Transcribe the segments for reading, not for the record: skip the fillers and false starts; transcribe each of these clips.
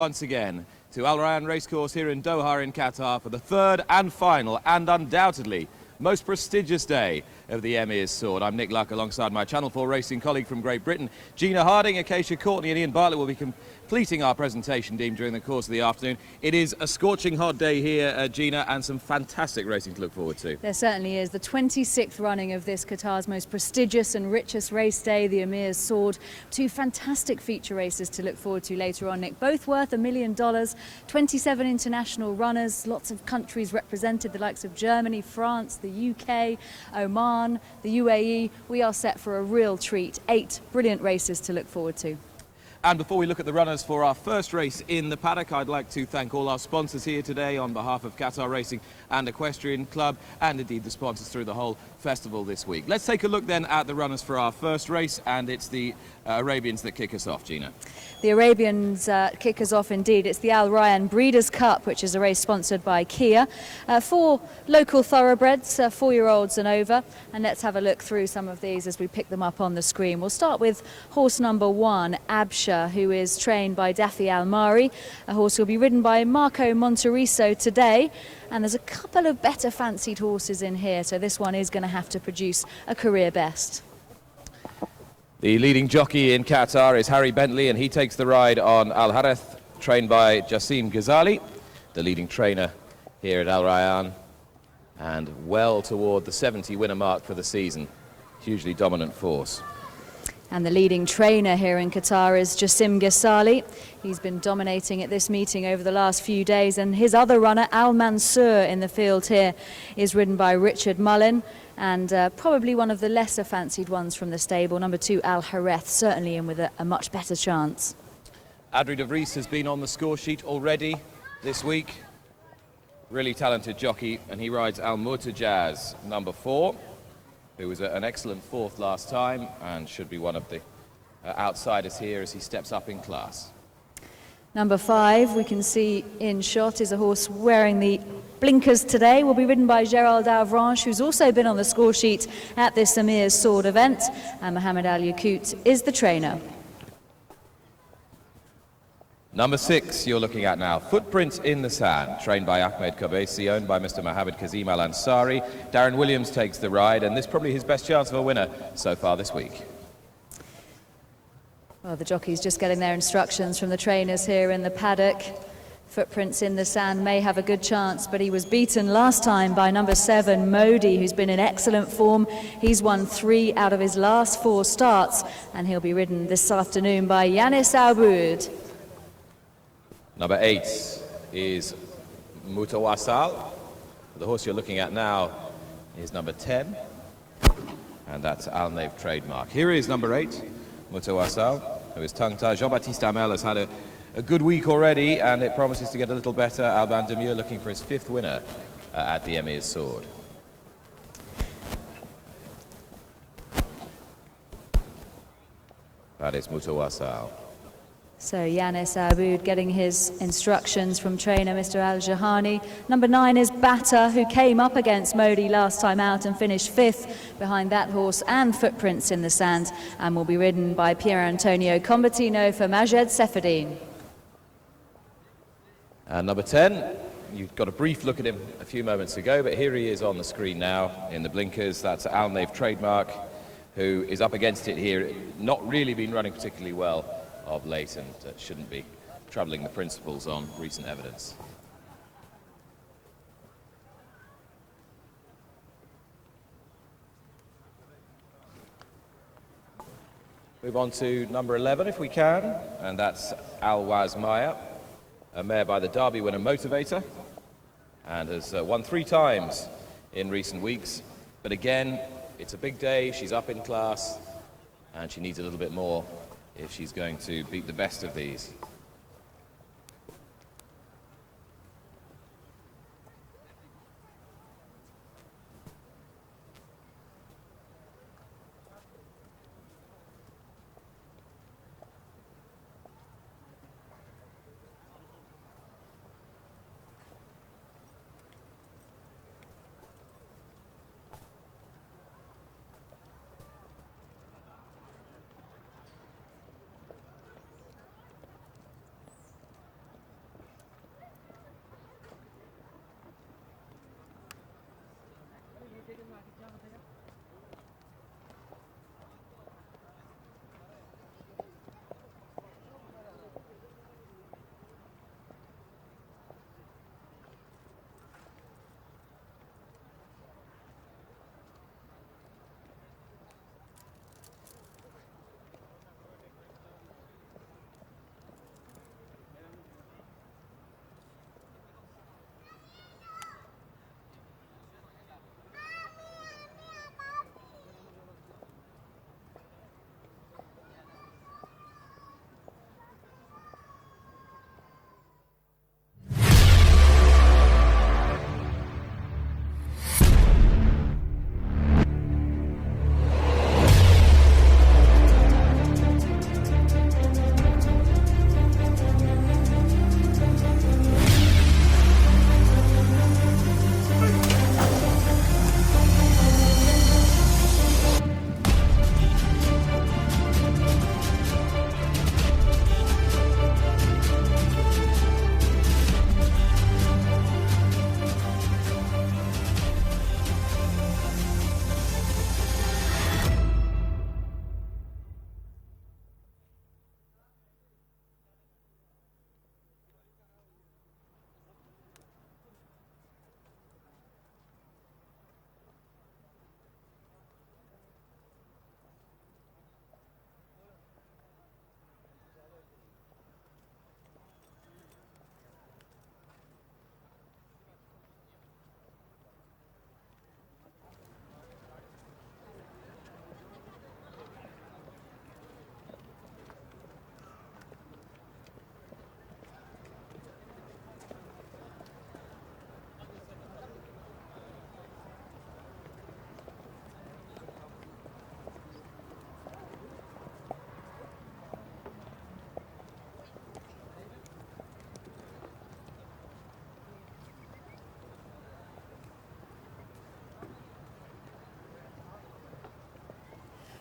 Once again to Al Rayyan Racecourse here in Doha in Qatar for the third and final and undoubtedly most prestigious day of the Emir Sword. I'm Nick Luck alongside my Channel 4 racing colleague from Great Britain, Gina Harding. Acacia Courtney and Ian Bartlett will be completing our presentation team during the course of the afternoon. It is a scorching hot day here, Gina, and some fantastic racing to look forward to. There certainly is. The 26th running of this Qatar's most prestigious and richest race day, the Emir Sword. Two fantastic feature races to look forward to later on, Nick. Both worth $1 million, 27 international runners, lots of countries represented, the likes of Germany, France, the UK, Oman, the UAE. We are set for a real treat. 8 brilliant races to look forward to. And before we look at the runners for our first race in the paddock, I'd like to thank all our sponsors here today on behalf of Qatar Racing and Equestrian Club, and indeed the sponsors through the whole festival this week. Let's take a look then at the runners for our first race, and it's the Arabians that kick us off, Gina. The Arabians kick us off indeed. It's the Al Rayyan Breeders' Cup, which is a race sponsored by Kia. 4 local thoroughbreds, 4-year-olds and over. And let's have a look through some of these as we pick them up on the screen. We'll start with horse number 1, Absha, who is trained by Daffy Almari. A horse will be ridden by Marco Monteriso today. And there's a couple of better fancied horses in here, so this one is going to have to produce a career best. The leading jockey in Qatar is Harry Bentley, and he takes the ride on Al Harith, trained by Jassim Ghazali, the leading trainer here at Al Rayyan, and well toward the 70 winner mark for the season. Hugely dominant force. And the leading trainer here in Qatar is Jassim Ghazali. He's been dominating at this meeting over the last few days, and his other runner, Al Mansour, in the field here, is ridden by Richard Mullin, and probably one of the lesser fancied ones from the stable. Number 2, Al Harith, certainly in with a much better chance. Adri de Vries has been on the score sheet already this week. Really talented jockey, and he rides Al Murtajaz, number 4, who was an excellent 4th last time and should be one of the outsiders here as he steps up in class. Number 5, we can see in shot, is a horse wearing the blinkers today. Will be ridden by Gerald Avranches, who's also been on the score sheet at this Emir Sword event. And Mohammed Al Yakut is the trainer. Number 6 you're looking at now, Footprints in the Sand, trained by Ahmed Kobesi, owned by Mr. Mohammed Kazim Al Ansari. Darren Williams takes the ride, and this is probably his best chance of a winner so far this week. Well, the jockey's just getting their instructions from the trainers here in the paddock. Footprints in the Sand may have a good chance, but he was beaten last time by number 7, Modi, who's been in excellent form. He's won 3 out of his last 4 starts, and he'll be ridden this afternoon by Yanis Aboud. Number 8 is Mutawassal. The horse you're looking at now is number 10, and that's Al Nave trademark. Here is number 8, Mutawassal, who is tongue-tied. Jean-Baptiste Hamel has had a good week already, and it promises to get a little better. Alban Demure looking for his 5th winner at the Emir Sword. That is Mutawassal. So Yanis Aboud getting his instructions from trainer Mr. Al-Jahani. Number 9 is Batter, who came up against Modi last time out and finished 5th behind that horse and Footprints in the Sand, and will be ridden by Pier Antonio Combatino for Majed Seferdine. And number 10, you got a brief look at him a few moments ago, but here he is on the screen now in the blinkers. That's Al Nave trademark, who is up against it here. Not really been running particularly well of late, and shouldn't be troubling the principals on recent evidence. Move on to number 11 if we can, and that's Al Wazmaya, a mare by the Derby winner Motivator, and has won 3 times in recent weeks. But again, it's a big day, she's up in class, and she needs a little bit more if she's going to beat the best of these.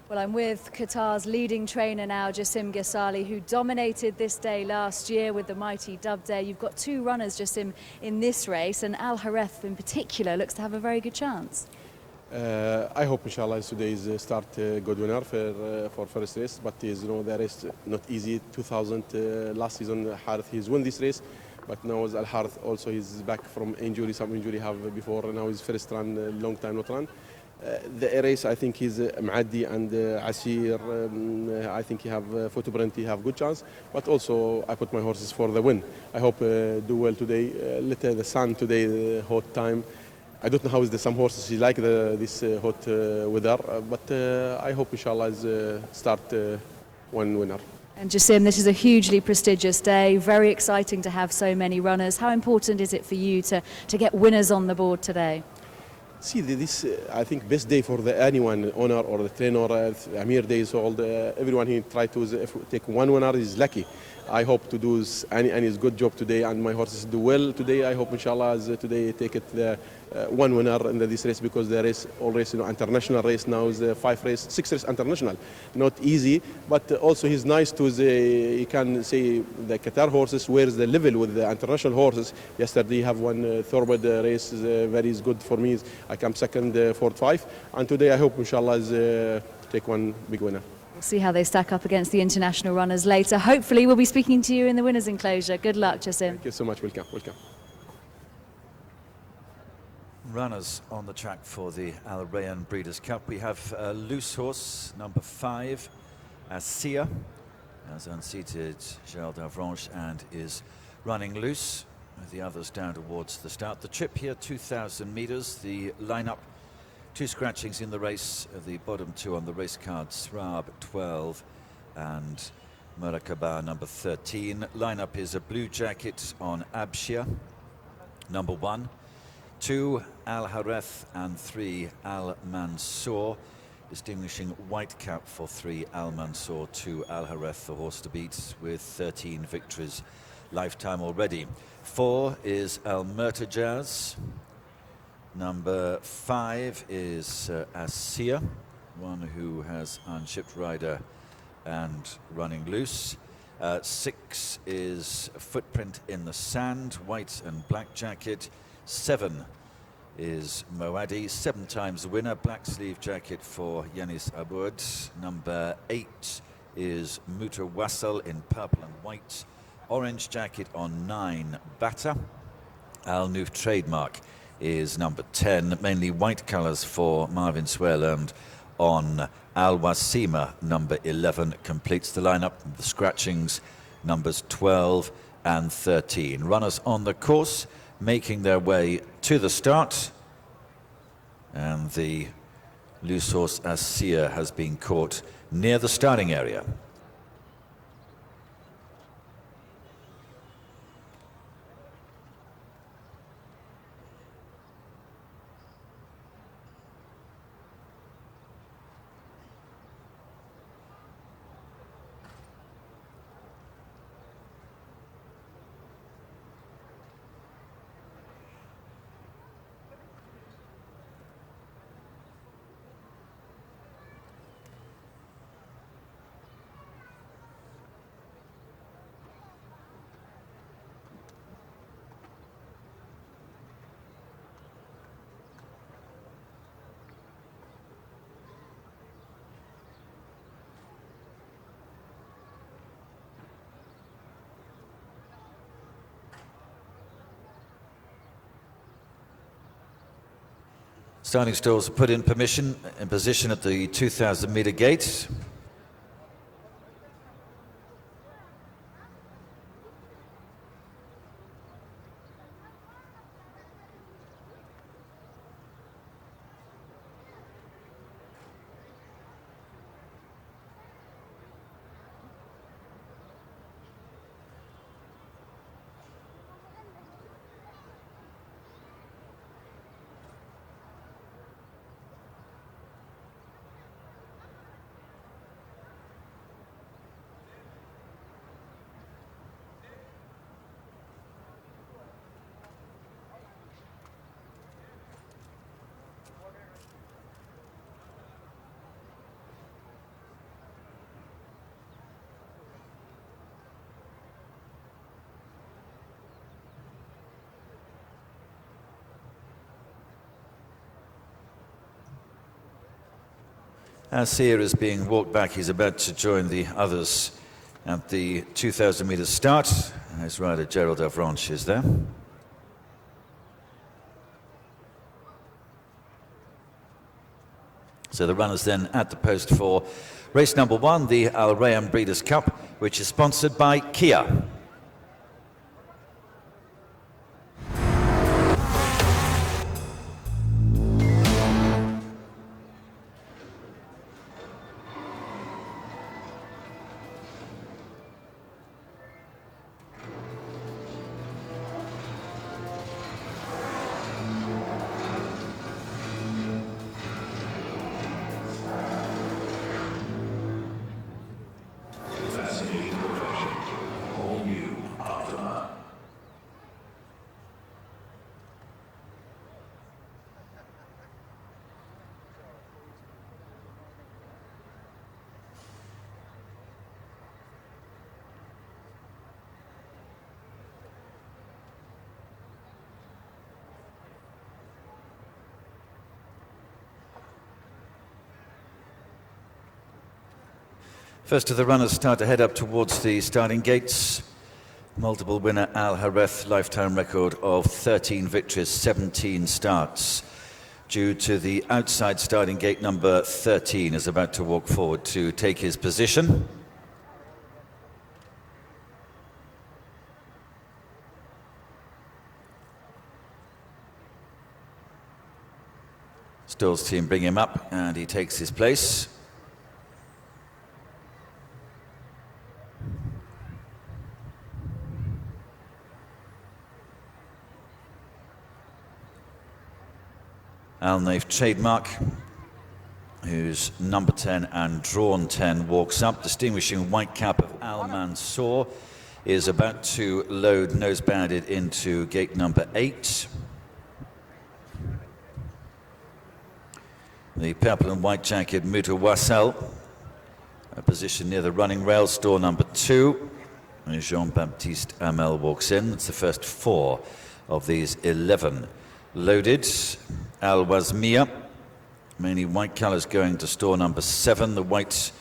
Well, I'm with Qatar's leading trainer now, Jassim Ghasali, who dominated this day last year with the mighty Dove Day. You've got two runners, Jassim, in this race, and Al Hareth in particular looks to have a very good chance. I hope, inshallah, today's start good winner for first race. But the race not easy. 2000 last season, Harith he's won this race, but now Al Harith also he's back from injury. Some injury have before. Now his first run, long time not run. The race, I think he's Maaddi and Asir. I think he have Footprint, he have good chance. But also, I put my horses for the win. I hope do well today. Little the sun today, the hot time. I don't know how is some horses he like this hot weather, but I hope inshallah is start one winner. And Jassim, this is a hugely prestigious day. Very exciting to have so many runners. How important is it for you to get winners on the board today? See, this I think best day for anyone, owner or the trainer. Emir Day is all everyone he try to take one winner is lucky. I hope to do any good job today, and my horses do well today. I hope inshallah today take it one winner in this race, because the race always international race now is 6 race international, not easy, but also he's nice to you can say the Qatar horses where's the level with the international horses. Yesterday have one thoroughbred race very good for me. I come second, 4th, 5th, and today I hope inshallah is take one big winner. We'll see how they stack up against the international runners later. Hopefully we'll be speaking to you in the winners' enclosure. Good luck, Jassim. Thank you so much. Welcome. Runners on the track for the Al Rayyan Breeders' Cup. We have a loose horse, number 5, Assia, has unseated Gérald Davranche and is running loose, with the others down towards the start. The trip here, 2,000 meters. The lineup, 2 scratchings in the race. The bottom 2 on the race card, Srab 12 and Murakaba number 13. Lineup is a blue jacket on Abshir, number 1. 2, Al Hareth, and 3, Al Mansour. Distinguishing white cap for 3, Al Mansour, 2, Al Hareth, the horse to beat, with 13 victories lifetime already. 4 is Al Murtajaz. Number 5 is Assia, one who has unshipped rider and running loose. 6 is Footprint in the Sand, white and black jacket. 7 is Moadi, 7 times the winner, black sleeve jacket for Yanis Aboud. Number 8 is Mutawassal in purple and white, orange jacket on 9, Bata. Al Noof Trademark is number 10, mainly white colours for Marvin Swearland on Al Wasima. Number 11 completes the lineup. The scratchings, numbers 12 and 13. Runners on the course making their way to the start, and the loose horse Assia has been caught near the starting area. Starting stalls are put in position at the 2,000 meter gate. As here is being walked back, he's about to join the others at the 2,000 metres start. His rider Gerald Avranches is there. So the runners then at the post for race number 1, the Al Rayyan Breeders' Cup, which is sponsored by Kia. First of the runners start to head up towards the starting gates. Multiple winner Al Hareth, lifetime record of 13 victories, 17 starts. Due to the outside starting gate, number 13 is about to walk forward to take his position. Stoll's team bring him up and he takes his place. Alnave Trademark, who's number 10 and drawn 10, walks up. Distinguishing white cap of Al Mansour is about to load nose-banded into gate number 8. The purple and white jacket Mutawassal, a position near the running rail, store number 2. And Jean-Baptiste Hamel walks in. It's the first 4 of these 11 loaded. Al Wazmia, mainly white colours, going to store number 7. The white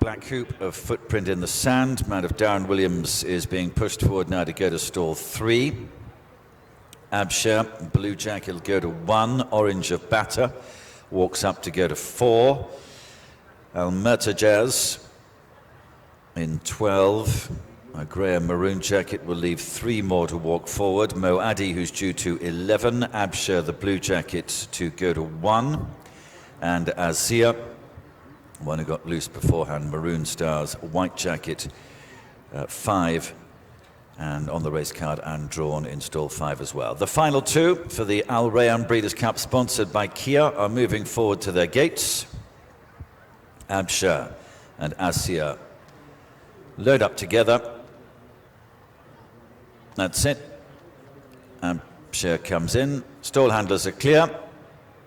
black hoop of Footprint in the Sand, man of Darren Williams, is being pushed forward now to go to stall 3. Abshir, blue jacket, will go to 1. Orange of Batter walks up to go to 4. Al Murtajaz in 12. A grey and maroon jacket will leave 3 more to walk forward. Moadi, who's due to 11. Abshir, the blue jacket, to go to 1. And Azia, one who got loose beforehand, maroon stars, white jacket, 5. And on the race card and drawn in stall 5 as well. The final 2 for the Al Rayyan Breeders' Cup, sponsored by Kia, are moving forward to their gates. Abshir and Azia load up together. That's it. Abshir comes in. Stall handlers are clear.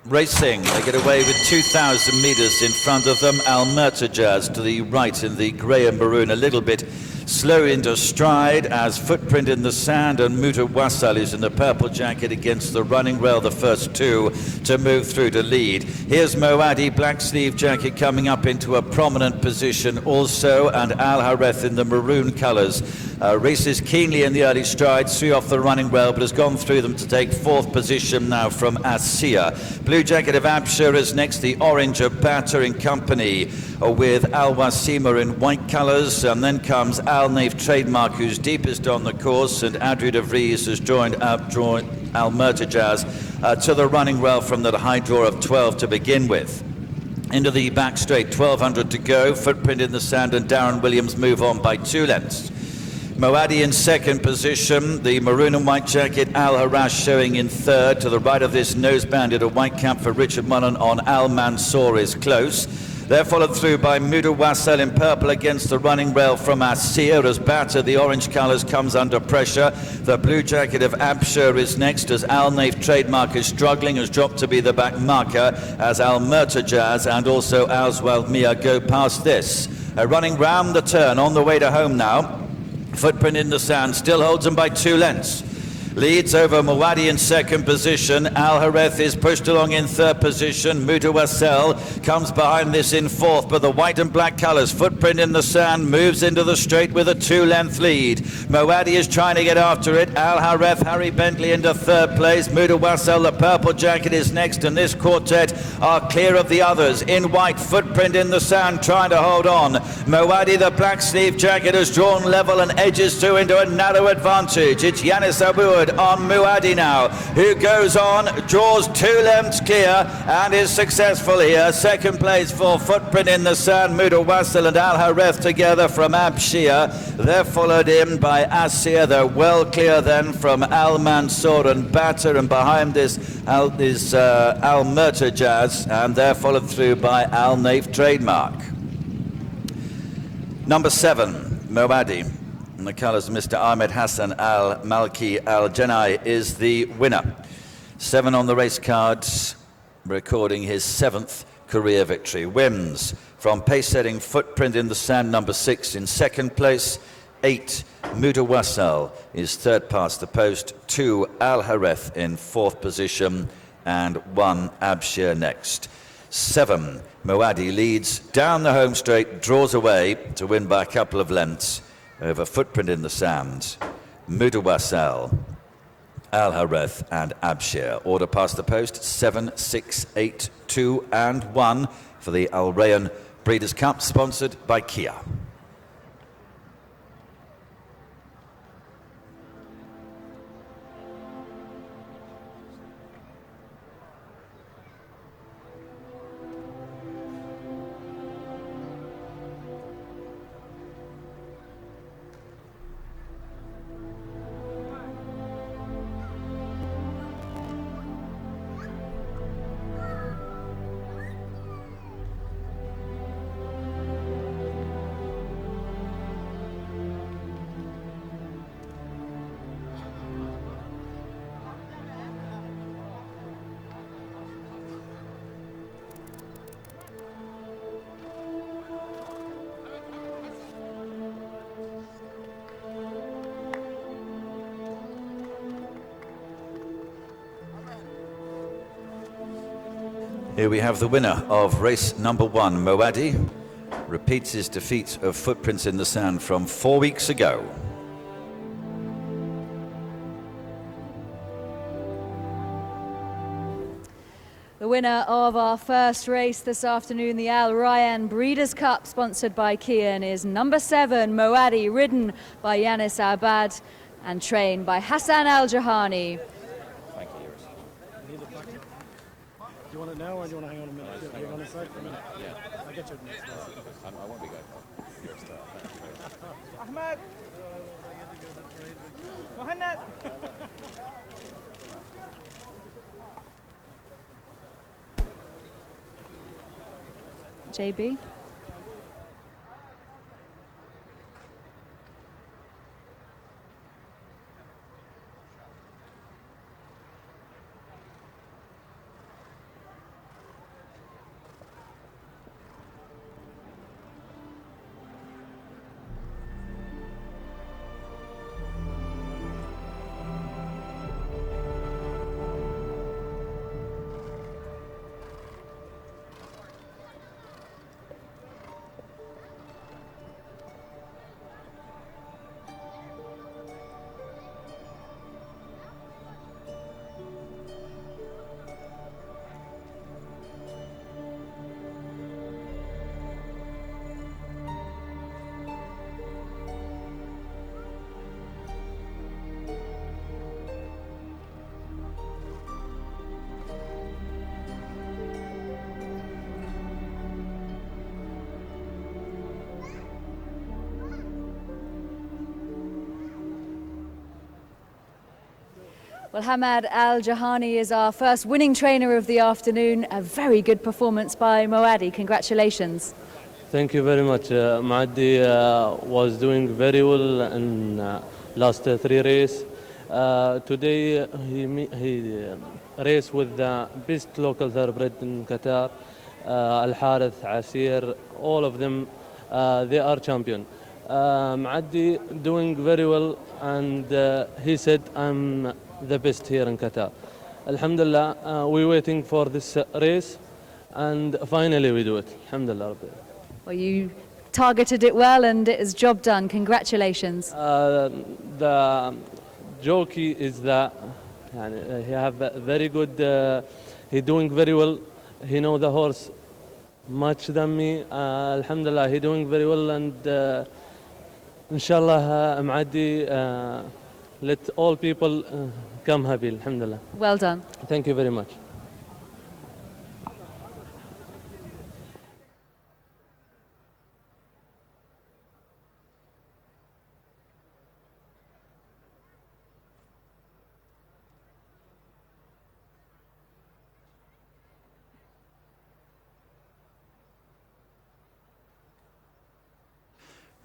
Racing, they get away with 2,000 metres in front of them. Al Murtajaz to the right in the grey and maroon, a little bit slow into stride as Footprint in the Sand and Mutawassal is in the purple jacket against the running rail, the first 2 to move through to lead. Here's Moadi, black sleeve jacket, coming up into a prominent position also, and Al Hareth in the maroon colours. Races keenly in the early strides, 3 off the running rail, but has gone through them to take 4th position now from Asiya. Blue jacket of Abshir is next, the orange of Batter in company with Al Wasima in white colours, and then comes Al Nave Trademark, who's deepest on the course, and Adri de Vries has joined Al Murtajaz to the running rail from the high draw of 12 to begin with. Into the back straight, 1,200 to go. Footprint in the Sand and Darren Williams move on by 2 lengths. Moadi in 2nd position, the maroon and white jacket Al Harash showing in 3rd. To the right of this, nose banded, a white cap for Richard Mullen on Al Mansour is close. They're followed through by Mutawassal in purple against the running rail from Asiya as Batter, the orange colours, comes under pressure. The blue jacket of Abshir is next as Al Nave Trademark is struggling, has dropped to be the back marker as Al Murtajaz and also Al Zwalmia go past this. Running round the turn on the way to home now. Footprint in the Sand still holds them by 2 lengths. leads over Muwadi in second position. Al Hareth is pushed along in third position. Mutawassel comes behind this in fourth, but the white and black colours, Footprint in the Sand, moves into the straight with a 2-length lead. Muwadi is trying to get after it. Al Hareth, Harry Bentley into third place. Mutawassel, the purple jacket, is next, and this quartet are clear of the others. In white, Footprint in the Sand trying to hold on. Muwadi, the black sleeve jacket, has drawn level and edges through into a narrow advantage. It's Yanis Aboud on Muwadi now, who goes on, draws 2 lengths clear and is successful here. Second place for Footprint in the Sand, Mutawassel and Al Hareth together from Abshir. They're followed in by Asir. They're well clear then from Al Mansour and Batter, and behind this Al Murtajaz, and they're followed through by Al Naif Trademark. Number 7, Muwadi, in the colours of Mr. Ahmed Hassan Al Malki Al Janai, is the winner. 7 on the race cards, recording his 7th career victory. Wins from pace-setting Footprint in the Sand, number 6, in second place. 8, Mutawassel is third past the post. 2, Al Hareth in fourth position, and 1, Abshir next. 7, Muwadi leads down the home straight, draws away to win by a couple of lengths over Footprint in the Sand, Mutawassel, Al Hareth and Abshir. Order past the post, 7, 6, 8, 2 and 1 for the Al Rayyan Breeders' Cup, sponsored by Kia. Here we have the winner of race number 1, Muwadi, repeats his defeat of Footprints in the Sand from 4 weeks ago. The winner of our first race this afternoon, the Al Rayyan Breeders' Cup, sponsored by Kia, is number 7, Muwadi, ridden by Yanis Abad and trained by Hassan Al Jahani. Thank you. Do you want it now, or do you want to hang on a minute? Hang on a sec for a minute. Yeah. I'll get you a minute. I won't be going. You're a star. Ahmed! Mohanad! JB? Well, Hamad Al Jahani is our first winning trainer of the afternoon. A very good performance by Muwadi. Congratulations. Thank you very much. Muaddi was doing very well in last 3 races. Today he raced with the best local thoroughbred in Qatar. Al Harith, Asir, all of them, they are champion. Maaddi doing very well, and he said I'm the best here in Qatar. Alhamdulillah, we're waiting for this race, and finally we do it. Alhamdulillah. Well, you targeted it well, and it is job done. Congratulations. The jockey is that he have a very good. He doing very well. He know the horse much than me. Alhamdulillah, he doing very well, and inshallah, Maaddi, let all people come happy. Alhamdulillah. Well done. Thank you very much.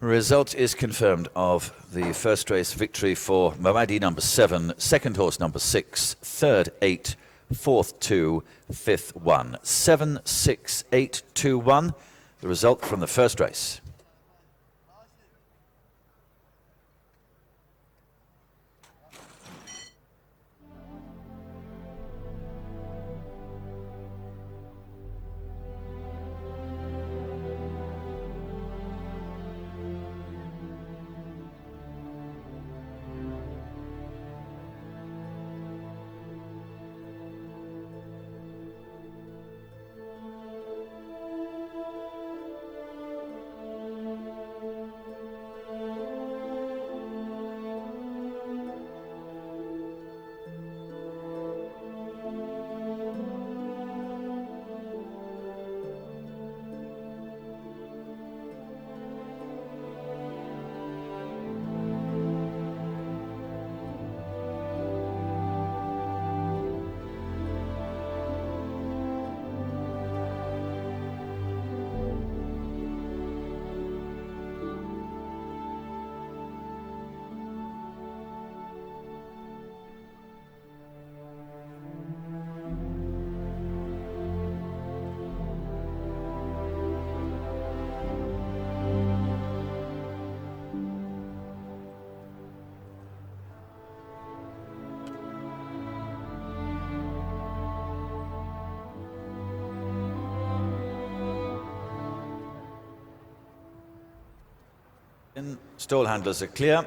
Result is confirmed of the first race victory for Moaddi number 7, second horse number 6, third 8, fourth 2, fifth 1. 7, 6, 8, 2, 1. The result from the first race. Stall handlers are clear.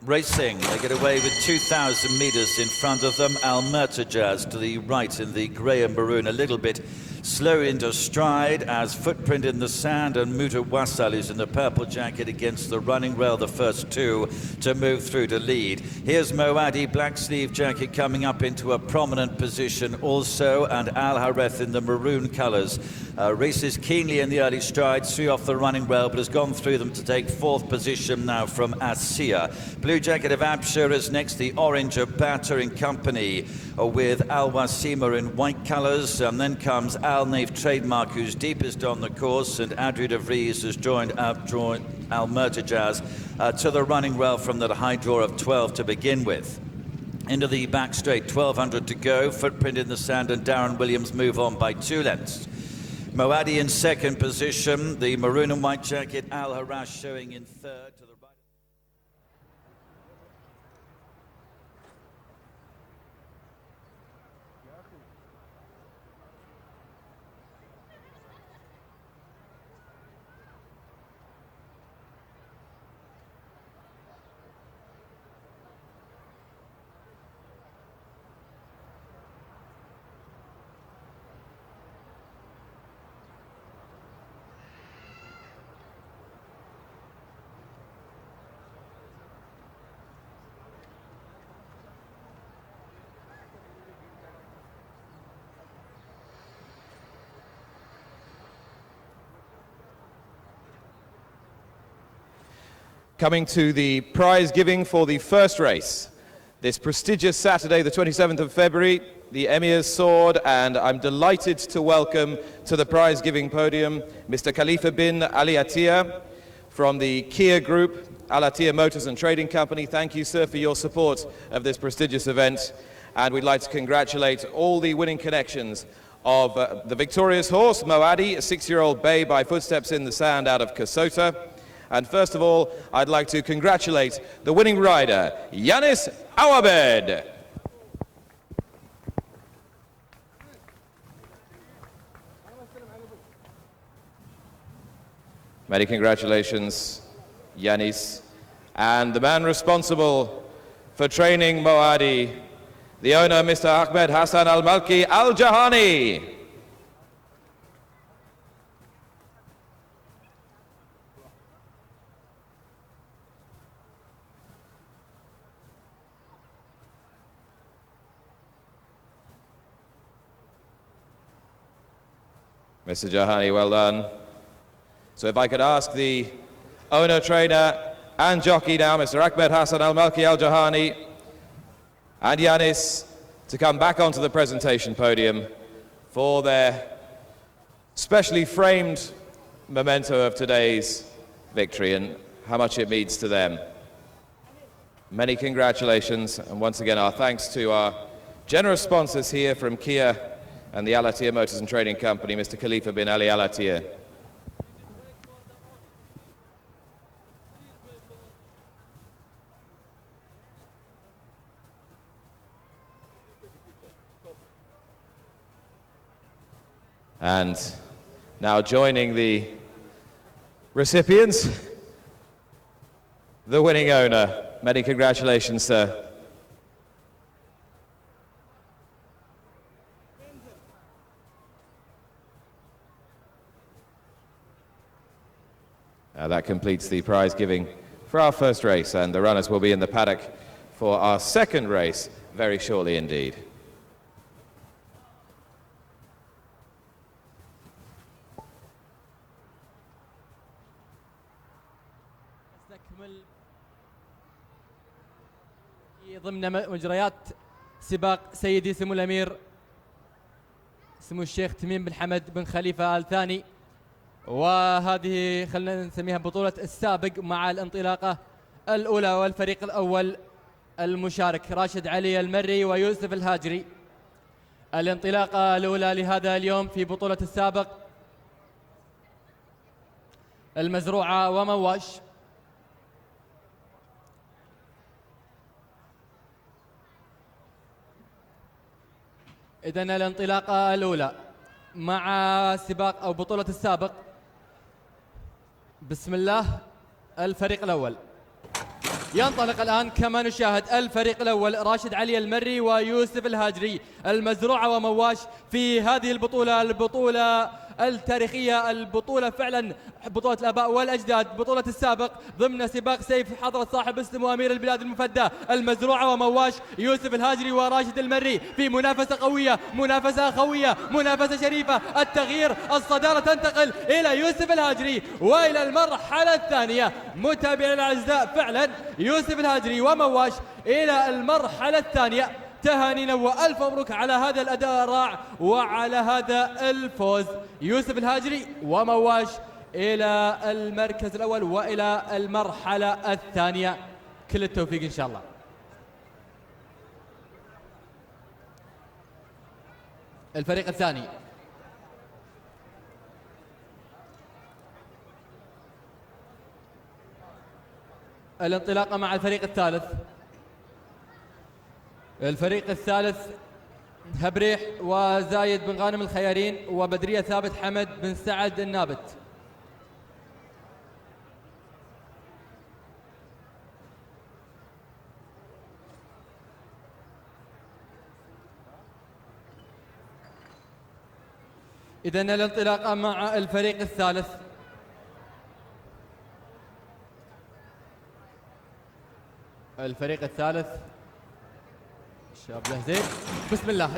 Racing, they get away with 2,000 metres in front of them. Al Murtajaz to the right in the grey and maroon, a little bit slow into stride as Footprint in the Sand and Mutawassal is in the purple jacket against the running rail, the first two to move through to lead. Here's Moaddi, black sleeve jacket coming up into a prominent position also, and Al Hareth in the maroon colours. Races keenly in the early strides, 3 off the running rail, but has gone through them to take 4th position now from Asiya. Blue jacket of Abshur is next, the orange of Batter in company with Al Wasima in white colours, and then comes Al Nave Trademark, who's deepest on the course, and Adri de Vries has joined Al Murtajaz to the running rail from the high draw of 12 to begin with. Into the back straight, 1,200 to go. Footprint in the Sand and Darren Williams move on by 2 lengths. Moaddi in second position, the maroon and white jacket, Al Harash showing in third. To the right. Coming to the prize giving for the first race, this prestigious Saturday, the 27th of February, the Emir Sword, and I'm delighted to welcome to the prize giving podium Mr. Khalifa bin Ali Atiyah from the Kia Group, Al Atiyah Motors and Trading Company. Thank you, sir, for your support of this prestigious event, and we'd like to congratulate all the winning connections of the victorious horse, Moaddi, a 6-year-old bay by Footsteps in the Sand out of Kasota. And first of all, I'd like to congratulate the winning rider, Yanis Awabed. Many congratulations, Yanis. And the man responsible for training Moadi, the owner, Mr. Ahmed Hassan Al-Malki Al-Jahani. Mr. Jahani, well done. So if I could ask the owner, trainer, and jockey now, Mr. Ahmed Hassan Al-Malki Al-Jahani, and Yanis, to come back onto the presentation podium for their specially framed memento of today's victory and how much it means to them. Many congratulations, and once again our thanks to our generous sponsors here from Kia and the Al Attiyah Motors and Trading Company, Mr. Khalifa bin Ali Al Attiyah. And now joining the recipients, the winning owner. Many congratulations, sir. That completes the prize giving for our first race, and the runners will be in the paddock for our second race very shortly indeed. نستكمل ضمن مجريات سباق سيدي سمو الأمير سمو الشيخ تميم بن حمد بن خليفة آل ثاني، وهذه خلينا نسميها بطولة السابق مع الانطلاقة الأولى والفريق الأول المشارك راشد علي المري ويوسف الهاجري. الانطلاقة الأولى لهذا اليوم في بطولة السابق المزروعة ومواش. إذن الانطلاقة الأولى مع سباق أو بطولة السابق. بسم الله. الفريق الأول ينطلق الآن كما نشاهد. الفريق الأول راشد علي المري ويوسف الهاجري، المزروعة ومواش في هذه البطولة التاريخية، البطولة فعلا بطولة الآباء والأجداد، بطولة السابق ضمن سباق سيف حضرة صاحب اسم وأمير البلاد المفدى. المزروعة ومواش، يوسف الهاجري وراشد المري في منافسة قوية، منافسة خوية، منافسة شريفة. التغيير، الصدارة تنتقل إلى يوسف الهاجري وإلى المرحلة الثانية. متابعينا الأعزاء فعلا يوسف الهاجري ومواش إلى المرحلة الثانية. تهانينا وألف مبروك على هذا الأداء الرائع وعلى هذا الفوز. يوسف الهاجري ومواش إلى المركز الأول وإلى المرحلة الثانية. كل التوفيق إن شاء الله. الفريق الثاني الانطلاقة مع الفريق الثالث. الفريق الثالث هبريح وزايد بن غانم الخيارين وبدرية ثابت حمد بن سعد النابت. إذن الانطلاقة مع الفريق الثالث. الفريق الثالث شاب زين. بسم الله.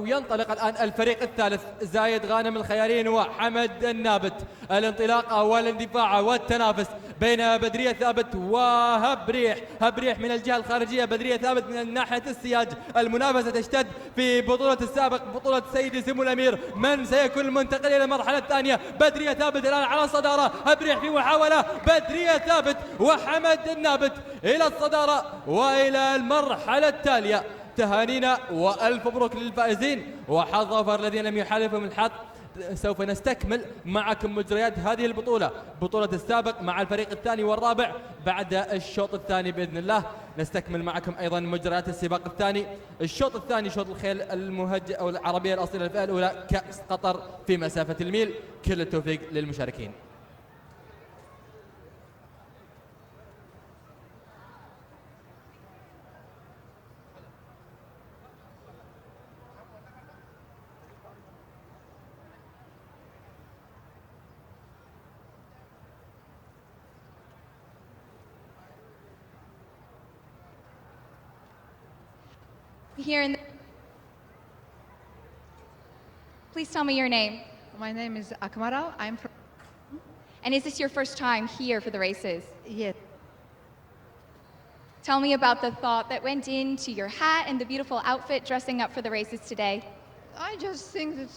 ينطلق الآن الفريق الثالث. زايد غانم الخيارين وحمد النابت. الانطلاقة والاندفاع والتنافس بين بدرية ثابت وهبريح. هبريح من الجهة الخارجية، بدرية ثابت من ناحية السياج. المنافسة تشتد في بطولة السابق، بطولة سيدي سمو الأمير. من سيكون المنتقل إلى المرحلة الثانية؟ بدرية ثابت الآن على الصدارة. هبريح في محاولة. بدرية ثابت وحمد النابت إلى الصدارة وإلى المرحلة التالية. تهانينا وألف مبروك للفائزين، وحظ أوفر الذين لم يحالفهم الحظ سوف نستكمل معكم مجريات هذه البطولة، بطولة السابق مع الفريق الثاني والرابع بعد الشوط الثاني بإذن الله. نستكمل معكم أيضا مجريات السباق الثاني. الشوط الثاني شوط الخيل المهجة أو العربية الأصيلة الفئة الأولى كأس قطر في مسافة الميل. كل التوفيق للمشاركين. Here in the... Please tell me your name. My name is Akmara. I'm from... And is this your first time here for the races? Yes. Tell me about the thought that went into your hat and the beautiful outfit dressing up for the races today. I just think that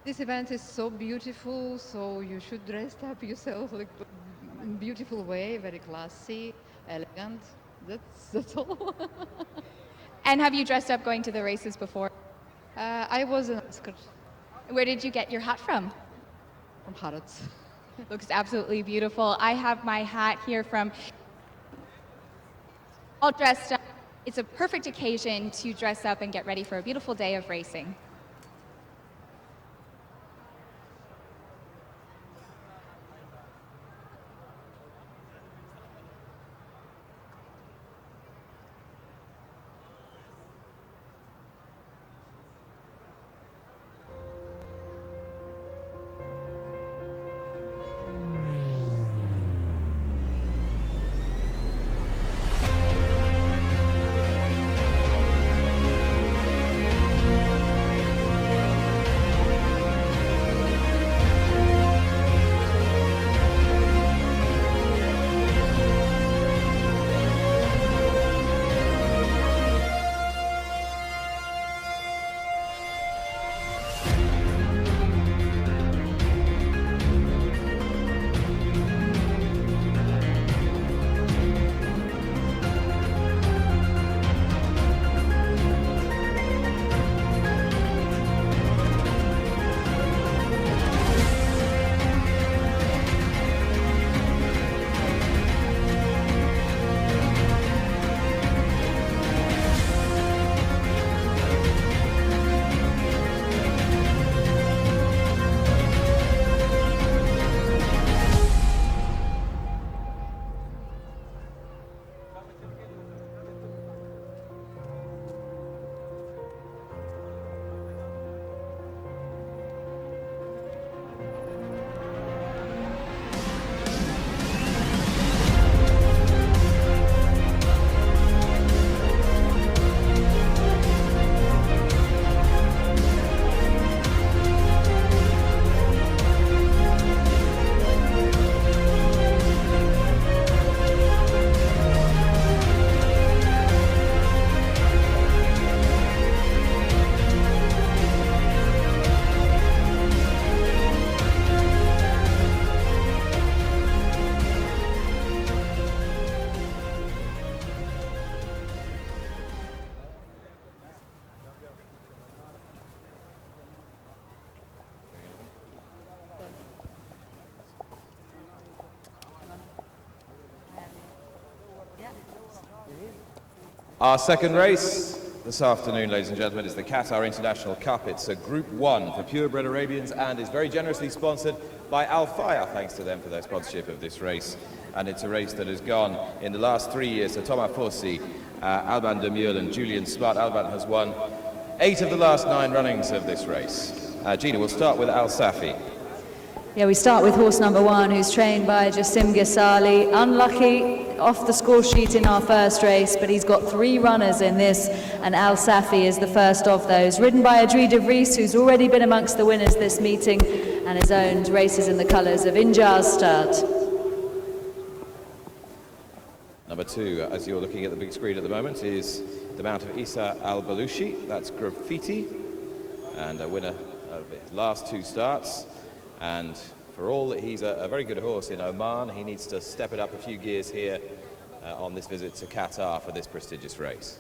this event is so beautiful, so you should dress up yourself like in a beautiful way, very classy, elegant. That's all. And have you dressed up going to the races before? I was in Oscar. Where did you get your hat from? From Harrods. Looks absolutely beautiful. I have my hat here from... all dressed up. It's a perfect occasion to dress up and get ready for a beautiful day of racing. Our second race this afternoon, ladies and gentlemen, is the Qatar International Cup. It's a Group 1 for purebred Arabians and is very generously sponsored by Al Fayah. Thanks to them for their sponsorship of this race. And it's a race that has gone in the last 3 years. So Thomas Fossi, Alban de Mule and Julian Smart. Alban has won 8 of the last 9 runnings of this race. Gina, we'll start with Al Safi. Yeah, we start with horse number 1, who's trained by Jassim Ghasali. Unlucky off the score sheet in our first race, but he's got 3 runners in this, and Al Safi is the first of those. Ridden by Adri de Vries, who's already been amongst the winners this meeting, and has owned races in the colours of Injaz Start. Number 2, as you're looking at the big screen at the moment, is the mount of Isa Al-Balushi. That's Graffiti, and a winner of his last 2 starts. And for all that he's a very good horse in Oman, he needs to step it up a few gears here on this visit to Qatar for this prestigious race.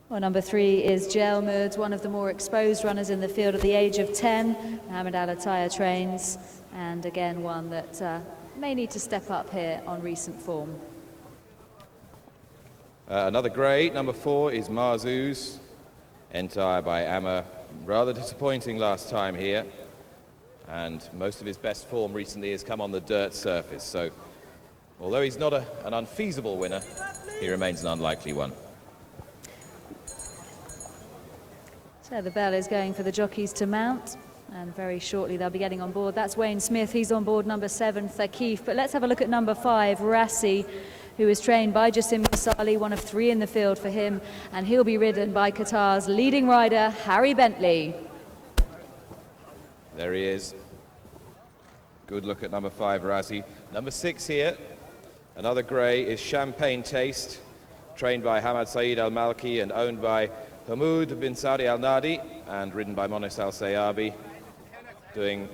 Well, number 3 is Jelmud, one of the more exposed runners in the field at the age of 10. Mohamed Al Attaya trains, and again one that may need to step up here on recent form. Another grey, number 4, is Marzuz, entire by Emir. Rather disappointing last time here, and most of his best form recently has come on the dirt surface. So, although he's not an unfeasible winner, he remains an unlikely one. So the bell is going for the jockeys to mount, and very shortly they'll be getting on board. That's Wayne Smith, he's on board number 7, Thaqif. But let's have a look at number 5, Rassi, who is trained by Jassim Ghasali, one of 3 in the field for him, and he'll be ridden by Qatar's leading rider, Harry Bentley. There he is. Good look at number 5, Rassi. Number 6 here, another grey, is Champagne Taste, trained by Hamad Saeed Al Malki and owned by Hamoud bin Saudi Al Nadi and ridden by Monis Al Sayabi. Doing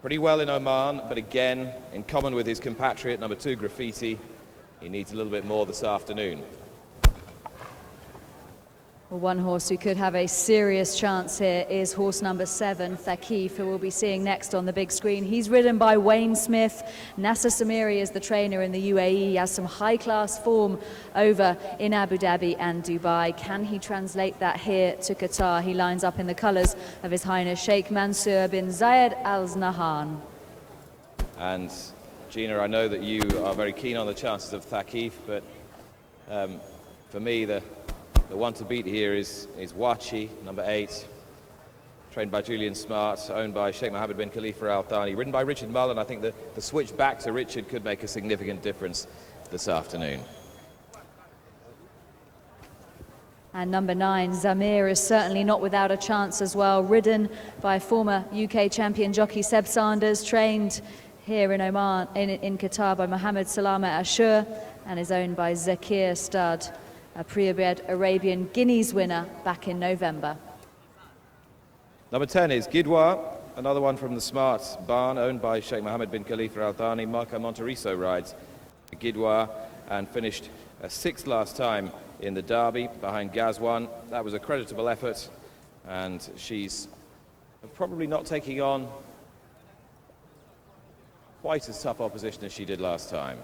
pretty well in Oman, but again, in common with his compatriot, number 2, Graffiti, he needs a little bit more this afternoon. Well, one horse who could have a serious chance here is horse number 7, Thaqif, who we'll be seeing next on the big screen. He's ridden by Wayne Smith. Nasser Samiri is the trainer in the UAE. He has some high-class form over in Abu Dhabi and Dubai. Can he translate that here to Qatar? He lines up in the colours of His Highness Sheikh Mansour bin Zayed Al Nahyan. And Gina, I know that you are very keen on the chances of Thaqif, but for me, the one to beat here is Wachi, number 8, trained by Julian Smart, owned by Sheikh Mohammed bin Khalifa Al Thani, ridden by Richard Mullen. I think the switch back to Richard could make a significant difference this afternoon. And number 9, Zamir, is certainly not without a chance as well, ridden by former UK champion jockey Seb Sanders, trained here in Oman, in Qatar by Mohammed Salama Ashur, and is owned by Zakir Stud, a purebred Arabian Guineas winner back in November. Number 10 is Gidwa, another one from the Smart barn, owned by Sheikh Mohammed bin Khalifa Al Thani. Marco Monteriso rides Gidwa and finished 6th last time in the Derby behind Gazwan. That was a creditable effort, and she's probably not taking on quite as tough opposition as she did last time.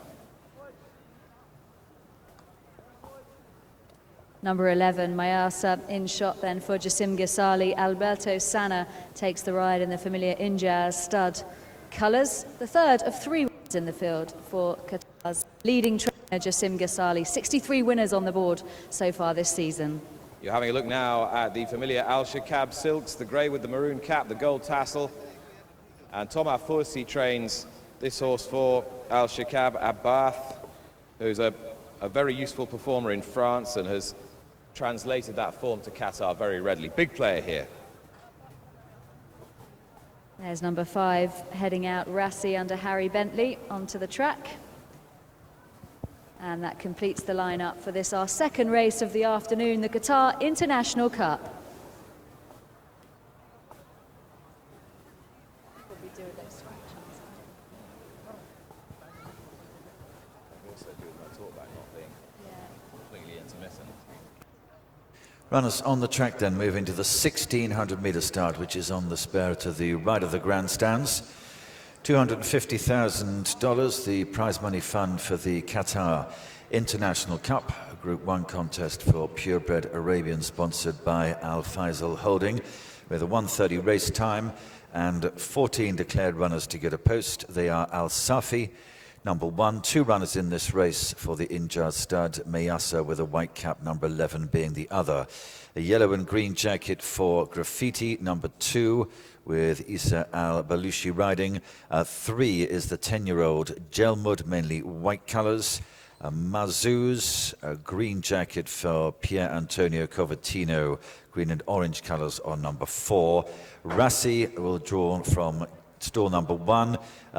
Number 11, Mayasa, in shot then for Jassim Ghasali. Alberto Sanna takes the ride in the familiar Injaz stud colours. The third of 3 wins in the field for Qatar's leading trainer, Jassim Ghasali. 63 winners on the board so far this season. You're having a look now at the familiar Al Shakab silks, the grey with the maroon cap, the gold tassel. And Thomas Foursi trains this horse for Al Shakab Abbath, who's a very useful performer in France and has translated that form to Qatar very readily. Big player here. There's number 5 heading out, Rassi under Harry Bentley onto the track. And that completes the lineup for this, our second race of the afternoon, the Qatar International Cup. Runners on the track then move into the 1600-metre start, which is on the spur to the right of the grandstands. $250,000, the prize money fund for the Qatar International Cup, a Group 1 contest for purebred Arabian sponsored by Al Faisal Holding, with a 1:30 race time and 14 declared runners to get a post. They are Al Safi, number 1, 2 runners in this race for the Injaz stud, Mayasa with a white cap, number 11 being the other. A yellow and green jacket for Graffiti, number 2, with Isa Al-Balushi riding. 3 is the 10-year-old Jelmud, mainly white colours. Mazuz, a green jacket for Pier Antonio Covertino, green and orange colours on number 4. Rassi will draw from stall number 1.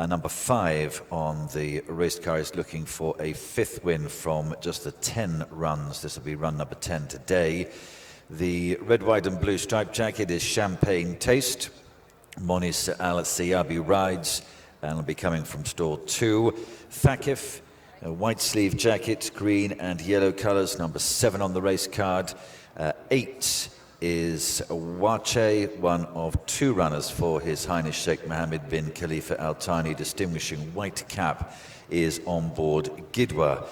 Number 5 on the race car is looking for a 5th win from just the 10 runs. This will be run number 10 today. The red, white and blue striped jacket is Champagne Taste. Monis Al Sayabi rides and will be coming from stall 2. Thaqif A white sleeve jacket, green and yellow colours, number 7 on the race card. 8 is Wache, one of 2 runners for His Highness Sheikh Mohammed bin Khalifa Al Thani. Distinguishing white cap is on board Gidwa.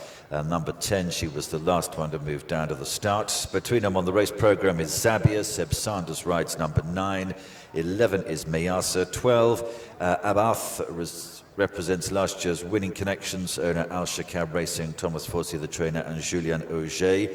Number 10, she was the last one to move down to the start. Between them on the race programme is Zabia. Seb Sanders rides number 9. 11 is Mayasa. 12, Abath represents last year's Winning Connections owner Al Shakab Racing, Thomas Forsi the trainer, and Julien Auger,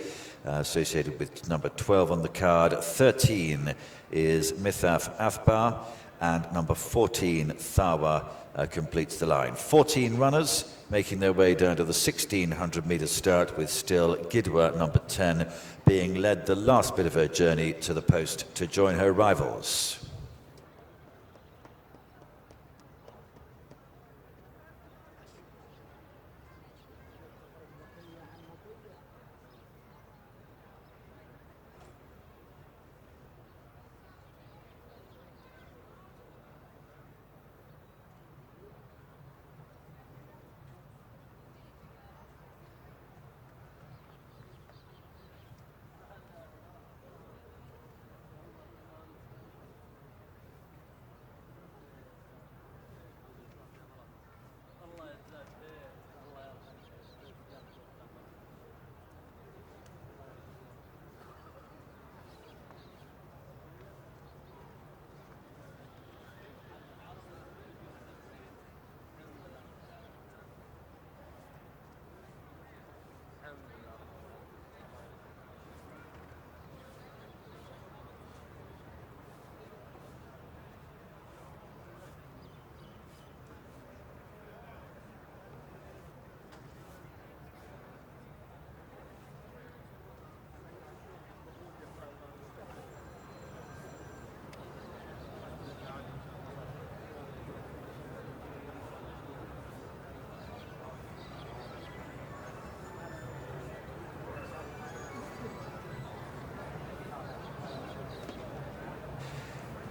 associated with number 12 on the card. 13 is Mithaf Athbar, and number 14, Thawa, completes the line. 14 runners making their way down to the 1600 metre start, with still Gidwa, number 10, being led the last bit of her journey to the post to join her rivals.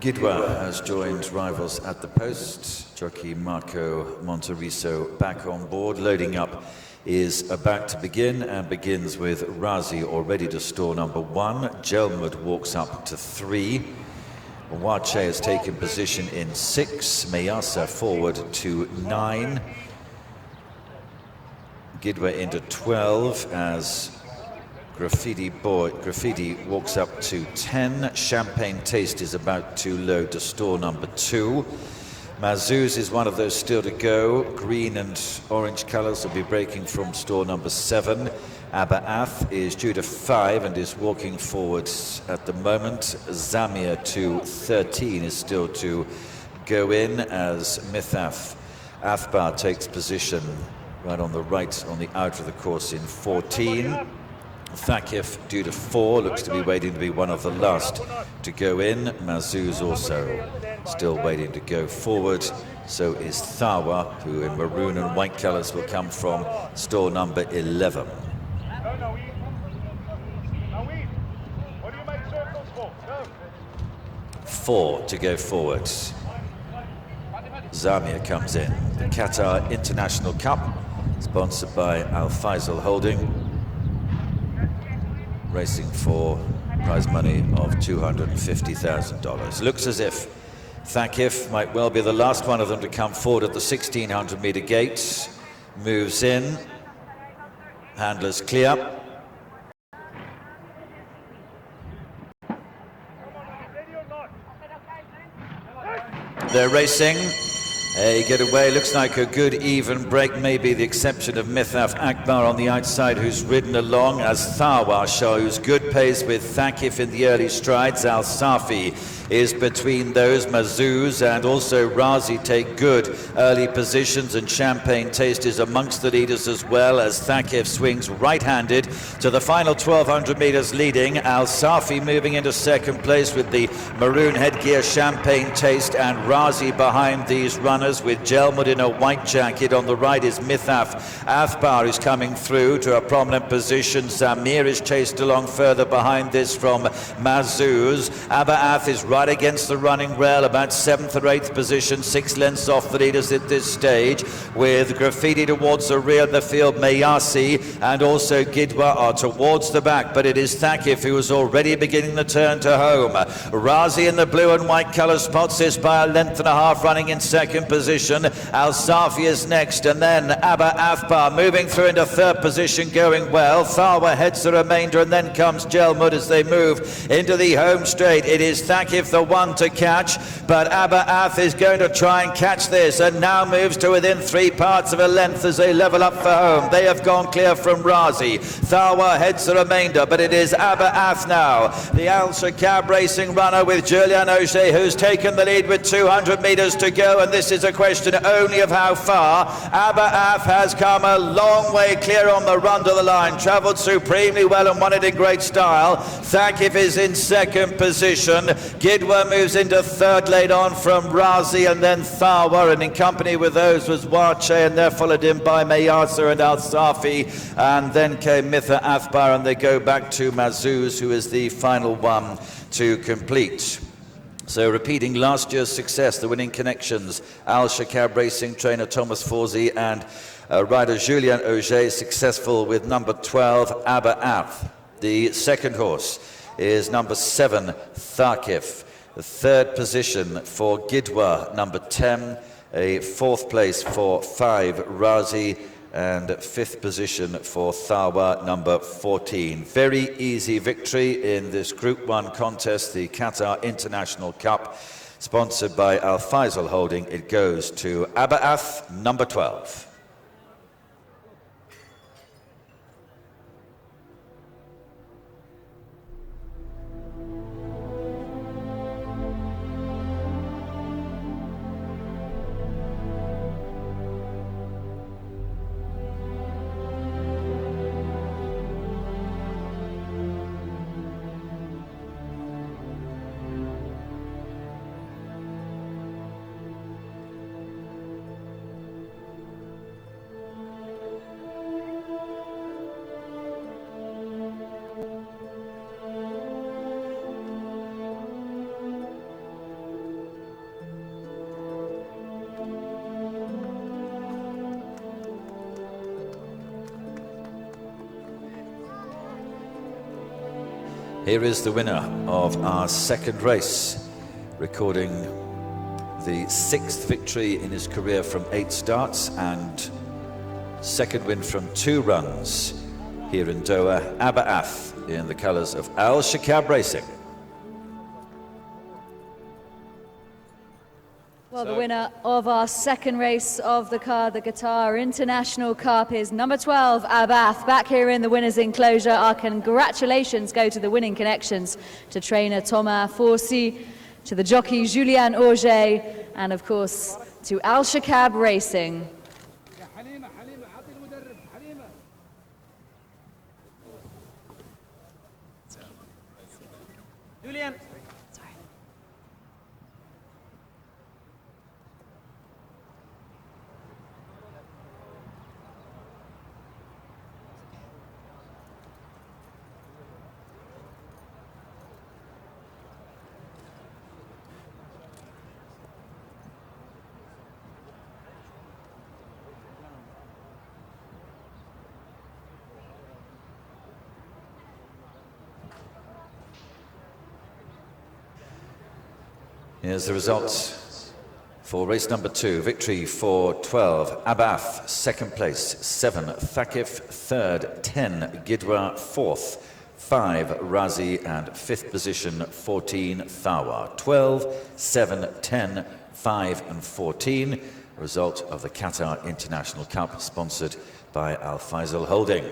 Gidwa has joined rivals at the post. Jockey Marco Monteriso back on board. Loading up is about to begin, and begins with Razi already to store number 1. Jelmud walks up to 3. Wache has taken position in 6. Mayasa forward to 9. Gidwa into 12 as Graffiti walks up to 10. Champagne Taste is about to load to store number 2. Mazuz is one of those still to go. Green and orange colours will be breaking from store number 7. Abaath is due to 5 and is walking forward at the moment. Zamia to 13 is still to go in as Mithaf Athbar takes position right on the right on the outer of the course in 14. Thakif due to 4, looks to be waiting to be one of the last to go in. Mazuz also still waiting to go forward. So is Thawa, who in maroon and white colours will come from store number 11. Four to go forward. Zamia comes in. The Qatar International Cup, sponsored by Al Faisal Holding. Racing for prize money of $250,000. Looks as if Thakif might well be the last one of them to come forward at the 1600 metre gate. Moves in. Handlers clear. They're racing. A getaway, looks like a good even break, maybe the exception of Mithaf Akbar on the outside, who's ridden along, as Thawa shows good pace with Thakif in the early strides. Al Safi is between those. Mazuz and also Razi take good early positions, and Champagne Taste is amongst the leaders as well, as Thakif swings right-handed to the final 1200 metres leading. Al Safi moving into second place with the maroon headgear, Champagne Taste, and Razi behind these runners, with Jelmud in a white jacket. On the right is Mithaf Athbar, who's coming through to a prominent position. Zamir is chased along further behind this from Mazuz. Abaath is right right against the running rail, about 7th or 8th position, 6 lengths off the leaders at this stage, with Graffiti towards the rear of the field. Mayasi and also Gidwa are towards the back, but it is Thakif who is already beginning the turn to home. Razi in the blue and white colour spots this by a length and a half, running in 2nd position. Al Safi is next, and then Abba Afbar moving through into 3rd position, going well. Tharwa heads the remainder, and then comes Jelmud as they move into the home straight. It is Thakif the one to catch, but Abba Af is going to try and catch this, and now moves to within 3 parts of a length as they level up for home. They have gone clear from Razi. Tharwa heads the remainder, but it is Abba Af now, the Al Shakab Racing runner, with Julian O'Shea, who's taken the lead with 200 metres to go, and this is a question only of how far. Abba Af has come a long way clear on the run to the line, travelled supremely well and won it in great style. Thakif is in 2nd position. Gidwa moves into 3rd, laid on from Razi, and then Tharwa, and in company with those was Wache, and they're followed in by Mayasa and Al Safi, and then came Mitha Afbar, and they go back to Mazuz, who is the final one to complete. So repeating last year's success, the winning connections, Al Shakab Racing trainer Thomas Forzi and rider Julien Auger successful with number 12, Abba Af. The 2nd horse is number 7, Thakif. The 3rd position for Gidwa, number 10. A 4th place for 5, Razi, and 5th position for Tharwa, number 14. Very easy victory in this Group 1 contest, the Qatar International Cup, sponsored by Al Faisal Holding. It goes to Abba Af, number 12. Here is the winner of our 2nd race, recording the 6th victory in his career from 8 starts and 2nd win from 2 runs here in Doha. Abba Af in the colours of Al Shakab Racing. Well, the winner of our 2nd race of the card, the Qatar International Cup, is number 12, Abath. Back here in the winner's enclosure, our congratulations go to the winning connections, to trainer Thomas Forsi, to the jockey Julien Auger, and of course to Al Shakab Racing. Julian. Here's the results for race number 2. Victory for 12, Abaf. 2nd place, 7, Thakif. 3rd, 10, Gidwa. 4th, 5, Razi. And 5th position, 14, Tharwa. 12, 7, 10, 5 and 14. Result of the Qatar International Cup, sponsored by Al Faisal Holding.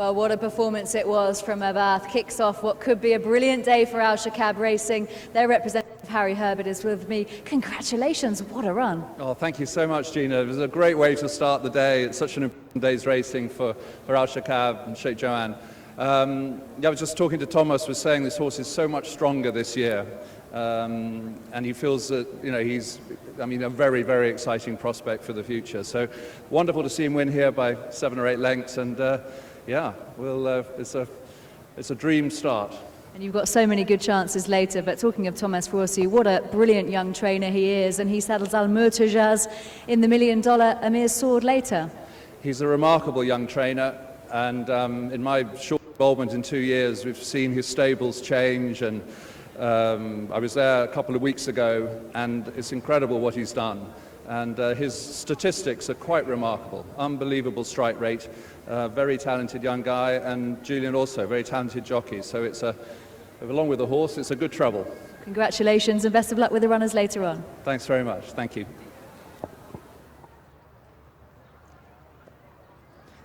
Well, what a performance it was from Abath. Kicks off what could be a brilliant day for Al Shakab Racing. Their representative, Harry Herbert, is with me. Congratulations, what a run. Oh, thank you so much, Gina. It was a great way to start the day. It's such an important day's racing for Al Shakab and Sheikh Joanne. I was just talking to Thomas, was saying this horse is so much stronger this year. And he feels that, he's, a very, very exciting prospect for the future. So wonderful to see him win here by 7 or 8 lengths. And it's a dream start. And you've got so many good chances later. But talking of Thomas Fawzi, what a brilliant young trainer he is. And he saddles Al Murtajaz in the $1 million Emir Sword later. He's a remarkable young trainer. And in my short involvement in 2 years, we've seen his stables change. And I was there a couple of weeks ago, and it's incredible what he's done. And his statistics are quite remarkable. Unbelievable strike rate, very talented young guy, and Julian also, very talented jockey. So it's along with the horse, it's a good treble. Congratulations and best of luck with the runners later on. Thanks very much. Thank you.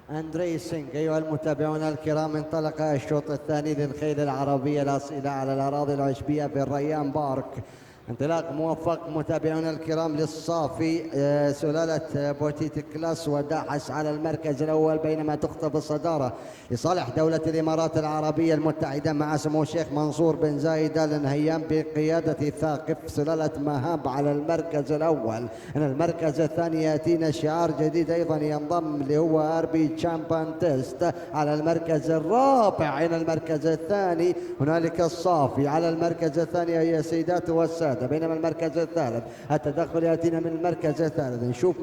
And racing أيها المتابعون الكرام، انطلق الشوط الثاني للخيل العربية الأصيلة على الأراضي العشبية في الريان بارك. انطلاق موفق متابعونا الكرام للصافي سلالة بوتيت كلاس وداحس على المركز الأول، بينما تخطف الصدارة لصالح دولة الإمارات العربية المتحدة مع سمو الشيخ منصور بن زايد آل نهيان بقيادة ثاقب سلالة مهاب على المركز الأول. من المركز الثاني يأتينا شعار جديد أيضا ينضم اللي هو أربي تشامبان تيست على المركز الرابع. إلى المركز الثاني هنالك الصافي على المركز الثاني يا سيدات والسادة، بينما المركز الثالث التدخل يأتينا من المركز الثالث. نشوف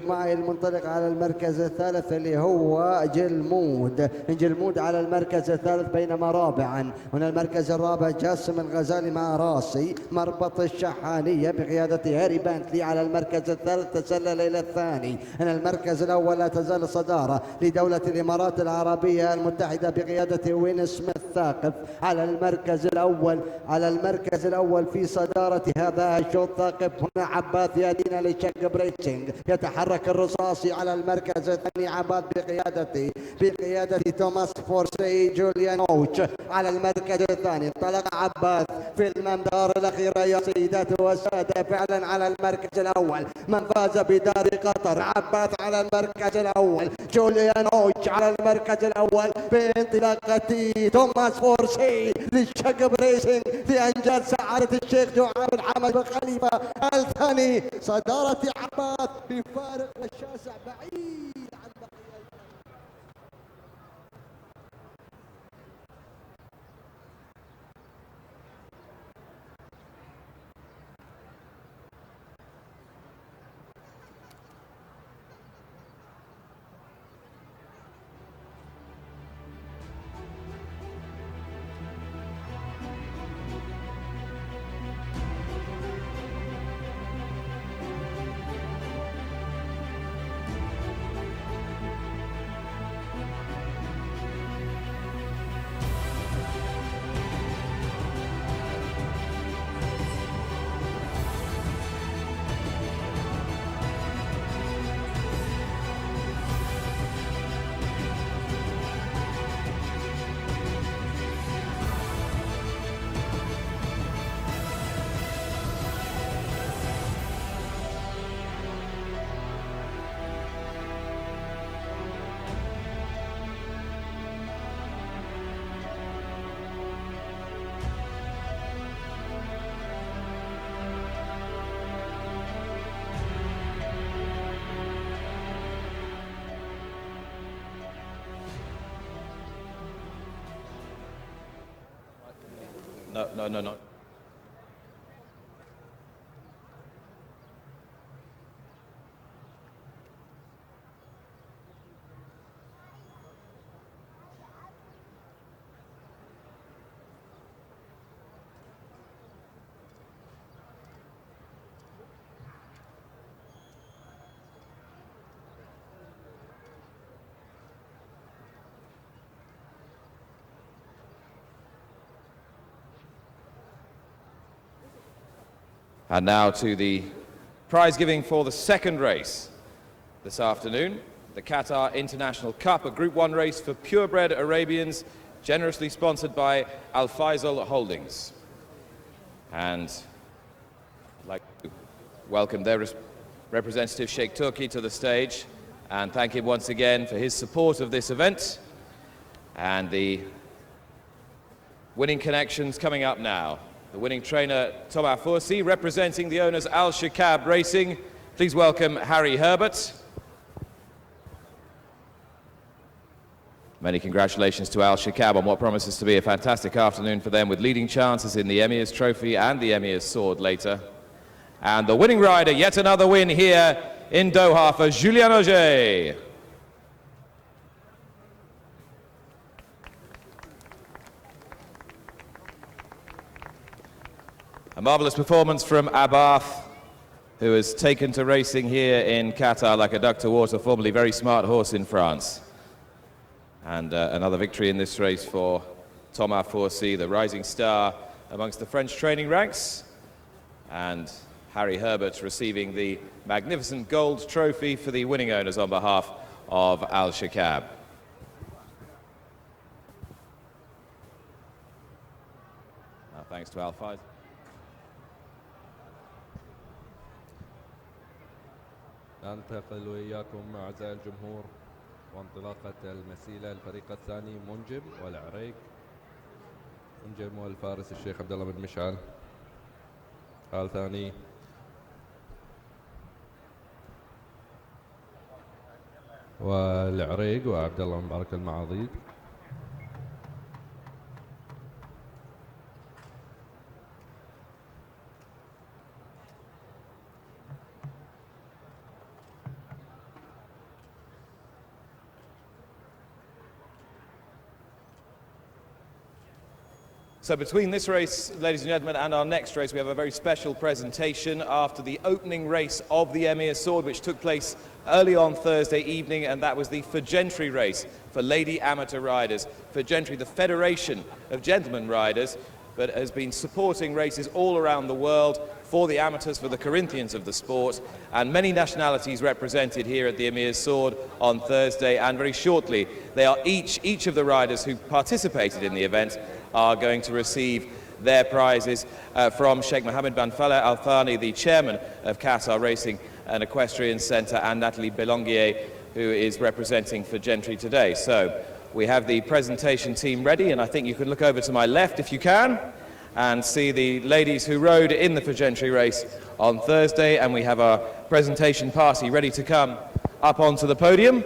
معي المنطلق على المركز الثالث اللي هو جلمود على المركز الثالث، بينما رابعا هنا المركز الرابع جاسم الغزالي مع راسي مربط الشحانية بقيادة هاري بانتلي على المركز الثالث تسلل إلى الثاني. هنا المركز الأول لا تزال صدارة لدولة الإمارات العربية المتحدة بقيادة وين سميث ثاقب على المركز الأول في صدارة هذا الشوط. ثاقب هنا عباس يدينا لشق بريتشنج، يتحرك الرصاصي على المركز الثاني عباس بقيادة توماس فورسي جوليان اوتش على المركز الثاني. انطلق عباس في الممدار الأخيرة يا سيدات والسادة فعلا على المركز الأول. من فاز بدار قطر عباس على المركز الأول، جوليان اوتش على المركز الأول بانطلاقة توماس فورسي للشق بريتشنج لأنجاز سعادة الشيخ جوعان بن حمد وخليفة الثاني. صدارة عباس بفارق الشاسع بعيد عن بقية. No. And now to the prize giving for the second race this afternoon. the Qatar International Cup, a Group 1 race for purebred Arabians, generously sponsored by Al Faisal Holdings. And I'd like to welcome their representative, Sheikh Turki, to the stage and thank him once again for his support of this event. And the winning connections coming up now. The winning trainer, Thomas Fossi, representing the owners Al Shikab Racing. Please welcome Harry Herbert. Many congratulations to Al Shikab on what promises to be a fantastic afternoon for them, with leading chances in the Emir's Trophy and the Emir's Sword later. And the winning rider, yet another win here in Doha for Julien Auger. A marvellous performance from Abath, who has taken to racing here in Qatar like a duck to water, formerly very smart horse in France. And another victory in this race for Thomas Fossi, the rising star amongst the French training ranks. And Harry Herbert receiving the magnificent gold trophy for the winning owners on behalf of Al Shikab. Thanks to Al Faisal. ننتقل وإياكم أعزائي الجمهور وانطلاقة المسيلة الفريق الثاني منجم والعريق. منجم والفارس الشيخ عبد الله بن مشعل، الثاني والعريق وعبد الله مبارك المعاضيد. So between this race, ladies and gentlemen, and our next race, we have a very special presentation after the opening race of the Emir Sword, which took place early on Thursday evening, and that was the Fajentry race for lady amateur riders. Fajentry, the Federation of Gentlemen Riders, but has been supporting races all around the world for the amateurs, for the Corinthians of the sport, and many nationalities represented here at the Emir Sword on Thursday. And very shortly, they are each of the riders who participated in the event are going to receive their prizes from Sheikh Mohammed bin Falah Al Thani, the chairman of Qatar Racing and Equestrian Centre, and Nathalie Belongier, who is representing Fajentry today. So we have the presentation team ready, and I think you can look over to my left if you can and see the ladies who rode in the Fajentry race on Thursday, and we have our presentation party ready to come up onto the podium.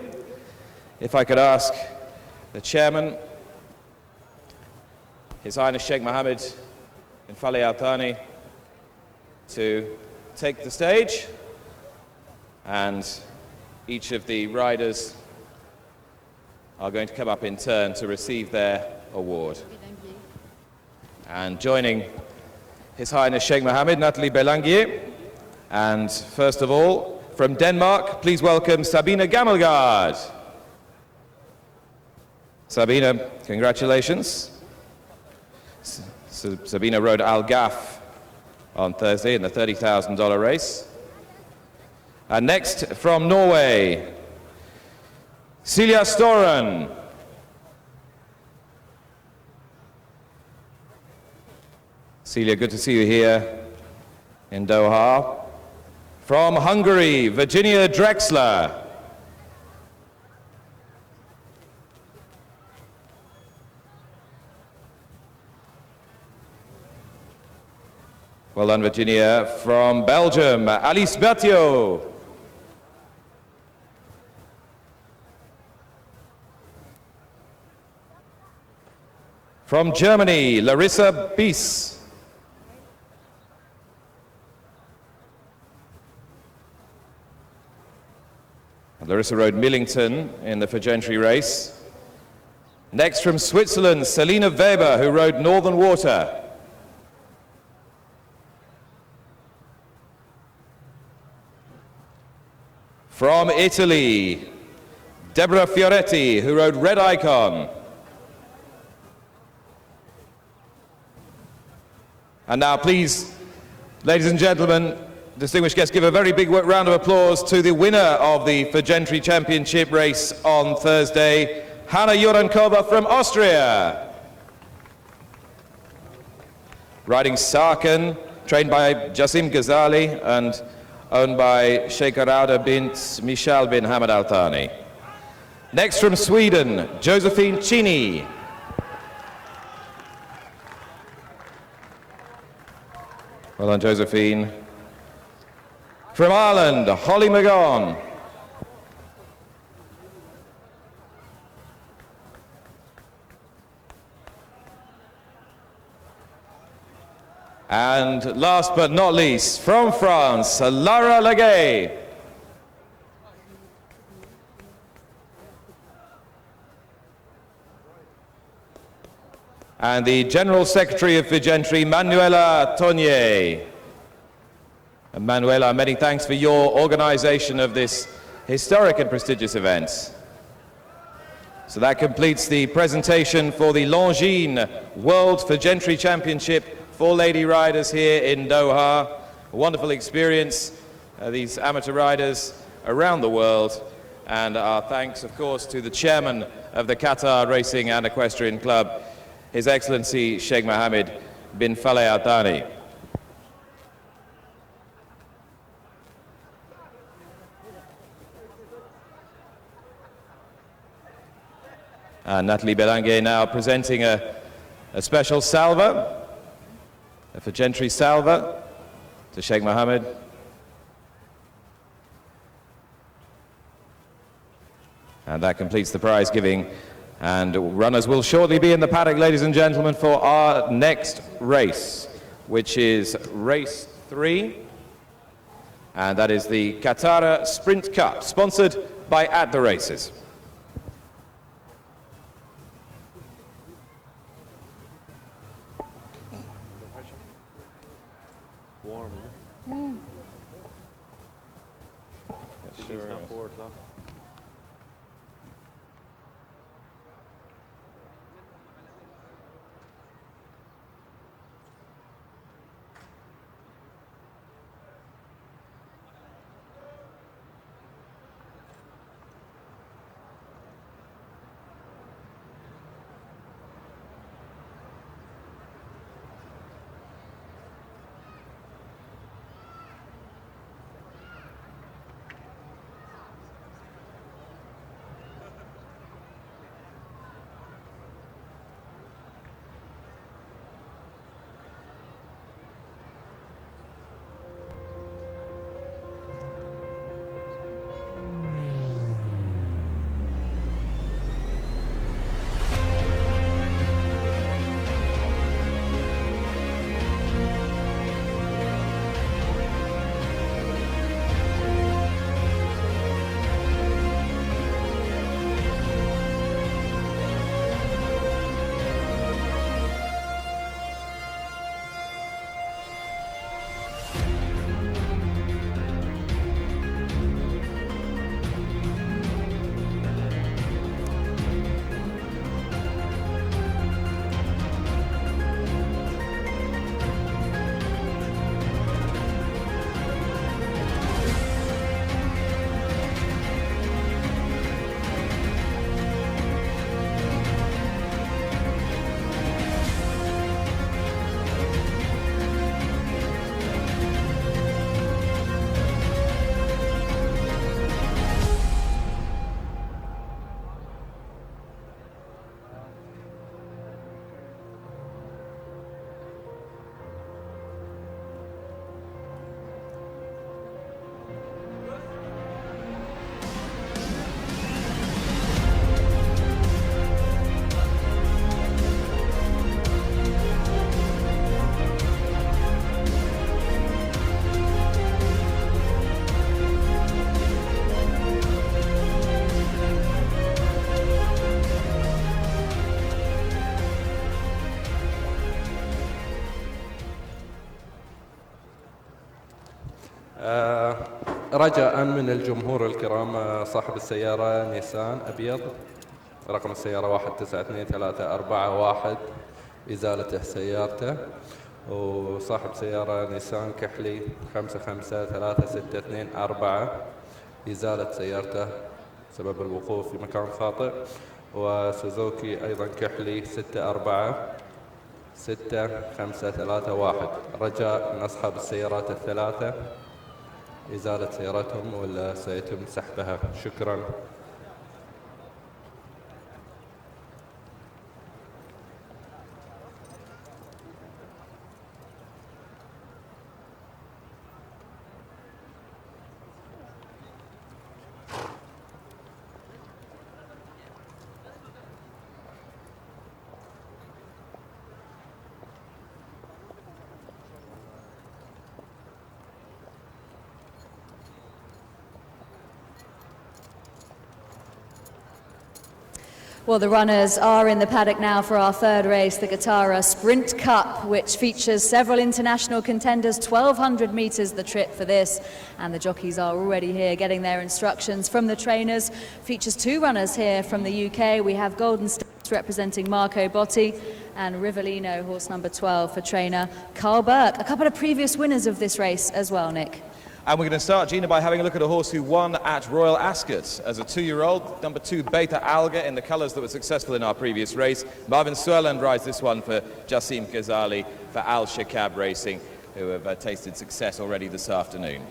If I could ask the chairman, His Highness Sheikh Mohammed bin Falah Al Thani, to take the stage, and each of the riders are going to come up in turn to receive their award. And joining His Highness Sheikh Mohammed, Nathalie Belongier, and first of all, from Denmark, please welcome Sabina Gammelgaard. Sabina, congratulations. Sabina rode Al Gaf on Thursday in the $30,000 race. And next, from Norway, Silja Storen. Silja, good to see you here in Doha. From Hungary, Virginia Drexler. Well done, Virginia. From Belgium, Alice Berthiaud. From Germany, Larissa Bies. Larissa rode Millington in the Fajentry race. Next from Switzerland, Selina Weber, who rode Northern Water. From Italy, Deborah Fioretti, who rode Red Icon. And now please, ladies and gentlemen, distinguished guests, give a very big round of applause to the winner of the Fegentry Championship race on Thursday, Hanna Jurankova from Austria. Riding Sarken, trained by Jassim Ghazali and owned by Sheikh Rauda bint Mishal bin Hamad Al Thani. Next from Sweden, Josephine Chini. Well done, Josephine. From Ireland, Holly McGon. And last but not least, from France, Lara Legay. And the General Secretary of Fegentry, Manuela Tonier. And Manuela, many thanks for your organization of this historic and prestigious event. So that completes the presentation for the Longines World Fegentry Championship for lady riders here in Doha. A wonderful experience, these amateur riders around the world. And our thanks, of course, to the chairman of the Qatar Racing and Equestrian Club, His Excellency Sheikh Mohammed bin Faleh Al Thani. And Natalie Belange now presenting a special salva, a Fegentry salva to Sheikh Mohammed. And that completes the prize giving. And runners will shortly be in the paddock, ladies and gentlemen, for our next race, which is race 3. And that is the Katara Sprint Cup, sponsored by At The Races. Warm, huh? Sure. رجاء من الجمهور الكرام صاحب السيارة نيسان أبيض رقم السيارة 192341 إزالته سيارته، وصاحب سيارة نيسان كحلي 553624 إزالة سيارته بسبب الوقوف في مكان خاطئ. وسوزوكي أيضا كحلي 646531 رجاء من أصحاب السيارات الثلاثة إزالة سيارتهم ولا سيتم سحبها. شكرا. Well, the runners are in the paddock now for our third race, the Katara Sprint Cup, which features several international contenders, 1,200 metres the trip for this, and the jockeys are already here getting their instructions from the trainers. Features two runners here from the UK. We have Golden State representing Marco Botti and Rivellino, horse number 12 for trainer Carl Burke. A couple of previous winners of this race as well, Nick. And we're going to start, Gina, by having a look at a horse who won at Royal Ascot as a 2-year-old, number 2 Beta Alga, in the colours that were successful in our previous race. Marvin Swerland rides this one for Jassim Ghazali for Al Shakab Racing, who have tasted success already this afternoon.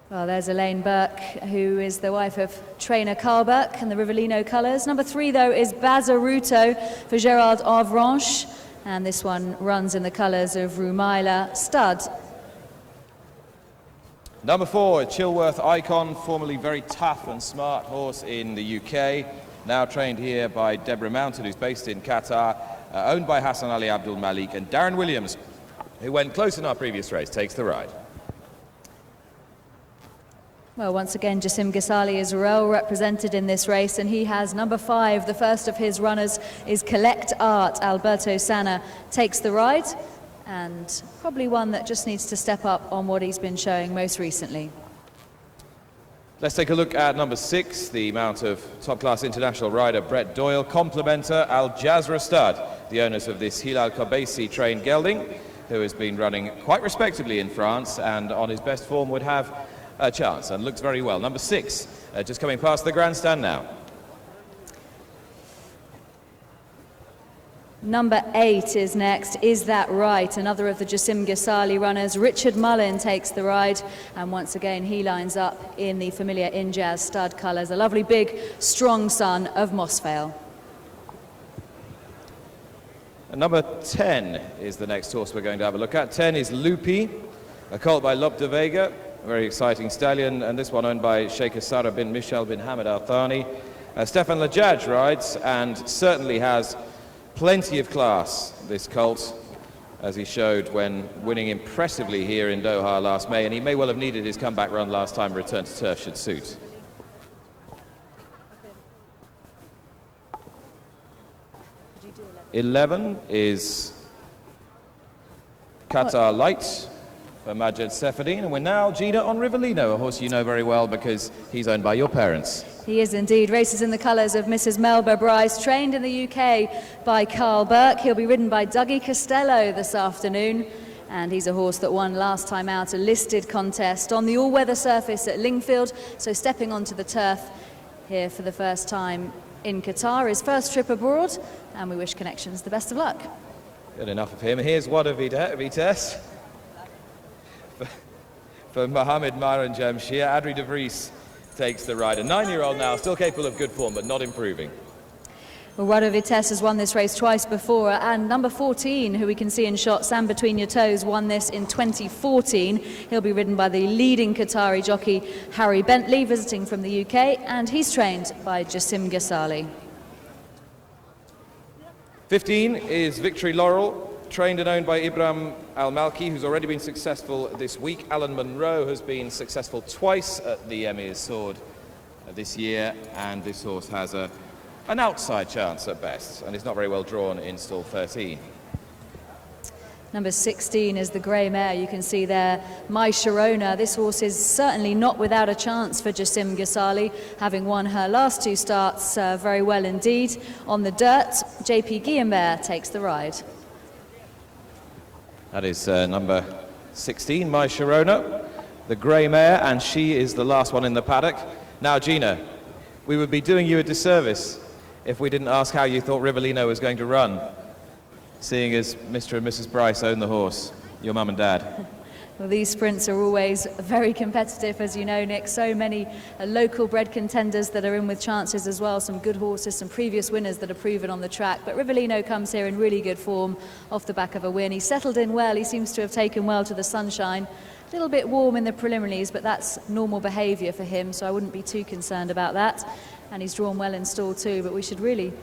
Well, there's Elaine Burke, who is the wife of trainer Carl Burke, and the Rivellino colours. Number 3, though, is Bazaruto for Gérald Avranches. And this one runs in the colours of Rumaila Stud. Number 4, Chilworth Icon, formerly very tough and smart horse in the UK, now trained here by Deborah Mountain, who's based in Qatar, owned by Hassan Ali Abdul Malik, and Darren Williams, who went close in our previous race, takes the ride. Well, once again, Jassim Ghazali is well represented in this race, and he has number 5. The first of his runners is Collect Art. Alberto Sanna takes the ride, and probably one that just needs to step up on what he's been showing most recently. Let's take a look at number 6, the mount of top-class international rider Brett Doyle, complementer Al Jazra Stud, the owners of this Hilal Kobesi trained gelding, who has been running quite respectably in France and on his best form would have a chance and looks very well. Number 6, just coming past the grandstand now. Number 8 is next. Is That Right? Another of the Jassim Ghazali runners. Richard Mullen takes the ride, and once again he lines up in the familiar Injaz stud colours. A lovely big strong son of Mossvale. And number 10 is the next horse we're going to have a look at. 10 is Lupi, a colt by Lob de Vega. A very exciting stallion, and this one owned by Sheikh Sarah bin Michel bin Hamad Al Thani. Stefan Lajaj rides and certainly has plenty of class, this colt, as he showed when winning impressively here in Doha last May, and he may well have needed his comeback run last time. Return to turf should suit. Eleven is Qatar Light for Majid Sefardine, and we're now, Gina, on Rivellino, a horse you know very well because he's owned by your parents. He is indeed. Races in the colours of Mrs. Melba Bryce, trained in the UK by Carl Burke. He'll be ridden by Dougie Costello this afternoon, and he's a horse that won last time out a listed contest on the all-weather surface at Lingfield, so stepping onto the turf here for the first time in Qatar, his first trip abroad, and we wish Connections the best of luck. Good enough of him. Here's Wada Vitesse for Mohamed Maran Jamshir. Adri de Vries takes the ride. A 9-year-old now, still capable of good form, but not improving. Well, Wada Vitesse has won this race twice before, and number 14, who we can see in shot, Sam Between Your Toes, won this in 2014. He'll be ridden by the leading Qatari jockey, Harry Bentley, visiting from the UK, and he's trained by Jassim Ghazali. 15 is Victory Laurel, trained and owned by Ibrahim Al-Malki, who's already been successful this week. Alan Munro has been successful twice at the Emir Sword this year, and this horse has an outside chance at best, and is not very well drawn in stall 13. Number 16 is the grey mare. You can see there, My Sharona. This horse is certainly not without a chance for Jassim Ghazali, having won her last 2 starts very well indeed. On the dirt, JP Guillenbert takes the ride. That is number 16, My Sharona, the grey mare, and she is the last one in the paddock. Now, Gina, we would be doing you a disservice if we didn't ask how you thought Rivellino was going to run, seeing as Mr. and Mrs. Bryce own the horse, your mum and dad. Well, these sprints are always very competitive, as you know, Nick. So many local bred contenders that are in with chances as well. Some good horses, some previous winners that are proven on the track. But Rivellino comes here in really good form off the back of a win. He settled in well. He seems to have taken well to the sunshine. A little bit warm in the preliminaries, but that's normal behaviour for him, so I wouldn't be too concerned about that. And he's drawn well in stall too, but we should really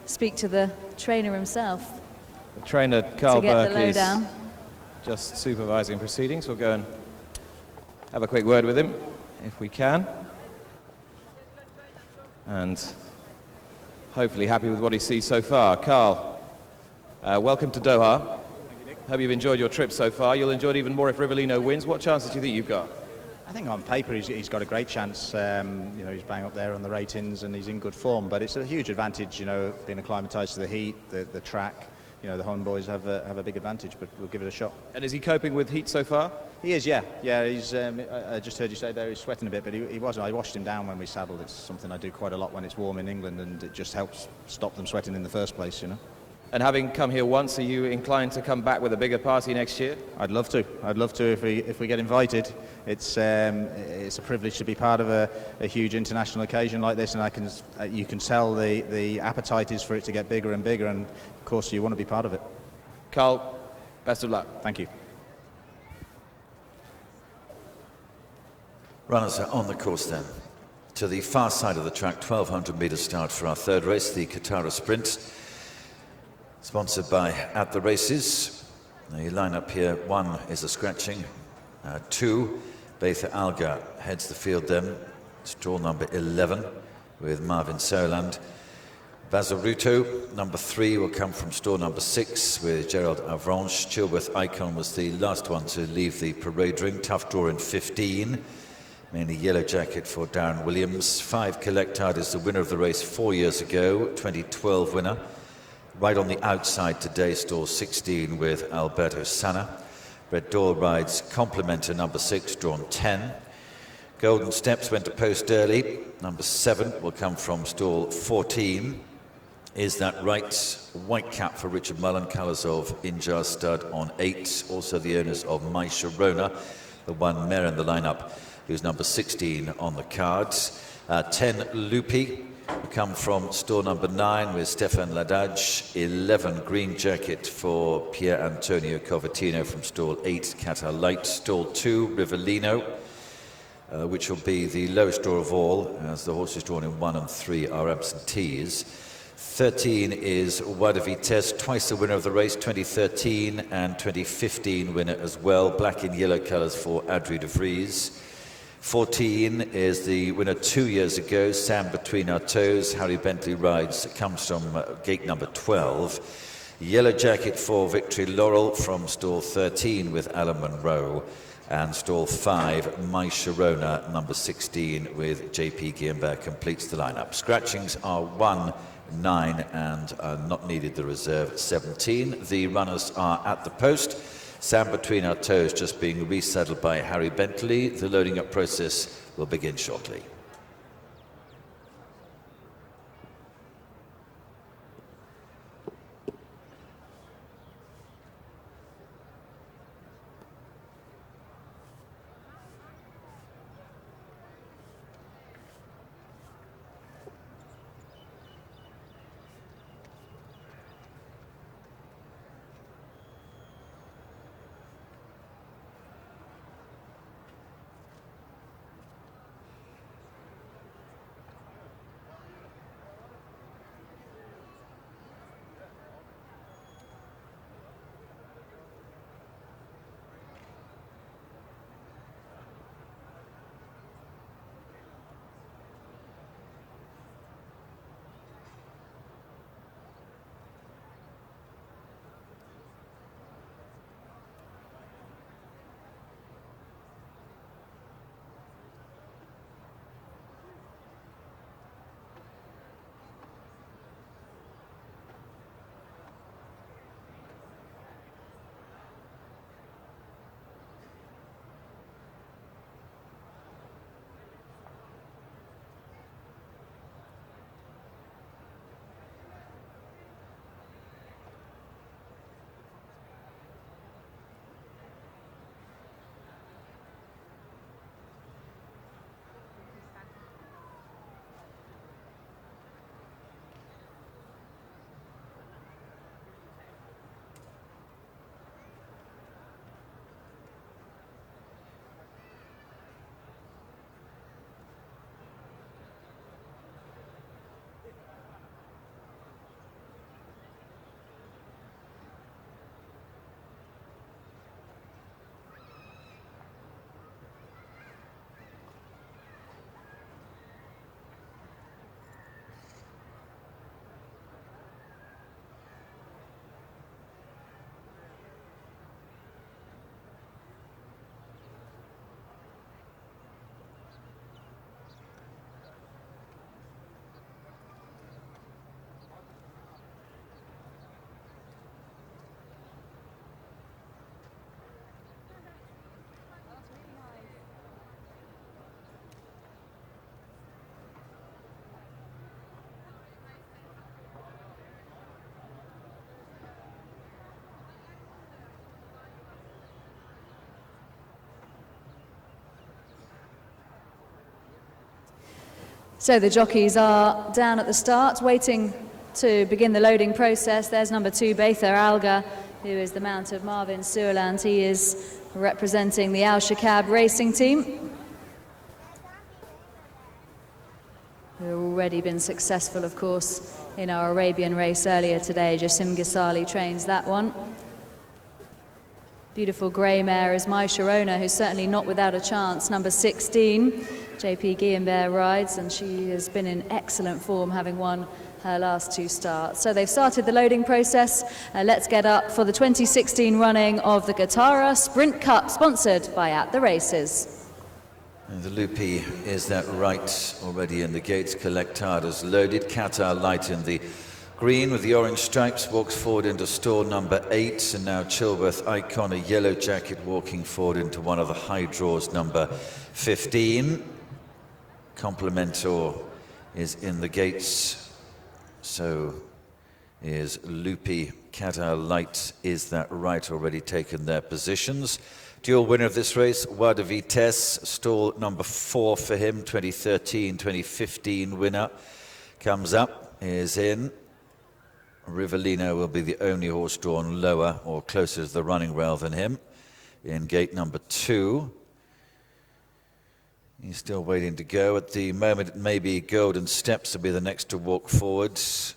speak to the trainer himself. The trainer, Carl to get Burke, the lowdown. is just supervising proceedings. We'll go and have a quick word with him, if we can. And hopefully happy with what he sees so far. Carl, welcome to Doha. Hope you've enjoyed your trip so far. You'll enjoy it even more if Rivellino wins. What chances do you think you've got? I think on paper he's got a great chance. You know, he's bang up there on the ratings and he's in good form. But it's a huge advantage, you know, being acclimatised to the heat, the track. You know, the home boys have a big advantage, but we'll give it a shot. And is he coping with heat so far? He is, yeah. Yeah, he's. I just heard you say there he's sweating a bit, but he wasn't. I washed him down when we saddled. It's something I do quite a lot when it's warm in England, and it just helps stop them sweating in the first place, you know. And having come here once, are you inclined to come back with a bigger party next year? I'd love to. I'd love to if we get invited. It's a privilege to be part of a huge international occasion like this, and you can tell the appetite is for it to get bigger and bigger, and of course you want to be part of it. Carl, best of luck. Thank you. Runners are on the course then. To the far side of the track, 1,200 metre start for our third race, the Katara Sprint. Sponsored by At the Races. The lineup here, 1 is a scratching. 2, Beitha Alga heads the field then. Stall number 11 with Marvin Soland. Vazaruto, number 3, will come from stall number 6 with Gerald Avranches. Chilworth Icon was the last one to leave the parade ring. Tough draw in 15. Mainly yellow jacket for Darren Williams. 5, Collectard is the winner of the race 4 years ago, 2012 winner. Right on the outside today, stall 16 with Alberto Sanna. Red Door rides Complimenter, number 6, drawn 10. Golden Steps went to post early. Number 7 will come from stall 14. Is that right? White cap for Richard Mullen, colours of Injar Stud on 8. Also the owners of My Sharona, the one mare in the lineup, who's number 16 on the cards. 10, Lupi, will come from stall number 9 with Stefan Ladage. 11, Green Jacket for Pier Antonio Covertino from stall 8, Qatar Light. Stall 2, Rivellino, which will be the lowest draw of all, as the horses drawn in 1 and 3 are absentees. 13 is Wada Vitesse, twice the winner of the race, 2013 and 2015 winner as well. Black and yellow colours for Adrie de Vries. 14 is the winner 2 years ago, Sand Between Our Toes. Harry Bentley rides, comes from gate number 12. Yellow jacket for Victory Laurel from stall 13 with Alan Monroe. And stall 5, My Sharona, number 16 with JP Guillenberg completes the lineup. Scratchings are 1, 9 and not needed the reserve 17. The runners are at the post. Sand Between Our Toes just being resaddled by Harry Bentley. The loading up process will begin shortly. So the jockeys are down at the start, waiting to begin the loading process. There's number 2, Beitha Alga, who is the mount of Marvin Suerland. He is representing the Al Shakab racing team, who have already been successful, of course, in our Arabian race earlier today. Jassim Ghasali trains that one. Beautiful grey mare is My Sharona, who's certainly not without a chance. Number 16, JP Guillenberg rides, and she has been in excellent form, having won her last 2 starts. So they've started the loading process. Let's get up for the 2016 running of the Katara Sprint Cup, sponsored by At the Races. And the Loopy is that right already in the gates. Collectadas loaded. Qatar light in the green with the orange stripes walks forward into stall number 8, and now Chilworth Icon, a yellow jacket, walking forward into one of the high draws, number 15. Complementor is in the gates, so is Loopy. Qatar light is that right, already taken their positions. Dual winner of this race, Wad Vitesse, stall number 4 for him, 2013-2015 winner, comes up, is in. Rivellino will be the only horse drawn lower or closer to the running rail than him in gate number 2. He's still waiting to go. At the moment, it may be Golden Steps to be the next to walk forwards.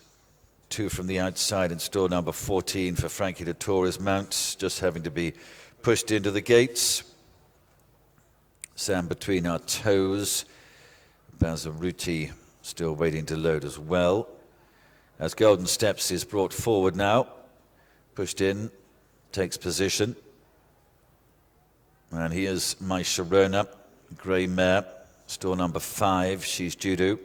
2 from the outside in stall number 14 for Frankie Dettori's mount, just having to be pushed into the gates. Sam Between Our Toes. Bazaruti still waiting to load as well. As Golden Steps is brought forward now, pushed in, takes position. And here's My Sharona, grey mare, stall number 5, she's Judo.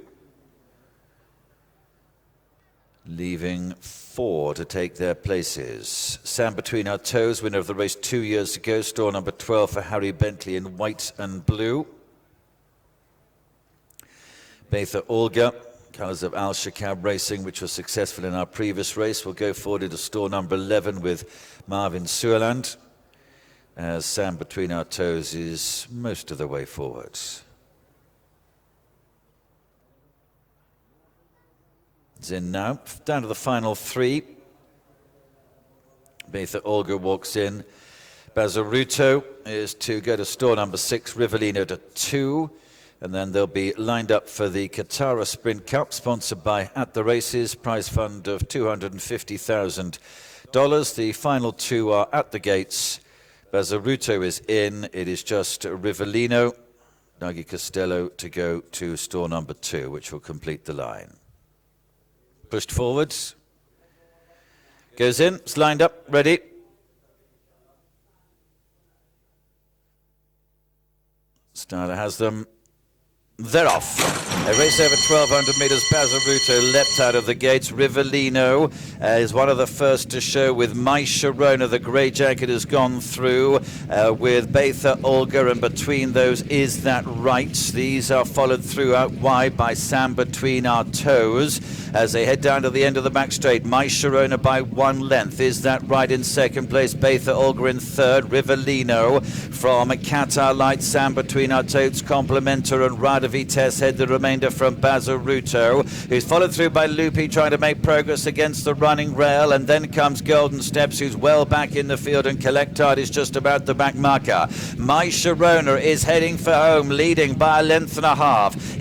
Leaving 4 to take their places. Sam Between Our Toes, winner of the race 2 years ago, stall number 12 for Harry Bentley in white and blue. Beitha Olga, colours of Al Shakab Racing, which was successful in our previous race, will go forward into stall number 11 with Marvin Suerland, as Sam Between Our Toes is most of the way forward. It's in now, down to the final 3. Beitha Olga walks in. Bazaruto is to go to stall number 6, Rivellino to 2. And then they'll be lined up for the Katara Sprint Cup, sponsored by At the Races, prize fund of $250,000. The final 2 are at the gates. Bazaruto is in. It is just Rivellino, Nagi Costello to go to stall number 2, which will complete the line. Pushed forwards. Goes in, it's lined up, ready. Starter has them. They're off. A race over 1,200 metres. Bazaruto leapt out of the gates. Rivellino is one of the first to show with My Sharona. The grey jacket has gone through with Beitha Olga, and between those Is That Right. These are followed through out wide by Sam Between Our Toes as they head down to the end of the back straight. My Sharona by 1 length. Is That Right in second place. Beitha Olga in third. Rivellino from Qatar Light, Sam Between Our Toes, Complementer and Rada Vitesse head the remainder from Bazaruto, who's followed through by Loopy, trying to make progress against the running rail, and then comes Golden Steps, who's well back in the field, and Collectard is just about the back marker. My Sharona is heading for home, leading by 1.5 lengths.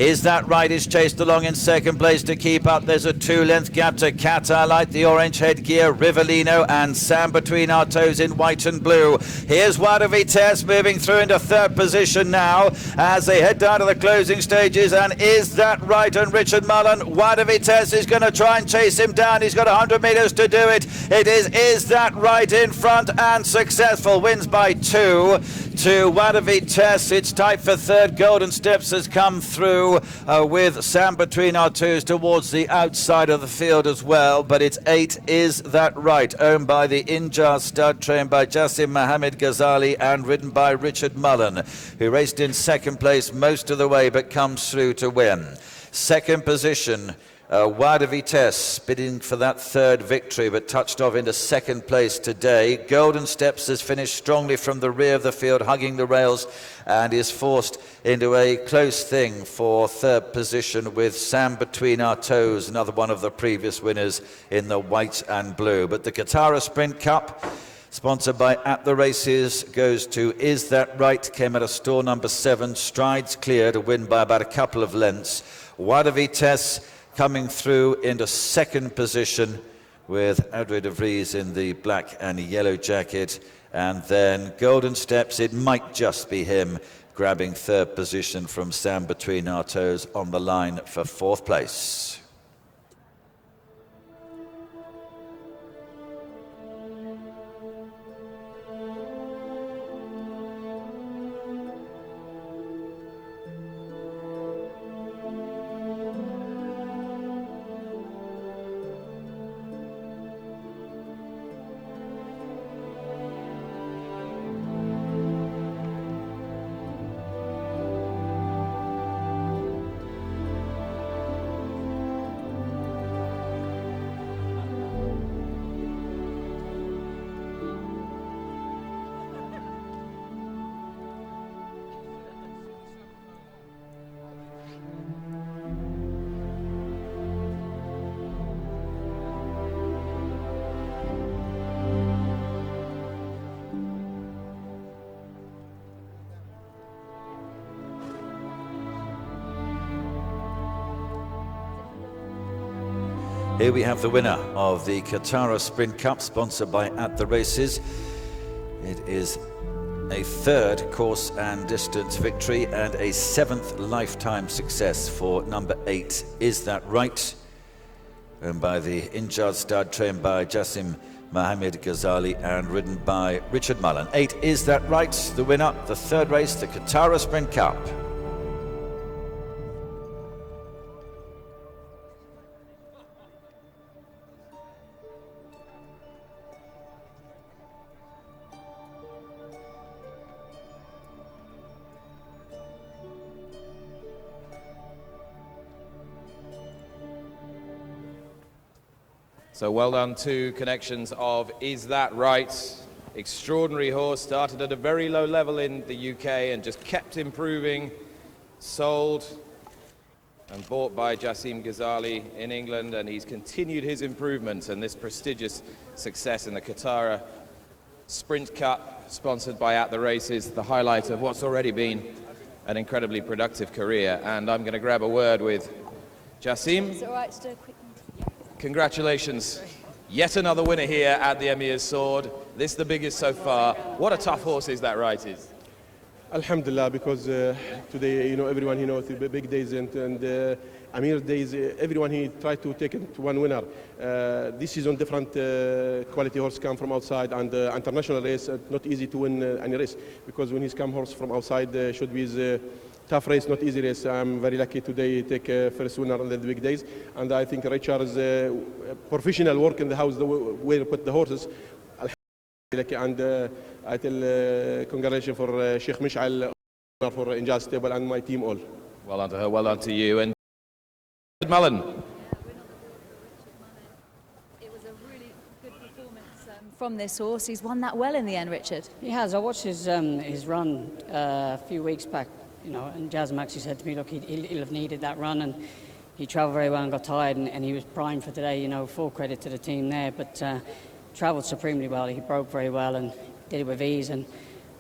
Is That Right is chased along in second place to keep up. There's a 2-length gap to Qatar Light, the orange headgear, Rivellino and Sam Between Our Toes in white and blue. Here's Wada Vitesse moving through into third position now as they head down to the closing stages. And Is That Right and Richard Mullen. Wada Vitesse is going to try and chase him down. He's got 100 metres to do it. It is That Right in front and successful. Wins by 2 to Wada Vitesse. It's tight for third. Golden Steps has come through with Sam Between Our Toes towards the outside of the field as well. But it's 8 Is That Right, owned by the Injar stud, trained by Jassim Mohammed Ghazali and ridden by Richard Mullen, who raced in second place most of the way but comes through to win. Second position, Wide of Vitesse, bidding for that third victory, but touched off into second place today. Golden Steps has finished strongly from the rear of the field, hugging the rails, and is forced into a close thing for third position with Sam Between Our Toes, another one of the previous winners in the white and blue. But the Katara Sprint Cup, sponsored by At the Races, goes to Is That Right? Came out of store number 7, strides clear to win by about a couple of lengths. Wide of Vitesse coming through into second position with Adre de Vries in the black and yellow jacket. And then Golden Steps, it might just be him, grabbing third position from Sam Between Our Toes on the line for fourth place. Here we have the winner of the Katara Sprint Cup, sponsored by At the Races. It is a third course and distance victory and a 7th lifetime success for number 8, Is That Right? Owned by the Injad stud, trained by Jassim Mohamed Ghazali and ridden by Richard Mullen. 8, Is That Right? The winner, the third race, the Katara Sprint Cup. So well done to connections of Is That Right? Extraordinary horse, started at a very low level in the UK and just kept improving, sold and bought by Jassim Ghazali in England, and he's continued his improvements and this prestigious success in the Katara Sprint Cup, sponsored by At the Races, the highlight of what's already been an incredibly productive career. And I'm going to grab a word with Jassim. Is it all right to do a quick... Congratulations. Yet another winner here at the Emir Sword. This the biggest so far. What a tough horse Is That Right is. Alhamdulillah, because today, you know, everyone, you know, the big days and Emir days, everyone he tried to take it to one winner. This season, different quality horse come from outside, and international race, not easy to win any race, because when he's come horse from outside, should be his tough race, not easy race. I'm very lucky today to take first winner on the big days, and I think Richard's professional work in the house, the way to put the horses. And I tell congratulations for Sheikh Mishal for Injaz Stable and my team all. Well done to her, well done to you. And Mullen. It was a really good performance from this horse. He's won that well in the end, Richard. He has. I watched his run a few weeks back, you know, and Jasm actually said to me, look, he'll have needed that run, and he travelled very well and got tired, and he was primed for today, you know, full credit to the team there, but travelled supremely well. He broke very well and did it with ease, and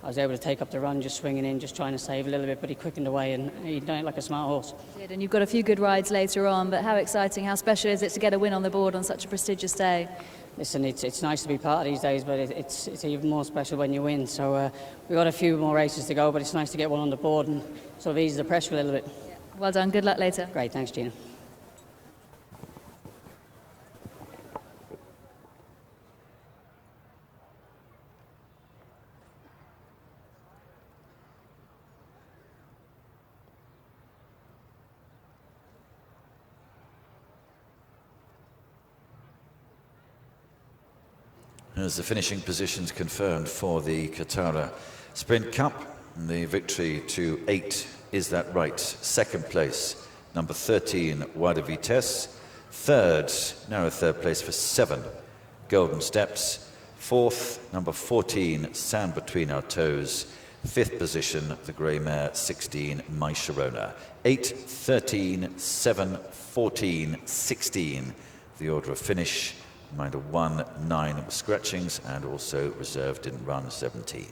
I was able to take up the run, just swinging in, just trying to save a little bit, but he quickened away and he done it like a smart horse. He did, and you've got a few good rides later on, but how exciting, how special is it to get a win on the board on such a prestigious day? Listen, it's nice to be part of these days, but it's even more special when you win. So we've got a few more races to go, but it's nice to get one on the board and sort of ease the pressure a little bit. Yeah. Well done, good luck later. Great, thanks Gina. As the finishing positions confirmed for the Katara Sprint Cup, the victory to 8, Is That Right? Second place, number 13, Wide of Vitesse. Third, narrow third place for 7, Golden Steps. Fourth, number 14, Sand Between Our Toes. Fifth position, the grey mare 16, My Sharona. 8, 13, 7, 14, 16. The order of finish. Reminder 1, 9 scratchings, and also reserve didn't run 17.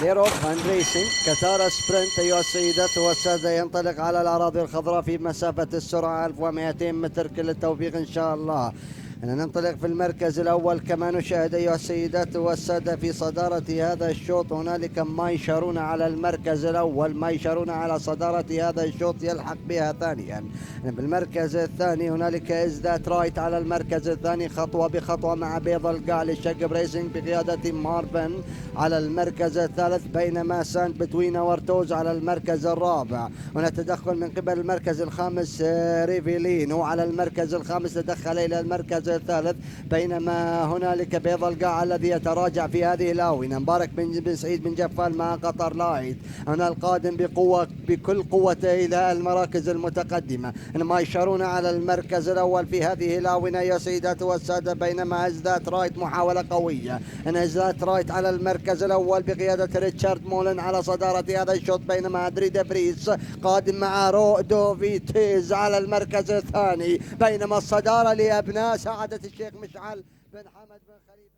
ليروب فان ريسنج كاتارا سبرنت أيها السيدات والسادة ينطلق على الأراضي الخضراء في مسافة السرعة 1200 متر. كل التوفيق إن شاء الله. ننطلق في المركز الأول كما نشاهد أيها السيدات والسادة في صدارة هذا الشوط. هنالك ماي شارونا على المركز الأول، ماي شارونا على صدارة هذا الشوط يلحق بها ثانيا. بالمركز الثاني هنالك إز ذات رايت على المركز الثاني خطوة بخطوة مع بيض القاع للشقب ريسنج بقيادة مارفن على المركز الثالث، بينما ساند بتوين ورتوز على المركز الرابع. هنا تدخل من قبل المركز الخامس ريفيلينو على المركز الخامس، تدخل إلى المركز الثالث، بينما هنالك بيض القاع الذي يتراجع في هذه الآونة. مبارك بن سعيد بن جفال مع قطر لايت هنا القادم بقوة بكل قوته إلى المراكز المتقدمة. ما يشارون على المركز الأول في هذه الآونة يا سيدات والسادة، بينما ذات رايت محاولة قوية. ذات رايت على المركز الأول بقيادة ريتشارد مولن على صدارة هذا الشوط، بينما أدريد فريس قادم مع رو دوفيتيز على المركز الثاني، بينما الصدارة لأبناء سعادة الشيخ مشعل بن حمد بن خليفة.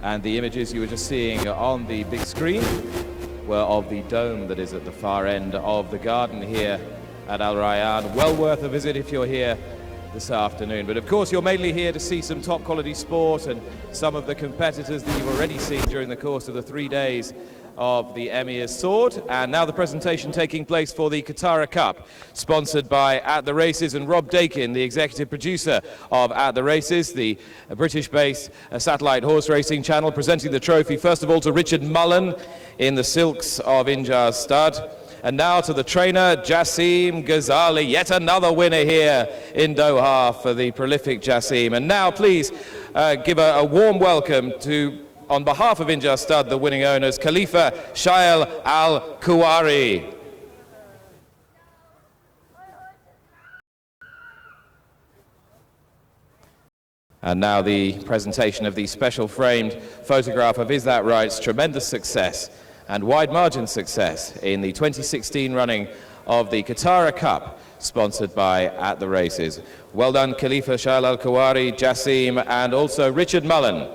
And the images you were just seeing on the big screen were of the dome that is at the far end of the garden here at Al Rayyan. Well worth a visit if you're here this afternoon. But of course, you're mainly here to see some top quality sport and some of the competitors that you've already seen during the course of the 3 days of the Emir Sword. And now the presentation taking place for the Katara Cup, sponsored by At the Races, and Rob Dakin, the executive producer of At the Races, the British-based satellite horse racing channel, presenting the trophy first of all to Richard Mullen in the silks of Injar Stud. And now to the trainer, Jassim Ghazali, yet another winner here in Doha for the prolific Jassim. And now please give a warm welcome to, on behalf of Injar Stud, the winning owners, Khalifa Shail Al-Kuwari. And now the presentation of the special framed photograph of Is That Right's tremendous success and wide margin success in the 2016 running of the Katara Cup, sponsored by At the Races. Well done, Khalifa Shail Al-Kuwari, Jassim, and also Richard Mullen.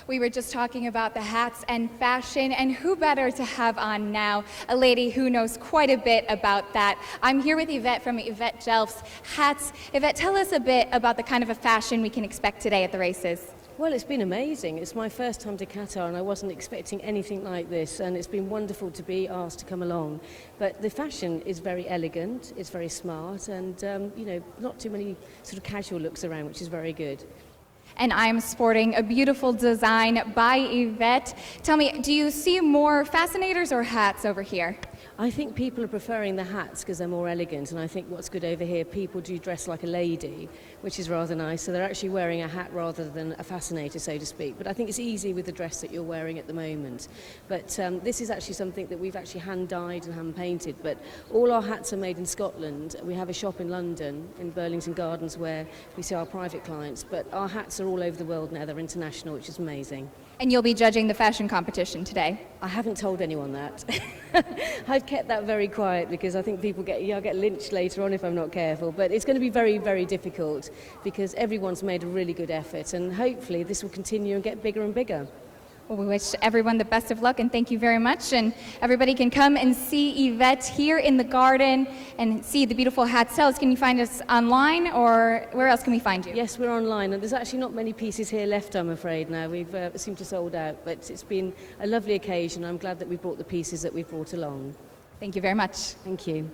We were just talking about the hats and fashion, and who better to have on now? A lady who knows quite a bit about that. I'm here with Yvette from Yvette Jelf's Hats. Yvette, tell us a bit about the kind of a fashion we can expect today at the races. Well, it's been amazing. It's my first time to Qatar and I wasn't expecting anything like this, and it's been wonderful to be asked to come along. But the fashion is very elegant, it's very smart, and you know, not too many sort of casual looks around, which is very good. And I'm sporting a beautiful design by Yvette. Tell me, do you see more fascinators or hats over here? I think people are preferring the hats because they're more elegant, and I think what's good over here, people do dress like a lady, which is rather nice. So they're actually wearing a hat rather than a fascinator, so to speak. But I think it's easy with the dress that you're wearing at the moment. But this is actually something that we've actually hand-dyed and hand-painted. But all our hats are made in Scotland. We have a shop in London, in Burlington Gardens, where we see our private clients. But our hats are all over the world now. They're international, which is amazing. And you'll be judging the fashion competition today? I haven't told anyone that. I've kept that very quiet because I think people I'll get lynched later on if I'm not careful. But it's going to be very, very difficult because everyone's made a really good effort, and hopefully this will continue and get bigger and bigger. Well, we wish everyone the best of luck, and thank you very much. And everybody can come and see Yvette here in the garden and see the beautiful hat sales. Can you find us online, or where else can we find you? Yes, we're online, and there's actually not many pieces here left, I'm afraid, now. We've seemed to sold out, but it's been a lovely occasion. I'm glad that we brought the pieces that we've brought along. Thank you very much. Thank you.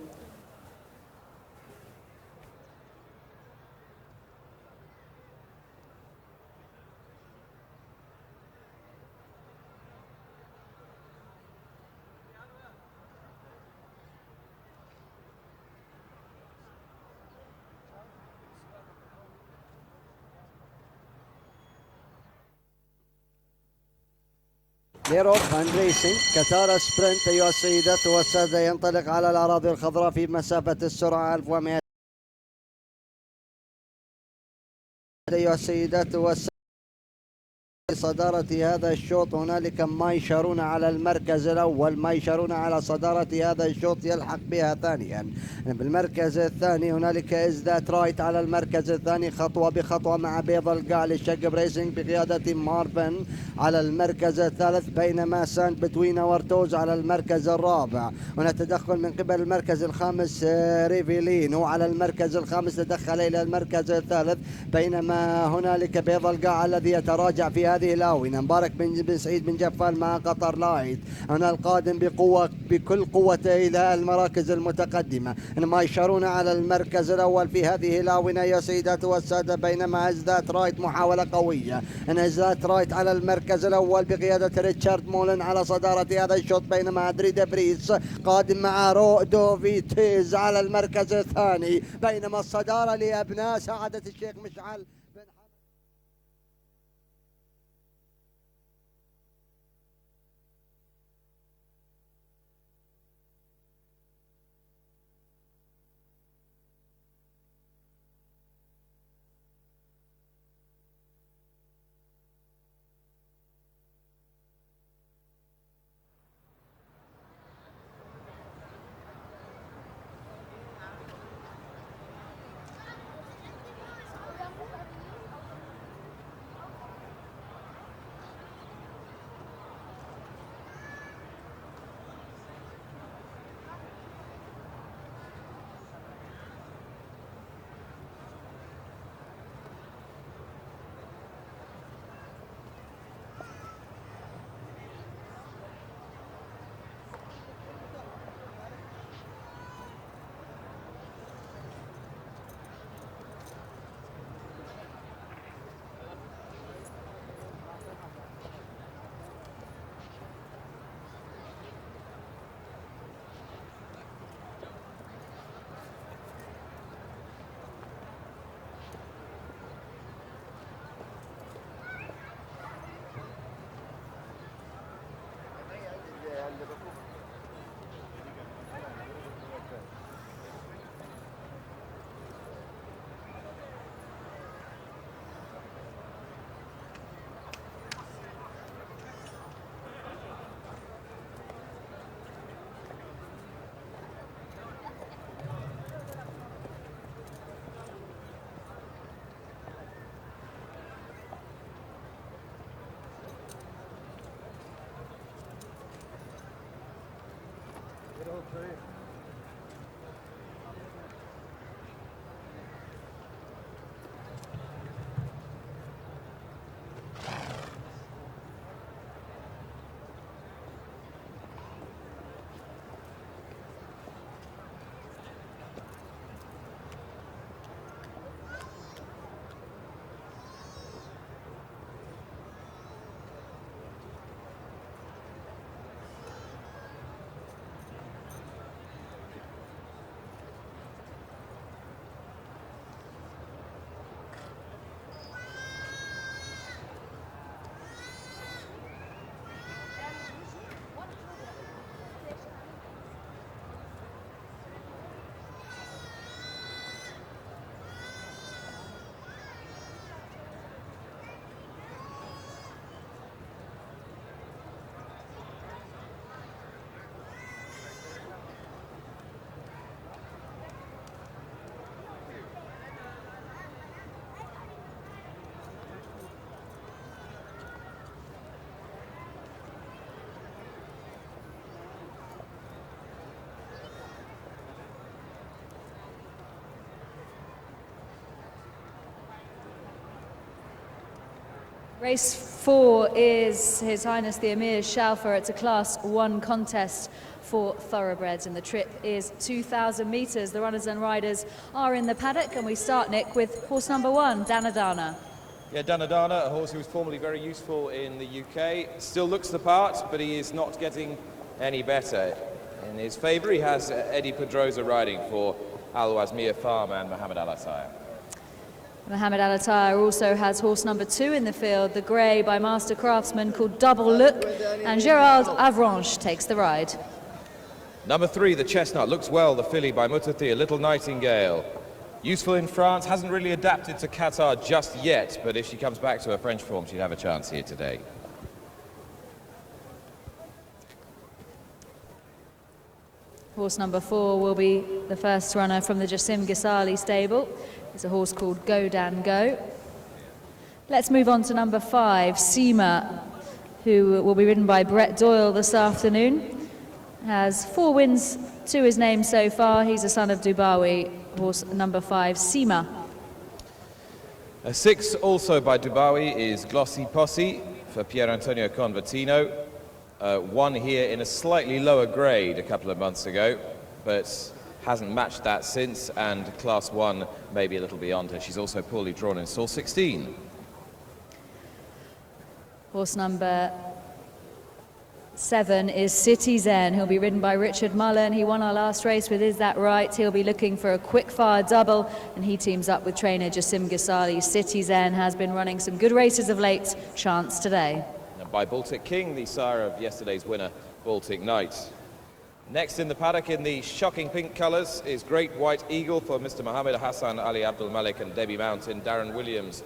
ليروب فان ريسنج كاتارا سبرنت أيها السيدات والسادة ينطلق على الأراضي الخضراء في مسافة السرعة 1100 أيها السيدات والسادة. صدارة هذا الشوط هنالك مايشرون على المركز الأول، مايشرون على صدارة هذا الشوط يلحق بها ثانيا. بالمركز الثاني هنالك إزدات رايت على المركز الثاني خطوة بخطوة مع بيض القاع للشقب ريسنج بقيادة مارفن على المركز الثالث، بينما ساند بتوين ورتوز على المركز الرابع. هنا تدخل من قبل المركز الخامس ريفيلينو على المركز الخامس، تدخل إلى المركز الثالث، بينما هنالك بيض القاع الذي يتراجع في هذه الآونة. مبارك بن سعيد بن جفال مع قطر لايت هنا القادم بقوة بكل قوته إلى المراكز المتقدمة. ما يشارون على المركز الأول في هذه الآونة يا سيدات والسادة، بينما ازدات رايت محاولة قوية. ازدات رايت على المركز الأول بقيادة ريتشارد مولن على صدارة هذا الشوط، بينما أدريد بريس قادم مع رو دوفيتيز على المركز الثاني، بينما الصدارة لأبناء سعادة الشيخ مشعل. Race 4 is His Highness the Emir Shalfa. It's a Class 1 contest for thoroughbreds, and the trip is 2,000 metres. The runners and riders are in the paddock, and we start, Nick, with horse number 1, Danadana. Yeah, Danadana, a horse who was formerly very useful in the UK, still looks the part, but he is not getting any better. In his favour, he has Eddie Pedrosa riding for Al Wazmir Farm and Mohammed Al Asaya. Mohammed Al Attiyah also has horse number 2 in the field, the grey by Master Craftsman called Double Look, and Gerald Avranches takes the ride. Number 3, the Chestnut, looks well, the filly by Mutati, a Little Nightingale. Useful in France, hasn't really adapted to Qatar just yet, but if she comes back to her French form, she'd have a chance here today. Horse number 4 will be the first runner from the Jassim Ghazali stable. It's a horse called Go Dan Go. Let's move on to number 5, Seema, who will be ridden by Brett Doyle this afternoon. Has 4 wins to his name so far. He's a son of Dubawi. Horse number 5, Seema. 6, also by Dubawi, is Glossy Posse for Pier Antonio Convertino. Won here in a slightly lower grade a couple of months ago, but hasn't matched that since, and Class 1 maybe a little beyond her. She's also poorly drawn in stall 16. Horse number 7 is Citizen. He'll be ridden by Richard Mullen. He won our last race with Is That Right? He'll be looking for a quick fire double, and he teams up with trainer Jassim Ghazali. Citizen has been running some good races of late. Chance today. And by Baltic King, the sire of yesterday's winner, Baltic Knight. Next in the paddock in the shocking pink colours is Great White Eagle for Mr. Mohammed Hassan Ali Abdul Malik and Debbie Mountain. Darren Williams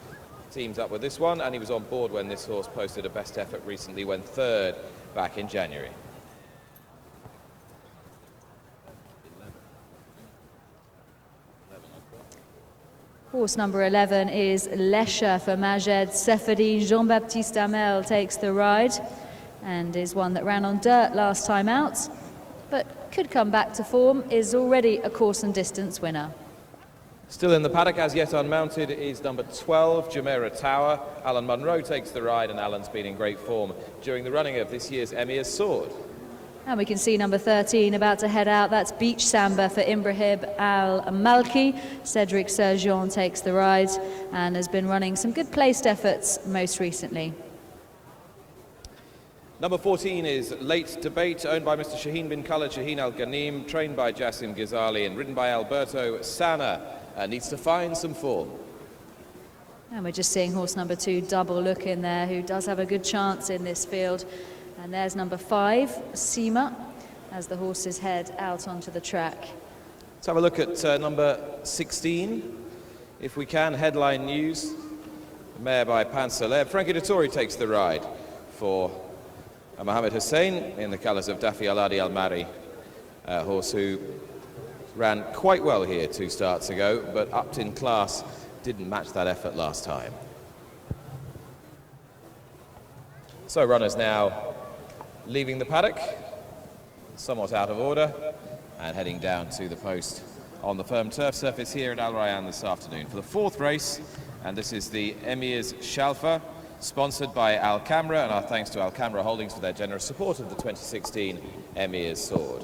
teams up with this one, and he was on board when this horse posted a best effort recently, when 3rd back in January. Horse number 11 is Lesha for Majed Seferdine. Jean-Baptiste Hamel takes the ride and is one that ran on dirt last time out, but could come back to form, is already a course and distance winner. Still in the paddock, as yet unmounted, is number 12, Jumeirah Tower. Alan Munro takes the ride, and Alan's been in great form during the running of this year's Emir Sword. And we can see number 13 about to head out. That's Beach Samba for Ibrahim Al-Malki. Cedric Sergeant takes the ride and has been running some good placed efforts most recently. Number 14 is Late Debate, owned by Mr. Shaheen bin Khaled Shaheen Al Ghanim, trained by Jassim Ghazali and ridden by Alberto Sana. Needs to find some form. And we're just seeing horse number 2, Double Look, in there, who does have a good chance in this field. And there's number 5, Seema, as the horses head out onto the track. Let's have a look at number 16, if we can. Headline news, mare by Pansaleb. Frankie Dettori takes the ride for Mohammed Hussein in the colours of Dafi Al-Adi Al-Mari, a horse who ran quite well here 2 starts ago, but upped in class, didn't match that effort last time. So runners now leaving the paddock, somewhat out of order, and heading down to the post on the firm turf surface here at Al Rayyan this afternoon for the 4th race, and this is the Emir Shalfa, sponsored by Al Kamra, and our thanks to Al Kamra Holdings for their generous support of the 2016 Emir Sword.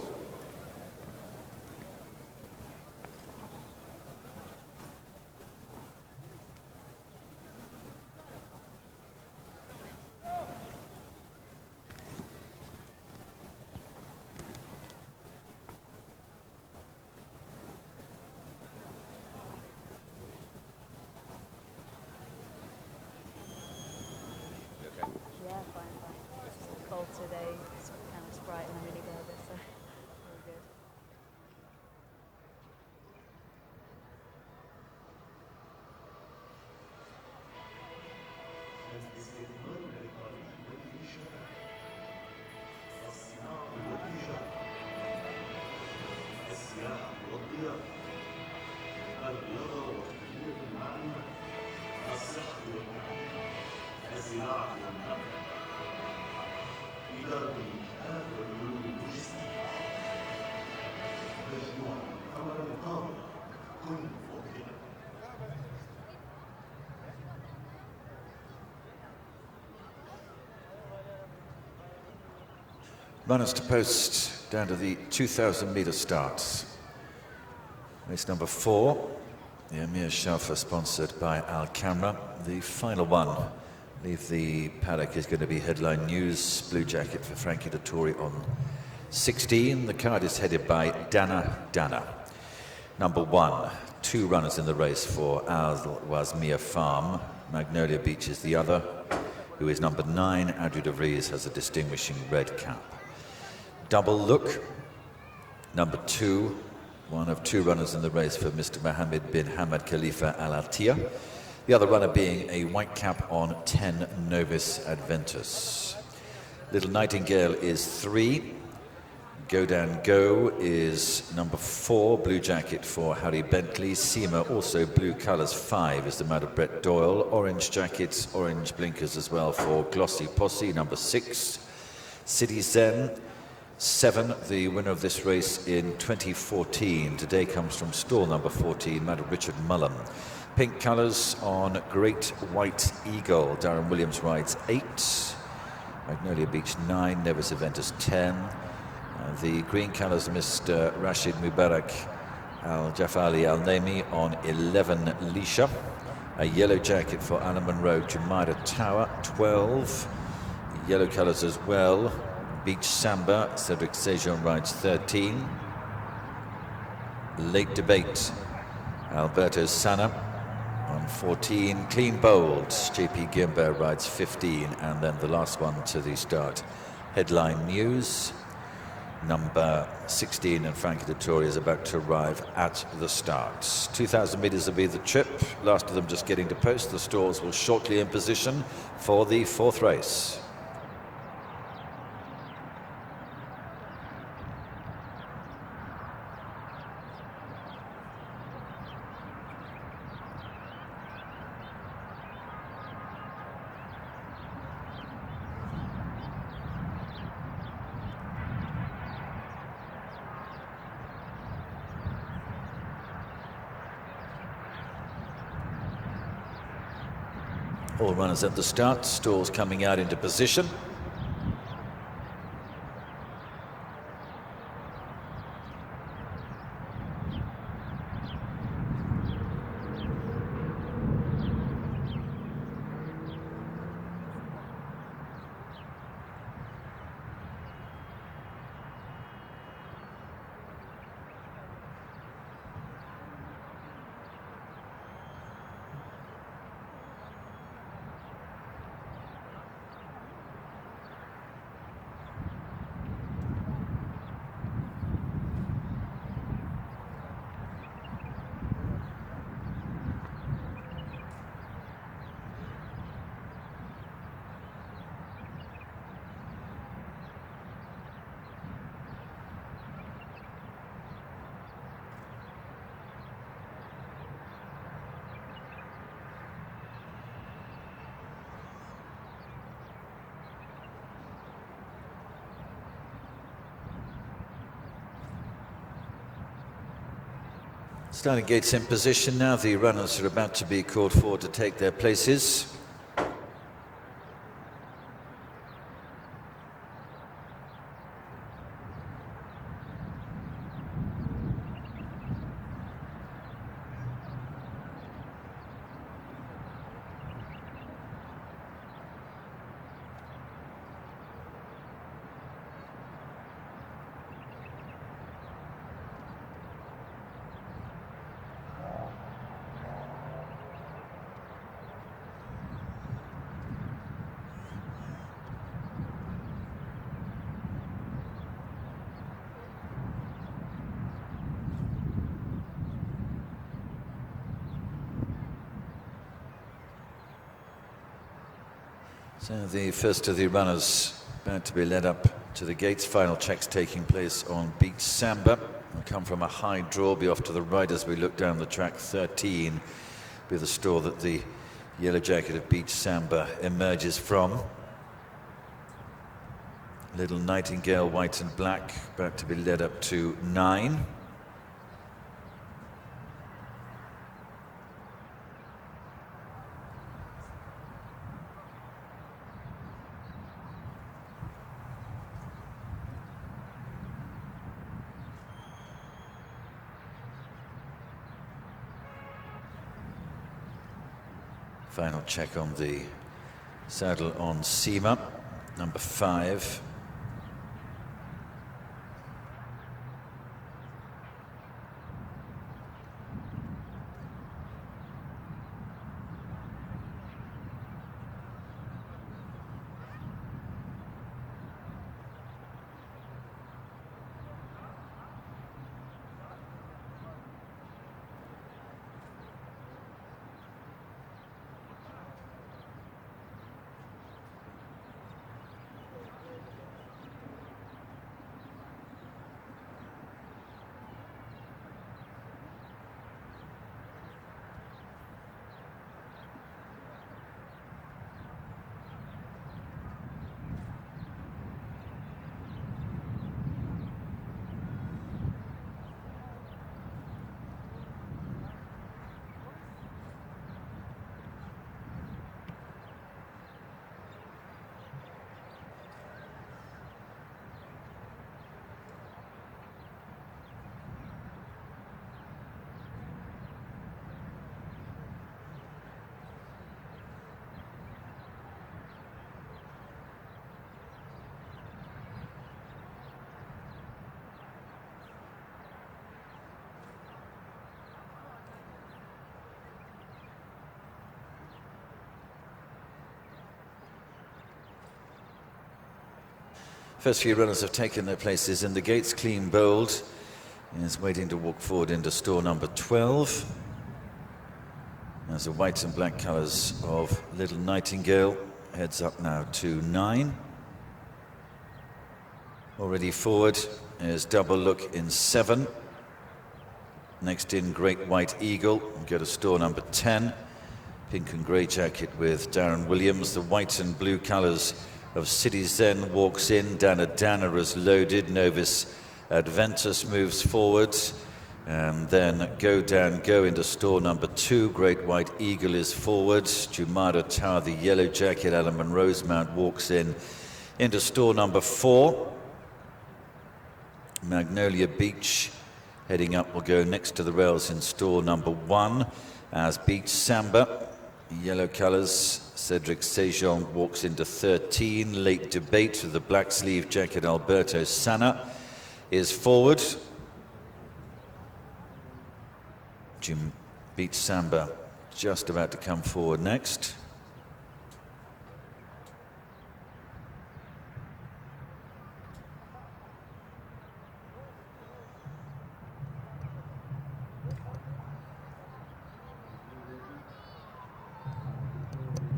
Today, it's kind of bright and I'm really nervous, so all good. Runners to post down to the 2,000 metre starts. Race number 4, the Emir Shalfa, sponsored by Al Kamra. The final one, leave the paddock, is going to be headline news. Blue jacket for Frankie Dettori on 16. The card is headed by Dana. Number 1, 2 runners in the race for Al Wazmir Farm. Magnolia Beach is the other, who is number 9. Adru de Vries has a distinguishing red cap. Double Look, number 2, one of 2 runners in the race for Mr. Mohammed bin Hamad Khalifa Al Attiyah. The other runner being a white cap on 10 Novus Adventus. Little Nightingale is 3. Go Dan Go is number 4, blue jacket for Harry Bentley. Seema, also blue colours, 5 is the matter of Brett Doyle. Orange jackets, orange blinkers as well for Glossy Posse, number 6. City Zen, 7, the winner of this race in 2014. Today comes from stall number 14, matter of Richard Mullen. Pink colours on Great White Eagle. Darren Williams rides 8. Magnolia Beach 9, Nevis Aventus 10. The green colours, Mr. Rashid Mubarak Al Jafali Al Naimi on 11, Lisha. A yellow jacket for Alan Monroe, Jumeirah Tower, 12. Yellow colours as well. Beach Samba, Cedric Sejon rides 13. Late Debate, Alberto Sana on 14. Clean Bold, JP Gimber rides 15. And then the last one to the start, Headline News. Number 16 and Frankie Dettori is about to arrive at the start. 2,000 metres will be the trip. Last of them just getting to post. The stalls will shortly in position for the 4th race. All runners at the start, stalls coming out into position. Starting gates in position now. The runners are about to be called forward to take their places. So the first of the runners about to be led up to the gates. Final checks taking place on Beach Samba. We'll come from a high draw, be off to the right as we look down the track. 13 be the store that the yellow jacket of Beach Samba emerges from. Little Nightingale, white and black, about to be led up to 9. Final check on the saddle on Seema, number 5. First few runners have taken their places in the gates. Clean Bold is waiting to walk forward into store number 12. As the white and black colours of Little Nightingale heads up now to 9. Already forward is Double Look in 7. Next in Great White Eagle. We'll go to store number 10. Pink and grey jacket with Darren Williams. The white and blue colours of City Zen walks in. Dana Dana is loaded. Novice Adventus moves forward. And then Go Dan Go into store number 2. Great White Eagle is forward. Jumeirah Tower, the yellow jacket, Alan Monroe's mount, walks in into store number 4. Magnolia Beach heading up will go next to the rails in store number 1 as Beach Samba. Yellow colours, Cedric Sejon walks into 13. Late Debate with the black sleeve jacket, Alberto Sanna is forward. Beach Samba just about to come forward next.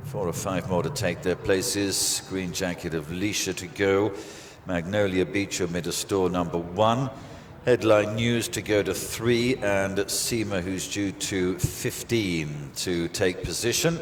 Four or five more to take their places. Green jacket of Leisha to go. Magnolia Beach amid a store number 1. Headline News to go to 3, and Seema, who's due to 15 to take position.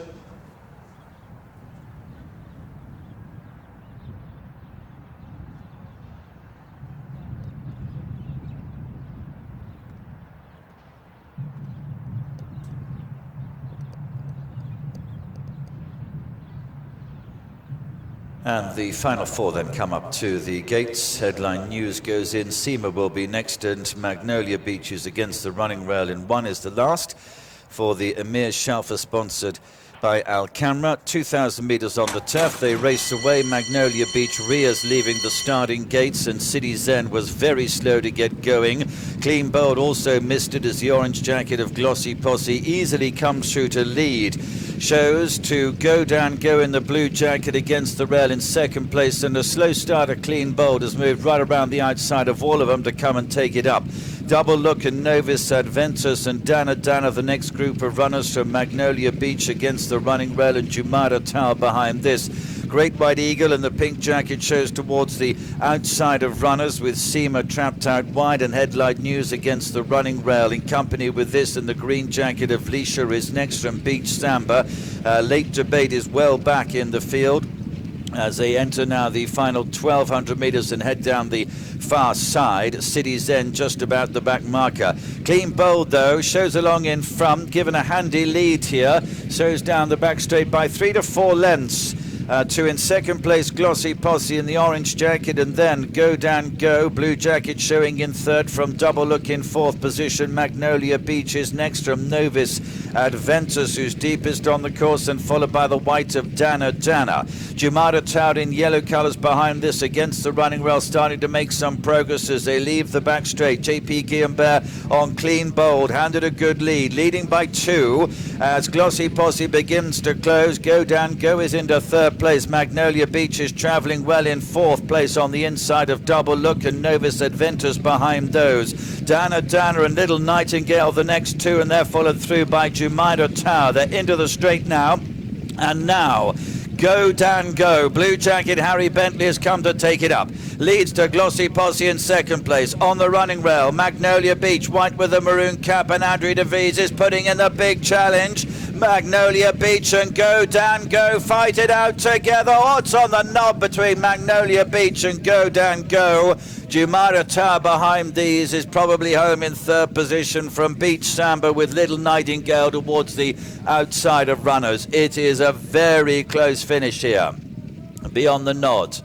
And the final 4 then come up to the gates. Headline News goes in. Seema will be next, and Magnolia Beach is against the running rail in 1 is the last for the Emir Shalfa, sponsored by Al Camra. 2,000 metres on the turf. They race away. Magnolia Beach rears leaving the starting gates, and City Zen was very slow to get going. Clean Bold also missed it as the orange jacket of Glossy Posse easily comes through to lead. Shows to Go Dan Go in the blue jacket against the rail in second place, and a slow starter Clean Bold has moved right around the outside of all of them to come and take it up. Double Look and Novice Adventus and Dana Dana, the next group of runners from Magnolia Beach against the running rail, and Jumeirah Tower behind this. Great White Eagle in the pink jacket shows towards the outside of runners, with Seema trapped out wide, and Headlight News against the running rail in company with this, and the green jacket of Leisha is next from Beach Samba. Late Debate is well back in the field as they enter now the final 1,200 metres and head down the far side. City Zen just about the back marker. Clean Bold, though, shows along in front, given a handy lead here. Shows down the back straight by 3 to 4 lengths. To in second place Glossy Posse in the orange jacket, and then Go Dan Go, blue jacket showing in third from Double Look in fourth position. Magnolia Beach is next from Novice Adventus, who's deepest on the course, and followed by the white of Dana Dana. Jumeirah Tower in yellow colours behind this against the running rail, starting to make some progress as they leave the back straight. JP Guillenbert on Clean Bold, handed a good lead, leading by 2 as Glossy Posse begins to close. Go Dan Go is into third place. Magnolia Beach is travelling well in fourth place on the inside of Double Look, and Novice Adventus behind those. Dana Dana and Little Nightingale the next 2, and they're followed through by Jumeirah Tower. They're into the straight now, and now Go Dan Go, blue jacket Harry Bentley has come to take it up. Leads to Glossy Posse in second place. On the running rail, Magnolia Beach, white with a maroon cap, and Andrew DeVries is putting in the big challenge. Magnolia Beach and Go Dan Go fight it out together. Odds on the knob between Magnolia Beach and Go Dan Go. Jumeirah Tower behind these is probably home in third position from Beach Samba, with Little Nightingale towards the outside of runners. It is a very close finish here. Beyond the nod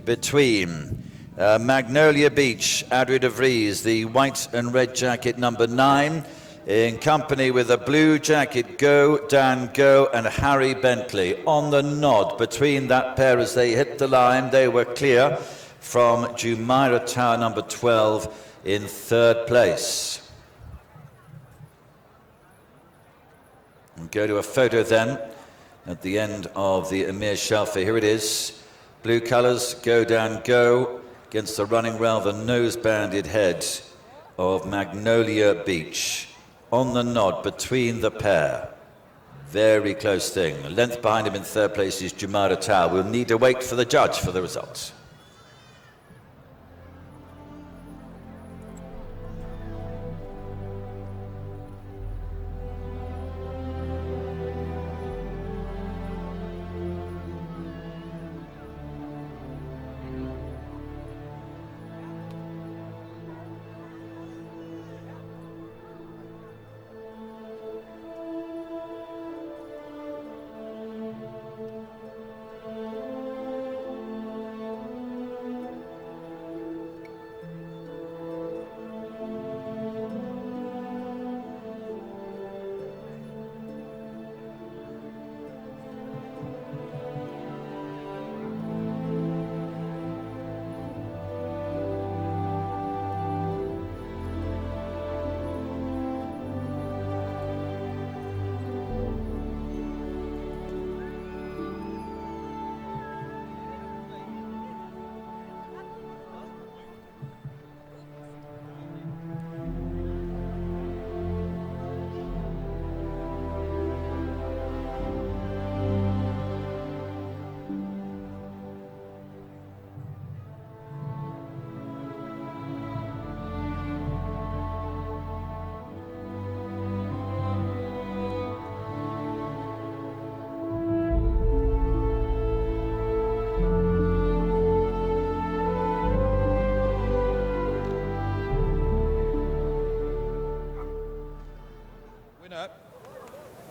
between Magnolia Beach, Adrie de Vries, the white and red jacket number 9, in company with a blue jacket Go Dan Go and Harry Bentley. On the nod between that pair as they hit the line, they were clear from Jumeirah Tower number 12 in third place. We'll go to a photo then at the end of the Emir Shalfa. Here it is. Blue colours, Go Down Go, against the running, rather nose-banded head of Magnolia Beach. On the nod between the pair. Very close thing. A length behind him in third place is Jumada Tao. We'll need to wait for the judge for the results.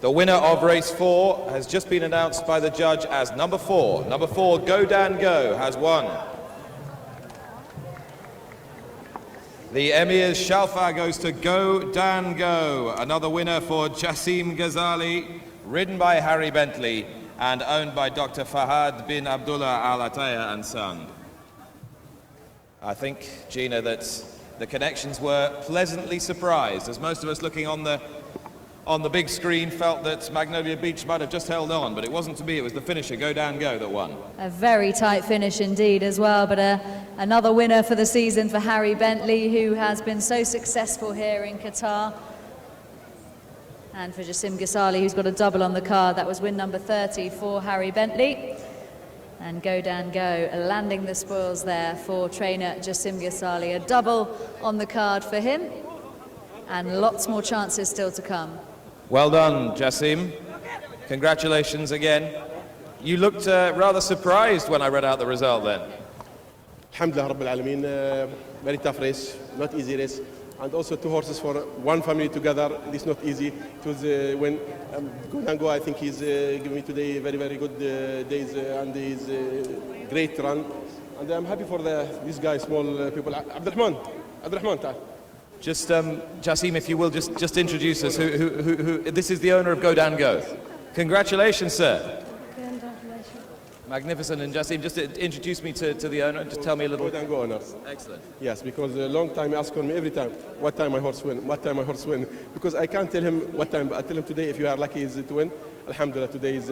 The winner of race 4 has just been announced by the judge as number 4. Number 4, Go Dan Go, has won. The Emir Shalfa goes to Go Dan Go. Another winner for Jassim Ghazali, ridden by Harry Bentley and owned by Dr. Fahad bin Abdullah Al Attaya and Son. I think, Gina, that the connections were pleasantly surprised, as most of us looking on the big screen felt that Magnolia Beach might have just held on, but it wasn't to be. It was the finisher, Go Dan Go, that won. A very tight finish indeed as well, but another winner for the season for Harry Bentley, who has been so successful here in Qatar. And for Jassim Ghazali, who's got a double on the card. That was win number 30 for Harry Bentley. And Go Dan Go landing the spoils there for trainer Jassim Ghazali. A double on the card for him, and lots more chances still to come. Well done, Jassim. Congratulations again. You looked rather surprised when I read out the result then. Alhamdulillah Rabbil Alameen, very tough race, not easy race. And also 2 horses for one family together, this is not easy. It was when Go Dan Go, I think he's giving me today very, very good days and he's great run. And I'm happy for these guys, small people. Abdurrahman, Just, Jassim, if you will, just introduce us. Who, this is the owner of Go Dan Go. Congratulations, sir. Magnificent. And Jassim, just introduce me to the owner and just tell me a little. Go Dan Go owner. Excellent. Yes, because a long time he asks me every time, what time my horse win, what time my horse win. Because I can't tell him what time, but I tell him today, if you are lucky, is to win. Alhamdulillah, today is,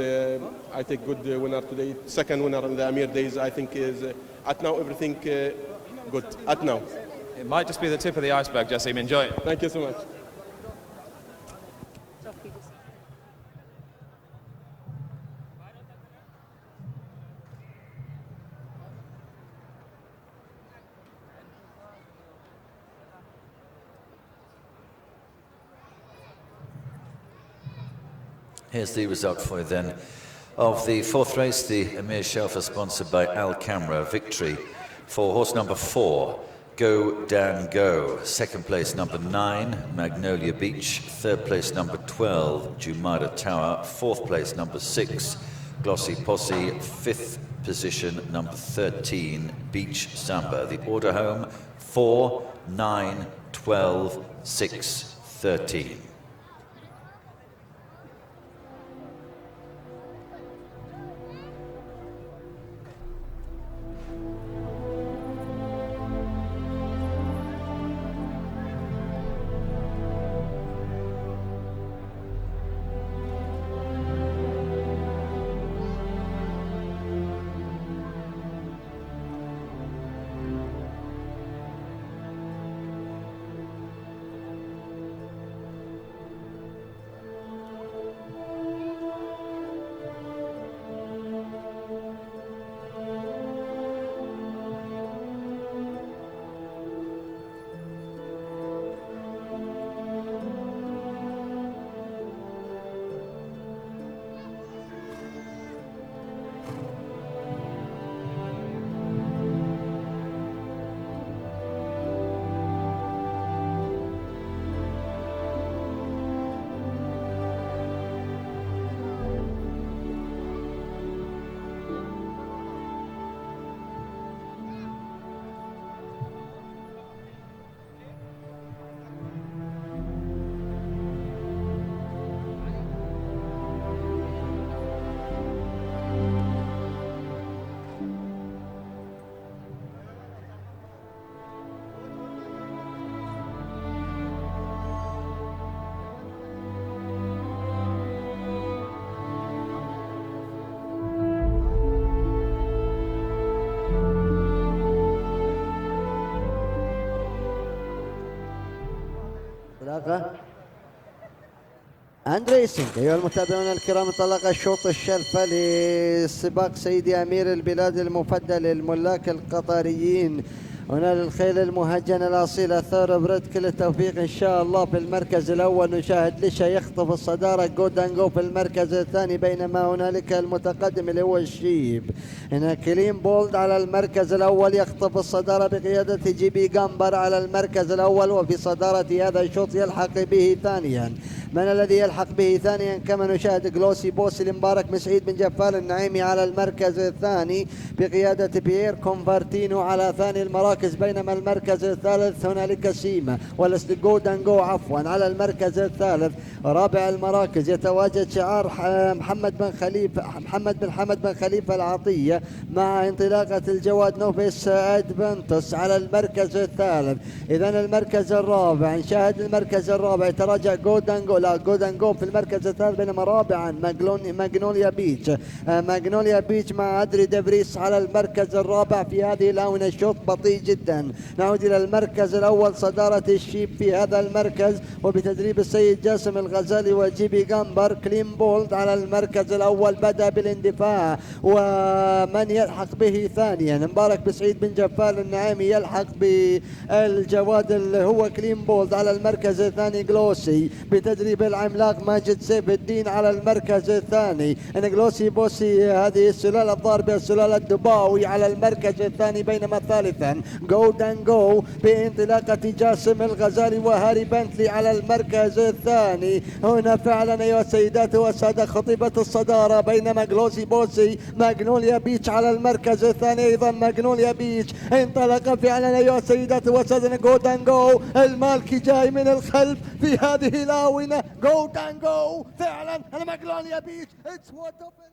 I take good winner today. Second winner in the Emir days, I think is, at now, everything good, at now. It might just be the tip of the iceberg, Jassim. Enjoy it. Thank you so much. Here's the result for you then of the 4th race, the Emir Shalfa, sponsored by Al Camera. Victory for horse number 4, Go Dan Go. 2nd place, number 9, Magnolia Beach. 3rd place, number 12, Jumada Tower. 4th place, number 6, Glossy Posse. 5th position, number 13, Beach Samba. The order home, 4, 9, 12, 6, 13. انطلقه اند ريسنج. أيها المتابعون الكرام، انطلق الشوط الشلفة لسباق سيدي أمير البلاد المفدى للملاك القطريين. هنا للخيل المهجنة الأصيلة ثور بريد، كل التوفيق إن شاء الله. في المركز الأول نشاهد لشا يخطف الصدارة، جودانجو في المركز الثاني، بينما هنالك المتقدم اللي هو الشيب. هنا كلين بولد على المركز الأول يخطف الصدارة بقيادة جيبي جامبر على المركز الأول، وفي صدارة هذا الشوط يلحق به ثانيا. من الذي يلحق به ثانيا؟ كما نشاهد جلوسي بوسي المبارك مسعيد بن جفال النعيمي على المركز الثاني بقيادة بيير كونفرتينو على ثاني المراكز، بينما المركز الثالث هنالك سيما جودانجو عفوا على المركز الثالث. رابع المراكز يتواجد شعار محمد بن حمد بن خليفة العطية مع انطلاقة الجواد نوفيس ادفنتوس على المركز الثالث. إذن المركز الرابع، نشاهد المركز الرابع يتراجع جودانجو في المركز الثالث، بينما رابعا ماغنوليا بيتش مع أدري دبريس على المركز الرابع. في هذه الآونة الشوط بطيء جدا. نعود إلى المركز الأول، صدارة الشيب في هذا المركز وبتدريب السيد جاسم الغزالي وجيبي جامبر. كلين بولد على المركز الأول بدأ بالاندفاع، ومن يلحق به ثانيا؟ مبارك بسعيد بن جفال النعيمي يلحق بالجواد اللي هو كلين بولد. على المركز الثاني جلوسي بتدريب العملاق ماجد سيف الدين على المركز الثاني. جلوسي بوسي هذه السلالة الظاهر بالسلالة الدباوي على المركز الثاني، بينما ثالثا جودانجو بانطلاقة جاسم الغزالي وهاري بنتلي على المركز الثاني. هنا فعلا أيها السيدات والسادة خطيبة الصدارة، بينما جلوسي بوسي ماغنوليا بيتش على المركز الثاني. أيضا ماغنوليا بيتش انطلق فعلا أيها السيدات والسادة. جودانجو المالكي جاي من الخلف في هذه الآونة. جودانجو فعلا ماغنوليا بيتش. It's what opening.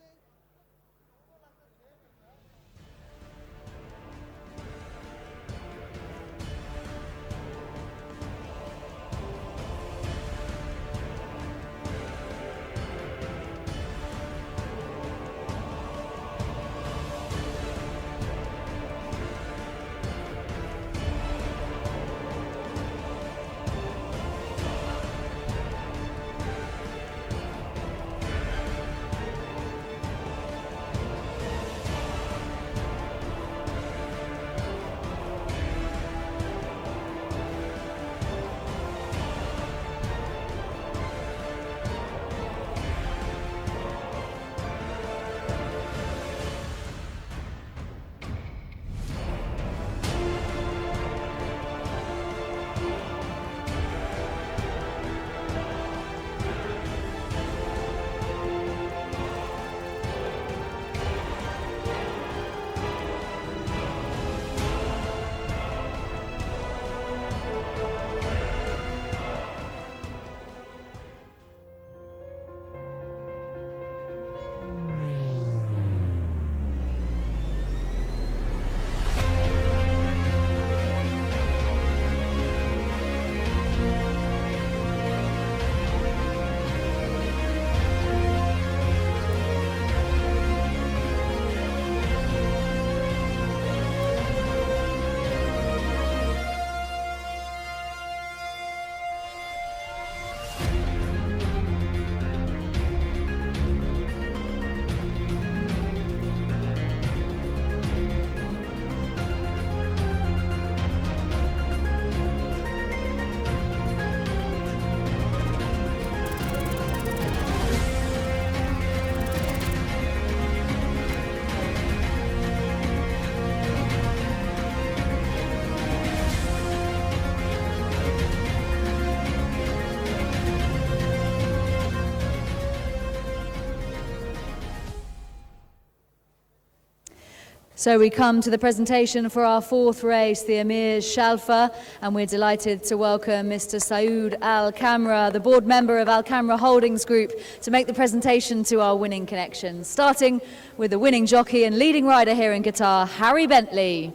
So we come to the presentation for our fourth race, the Emir Shalfa, and we're delighted to welcome Mr. Saoud Al-Kamra, the board member of Al-Kamra Holdings Group, to make the presentation to our winning connections, starting with the winning jockey and leading rider here in Qatar, Harry Bentley.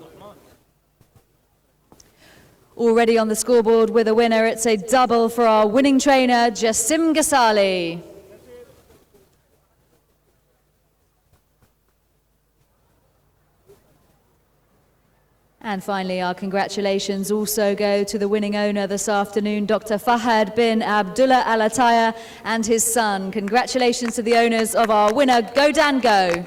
Already on the scoreboard with a winner, it's a double for our winning trainer, Jassim Ghazali. And finally, our congratulations also go to the winning owner this afternoon, Dr. Fahad bin Abdullah Al Attaya and his son. Congratulations to the owners of our winner, Go Dan Go.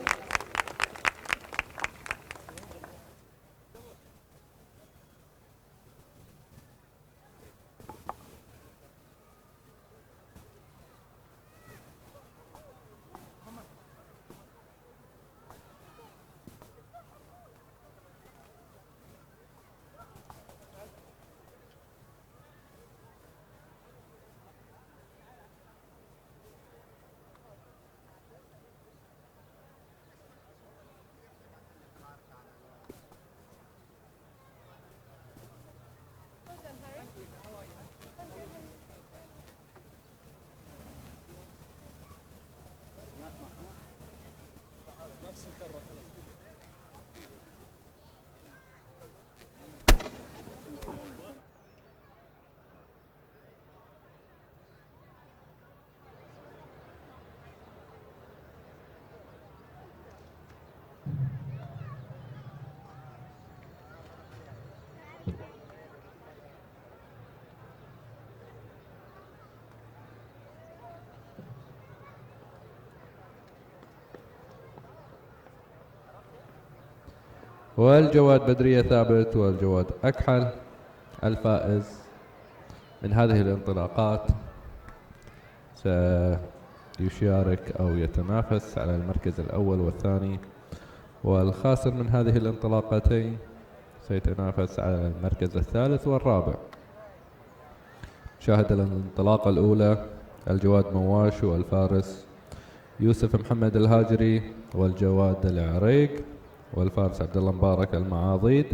والجواد بدرية ثابت والجواد أكحل الفائز من هذه الانطلاقات سيشارك أو يتنافس على المركز الأول والثاني، والخاسر من هذه الانطلاقتين سيتنافس على المركز الثالث والرابع. شاهد الانطلاقة الأولى الجواد مواش والفارس يوسف محمد الهاجري والجواد العريق والفارس عبد الله مبارك المعاضيد.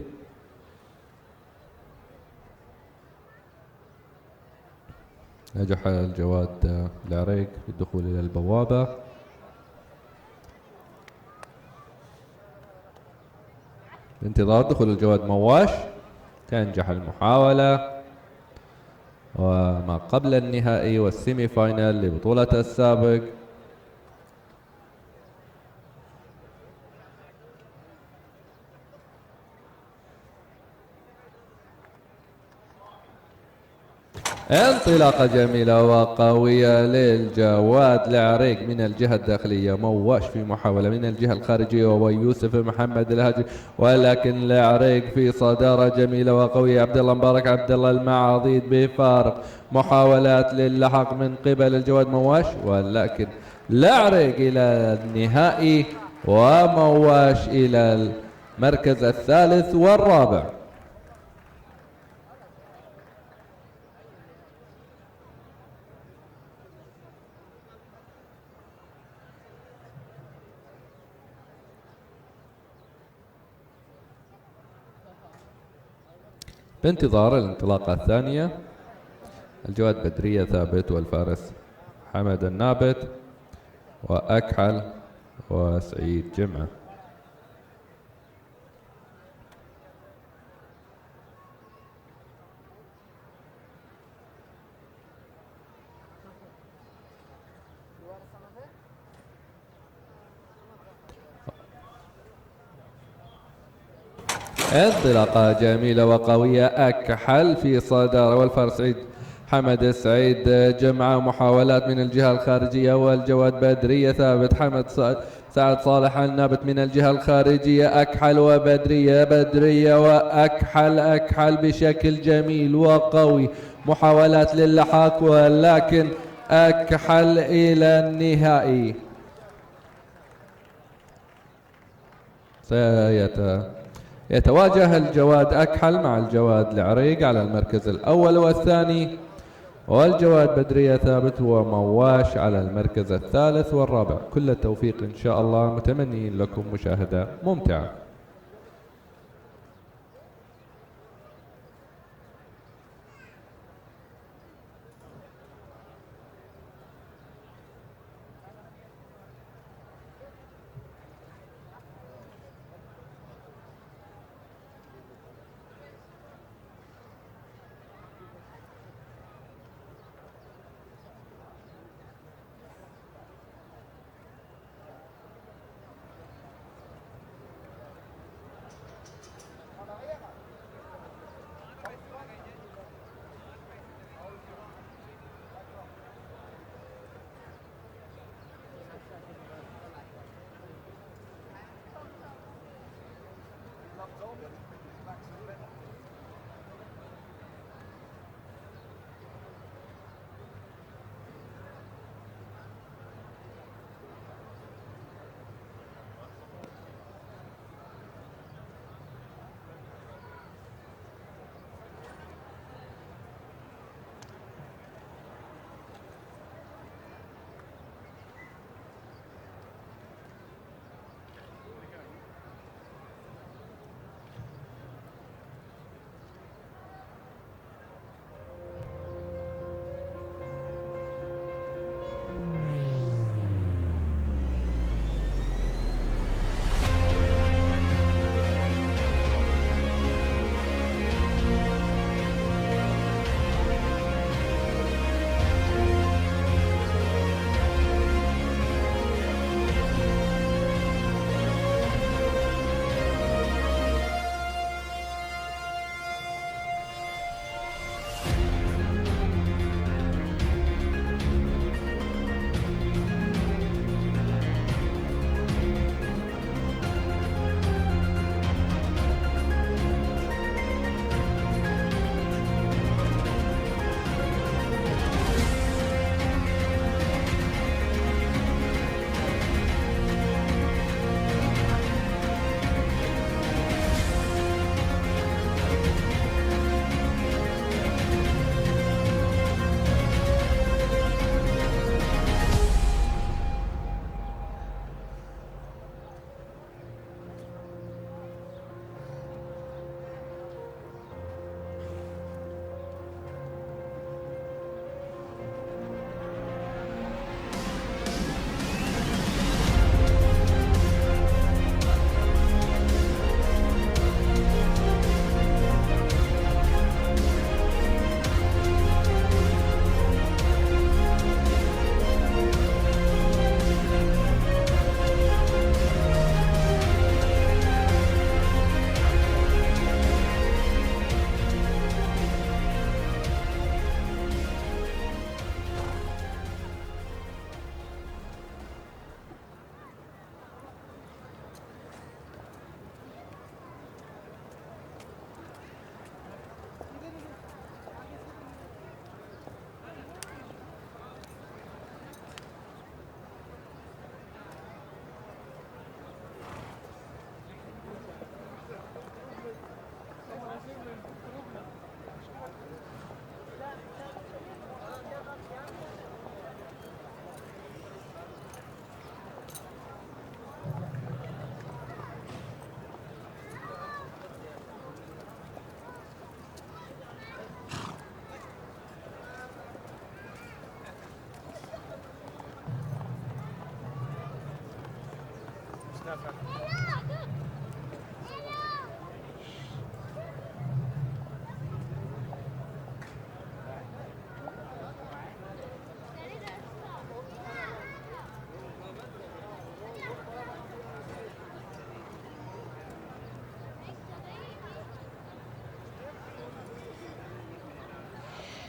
نجح الجواد العريق في الدخول إلى البوابة. بانتظار دخول الجواد مواش تنجح المحاولة، وما قبل النهائي والسيمي فاينل لبطولة السابق. انطلاقة جميلة وقوية للجواد العريق من الجهة الداخلية، مواش في محاولة من الجهة الخارجية ويوسف محمد الهاجري، ولكن العريق في صدارة جميلة وقوية. عبد الله مبارك عبد الله المعاضيد بفارق محاولات للحق من قبل الجواد مواش، ولكن العريق إلى النهائي ومواش إلى المركز الثالث والرابع. بانتظار الانطلاقة الثانية الجواد بدرية ثابت والفارس حمد النابت وأكحل وسعيد جمعة. انطلاقة جميلة وقوية، أكحل في صدارة والفارس سعيد حمد سعيد جمعة. محاولات من الجهة الخارجية والجواد بدرية ثابت حمد سعد صالح النابت من الجهة الخارجية، أكحل وبدرية بدرية وأكحل أكحل بشكل جميل وقوي. محاولات للحاق ولكن أكحل إلى النهائي. يتواجه الجواد أكحل مع الجواد العريق على المركز الأول والثاني، والجواد بدرية ثابت ومواش على المركز الثالث والرابع. كل التوفيق إن شاء الله، متمنين لكم مشاهدة ممتعة.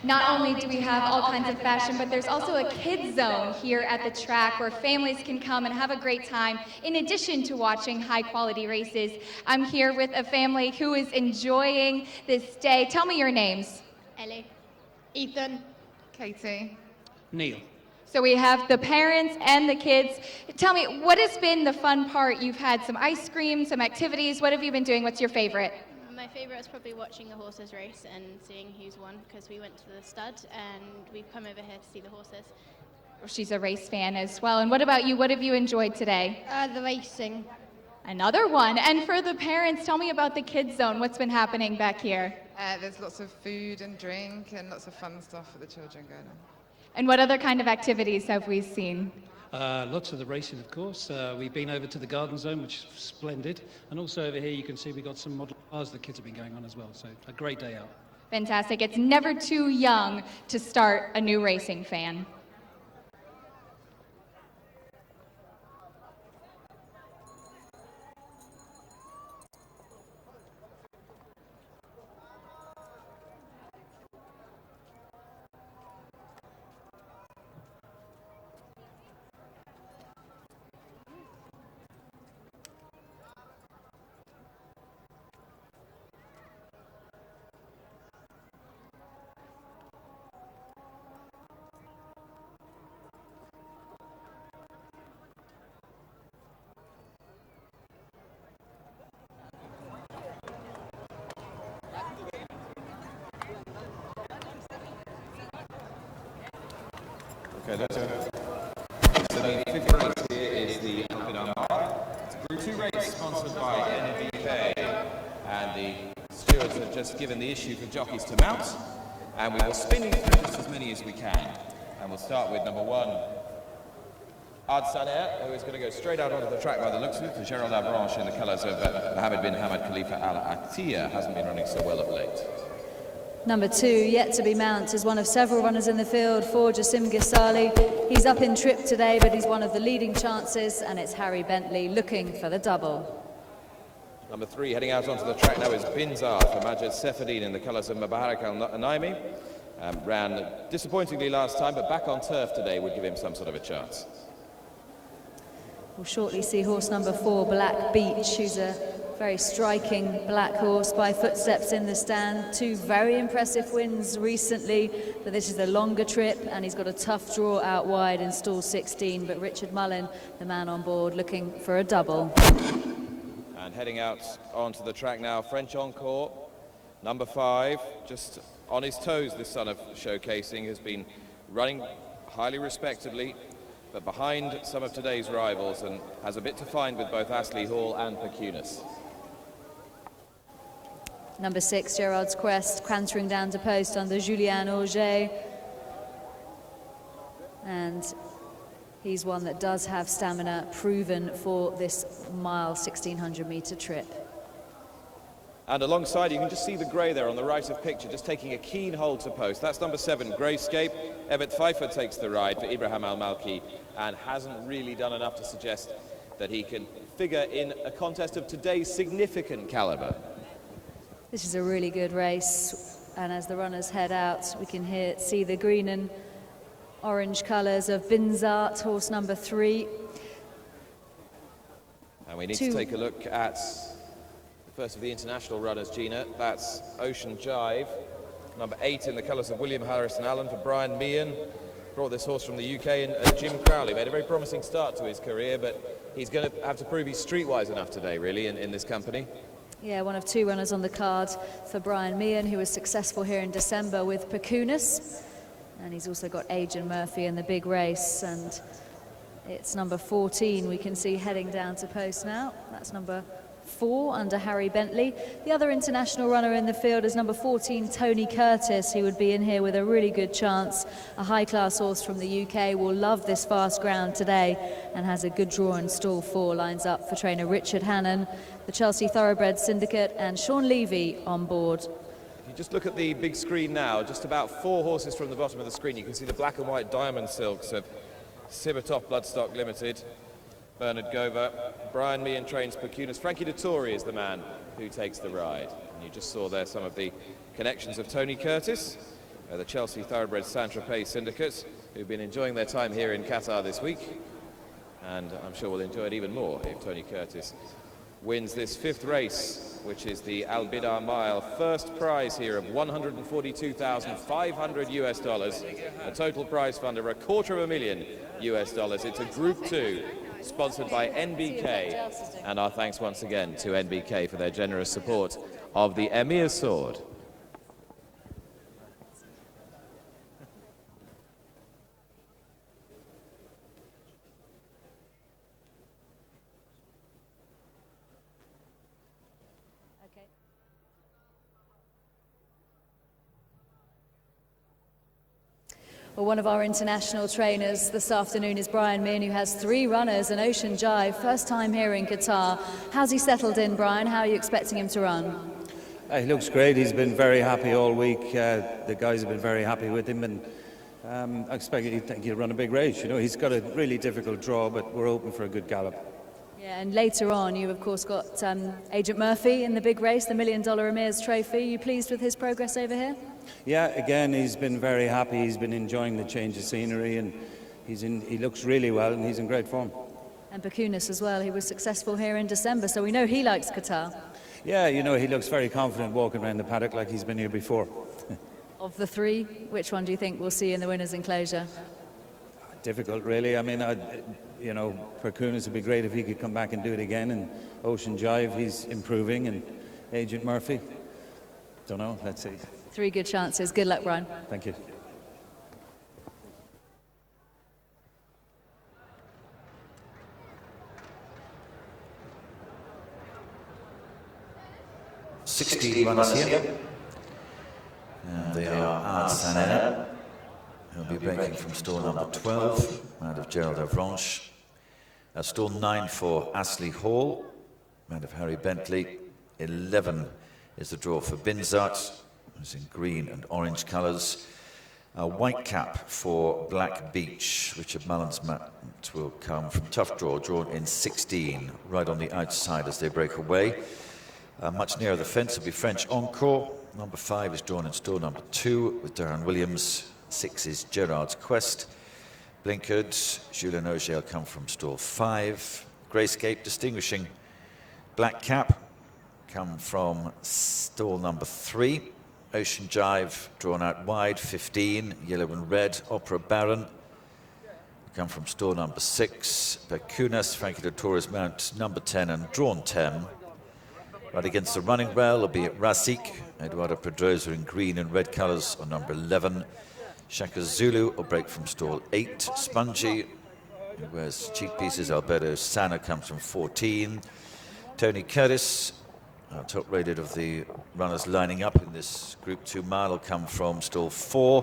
Not only do we have all kinds of fashion, but there's also a kids zone here at the track where families can come and have a great time in addition to watching high quality races. I'm here with a family who is enjoying this day. Tell me your names. Ellie. Ethan. Katie. Neil. So we have the parents and the kids. Tell me, what has been the fun part? You've had some ice cream, some activities. What have you been doing? What's your favorite? My favourite was probably watching the horses race and seeing who's won, because we went to the stud and we've come over here to see the horses. She's a race fan as well. And what about you? What have you enjoyed today? The racing. Another one. And for the parents, tell me about the kids zone. What's been happening back here? There's lots of food and drink and lots of fun stuff for the children going on. And what other kind of activities have we seen? Lots of the racing, of course. We've been over to the garden zone, which is splendid. And also over here, you can see we've got some model cars the kids have been going on as well. So a great day out. Fantastic. It's never too young to start a new racing fan. Okay, that's it. So the fifth race here is the Bidda Mile. It's a Group 2 race sponsored by NVK, and the stewards have just given the issue for jockeys to mount, and we will spin through just as many as we can. And we'll start with number 1, Ad Saner, who is going to go straight out onto the track by the looks of it, for Gerald Avranches in the colours of Mohammed bin Hamad Khalifa Al Attiyah. Hasn't been running so well of late. Number 2, yet to be mount, is one of several runners in the field for Jassim Ghissali. He's up in trip today, but he's one of the leading chances, and it's Harry Bentley looking for the double. Number 3, heading out onto the track now, is Binzar for Majid Sefadin in the colours of Mubarak Al-Naimi. Ran disappointingly last time, but back on turf today would give him some sort of a chance. We'll shortly see horse number 4, Black Beach, who's a very striking black horse by footsteps in the stand. 2 very impressive wins recently, but this is a longer trip, and he's got a tough draw out wide in stall 16. But Richard Mullin, the man on board, looking for a double. And heading out onto the track now, French Encore, number 5, just on his toes, this son of showcasing, has been running highly respectably, but behind some of today's rivals, and has a bit to find with both Astley Hall and Pecunis. Number 6, Gerard's Quest, cantering down to post under Julien Auger. And he's one that does have stamina proven for this mile 1600 metre trip. And alongside, you can just see the grey there on the right of picture, just taking a keen hold to post. That's number 7, Greyscape. Evet Pfeiffer takes the ride for Ibrahim Al-Malki, and hasn't really done enough to suggest that he can figure in a contest of today's significant calibre. This is a really good race, and as the runners head out, we can see the green and orange colours of Binzart, horse number 3. And we need to take a look at the first of the international runners, Gina. That's Ocean Jive, number 8 in the colours of William Harrison Allen for Brian Meehan. Brought this horse from the UK, and Jim Crowley made a very promising start to his career, but he's going to have to prove he's streetwise enough today, really, in this company. Yeah, one of 2 runners on the card for Brian Meehan, who was successful here in December with Pecunis. And he's also got Adrian Murphy in the big race, and it's number 14 we can see heading down to post now. That's number 4 under Harry Bentley. The other international runner in the field is number 14, Tony Curtis, who would be in here with a really good chance. A high-class horse from the UK, will love this fast ground today and has a good draw in stall 4, lines up for trainer Richard Hannon, the Chelsea Thoroughbred Syndicate, and Sean Levy on board. If you just look at the big screen now, just about 4 horses from the bottom of the screen, you can see the black and white diamond silks of Cibertoff Bloodstock Limited, Bernard Gover, Brian Meehan trains Percunas. Frankie Dettori is the man who takes the ride. And you just saw there some of the connections of Tony Curtis, the Chelsea Thoroughbred Saint-Tropez Syndicate, who've been enjoying their time here in Qatar this week. And I'm sure we'll enjoy it even more if Tony Curtis wins this 5th race, which is the Bidda Mile. First prize here of $142,500 US, a total prize fund of $250,000 US. It's a Group 2, sponsored by NBK, and our thanks once again to NBK for their generous support of the Emir Sword. Well, one of our international trainers this afternoon is Brian Meehan, who has 3 runners, an Ocean Jive, first time here in Qatar. How's he settled in, Brian? How are you expecting him to run? He looks great. He's been very happy all week. The guys have been very happy with him, and I expect he'll run a big race. You know, he's got a really difficult draw, but we're hoping for a good gallop. Yeah, and later on, you've of course got Agent Murphy in the big race, the $1 million Emir's Trophy. Are you pleased with his progress over here? Yeah, again, he's been very happy. He's been enjoying the change of scenery, and he looks really well, and he's in great form. And Percunas as well. He was successful here in December, so we know he likes Qatar. Yeah, you know, he looks very confident walking around the paddock like he's been here before. Of the 3, which one do you think we'll see in the winner's enclosure? Difficult, really. I mean, you know, Percunas would be great if he could come back and do it again, and Ocean Jive, he's improving, and Agent Murphy, don't know, let's see. 3 good chances. Good luck, Brian. Thank you. Runners here. And they are Sanena. He'll be breaking from stall number 12, out of Gerald Avranches. Stall 9 for Astley Hall, out of Harry Bentley. 11 is the draw for Binzart. It's in green and orange colours. White cap for Black Beach. Richard Mullen's mat will come from Tough Draw, drawn in 16, right on the outside as they break away. Much nearer the fence will be French Encore. Number 5 is drawn in stall number 2 with Darren Williams. 6 is Gerard's Quest. Blinkered, Julien Auger will come from stall 5. Grayscape, distinguishing Black Cap, come from stall number 3. Ocean Jive, drawn out wide, 15. Yellow and Red, Opera Baron, come from stall number 6. Percunas, Frankie Dettori's mount, number 10, and drawn 10. Right against the running rail will be Rasik. Eduardo Pedrosa in green and red colours on number 11. Shaka Zulu will break from stall 8. Spongy, who wears cheek pieces. Alberto Sana comes from 14. Tony Curtis, top rated of the runners lining up in this Group 2 mile, will come from stall 4.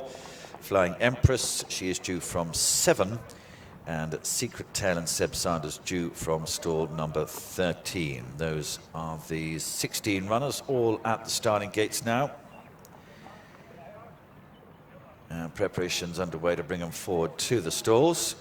Flying Empress, she is due from 7. And Secret Tail and Seb Sanders due from stall number 13. Those are the 16 runners, all at the starting gates now. And preparations underway to bring them forward to the stalls.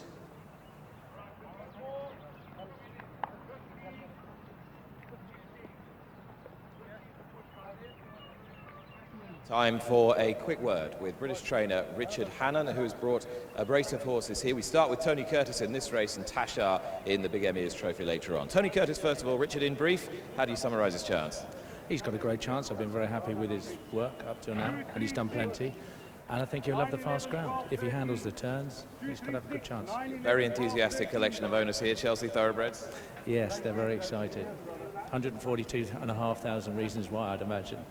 Time for a quick word with British trainer Richard Hannon, who has brought a brace of horses here. We start with Tony Curtis in this race and Tashar in the Big Emir's Trophy later on. Tony Curtis, first of all. Richard, in brief, how do you summarise his chance? He's got a great chance. I've been very happy with his work up till now, and he's done plenty. And I think he'll love the fast ground. If he handles the turns, he's got to have a good chance. Very enthusiastic collection of owners here, Chelsea Thoroughbreds. Yes, they're very excited. 142,500 reasons why, I'd imagine.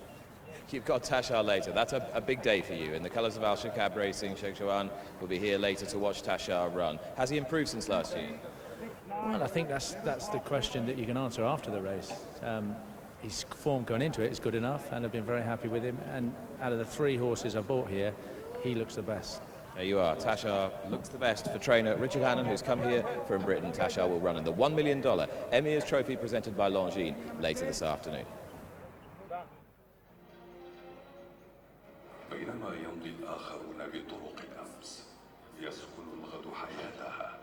You've got Tashar later. That's a big day for you. In the colours of Al Shakab Racing, Sheikh Shawan will be here later to watch Tashar run. Has he improved since last year? Well, I think that's the question that you can answer after the race. His form going into it is good enough, and I've been very happy with him. And out of the 3 horses I bought here, he looks the best. There you are. Tashar looks the best for trainer Richard Hannon, who's come here from Britain. Tashar will run in the $1 million Emir's Trophy presented by Longines later this afternoon. بينما يمضي الآخرون بطرق الأمس يسكن الغد حياتها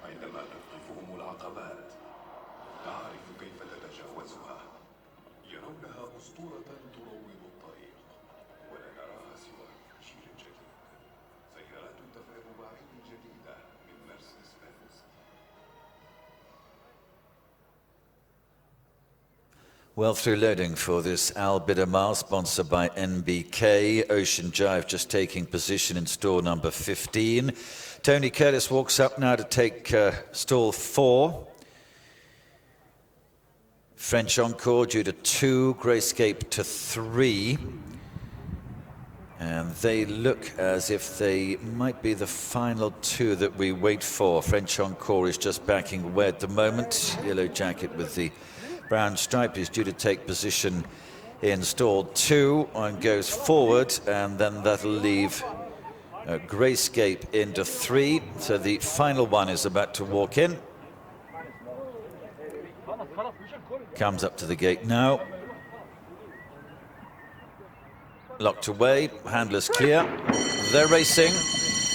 عندما تقفهم العقبات تعرف كيف تتجاوزها يرونها أسطورة تروض الطريق ولا نراها سوى شيء جديد سيارات تفاعلية جديدة من مرسيدس بنز. Well through loading for this Bidda Mile, sponsored by NBK. Ocean Jive just taking position in stall number 15. Tony Curtis walks up now to take stall 4. French Encore due to 2, Grayscape to 3. And they look as if they might be the final 2 that we wait for. French Encore is just backing away at the moment. Yellow jacket with the brown stripe is due to take position in stall 2 and goes forward, and then that'll leave Grayscape into 3. So the final one is about to walk in. Comes up to the gate now. Locked away, handlers clear. They're racing.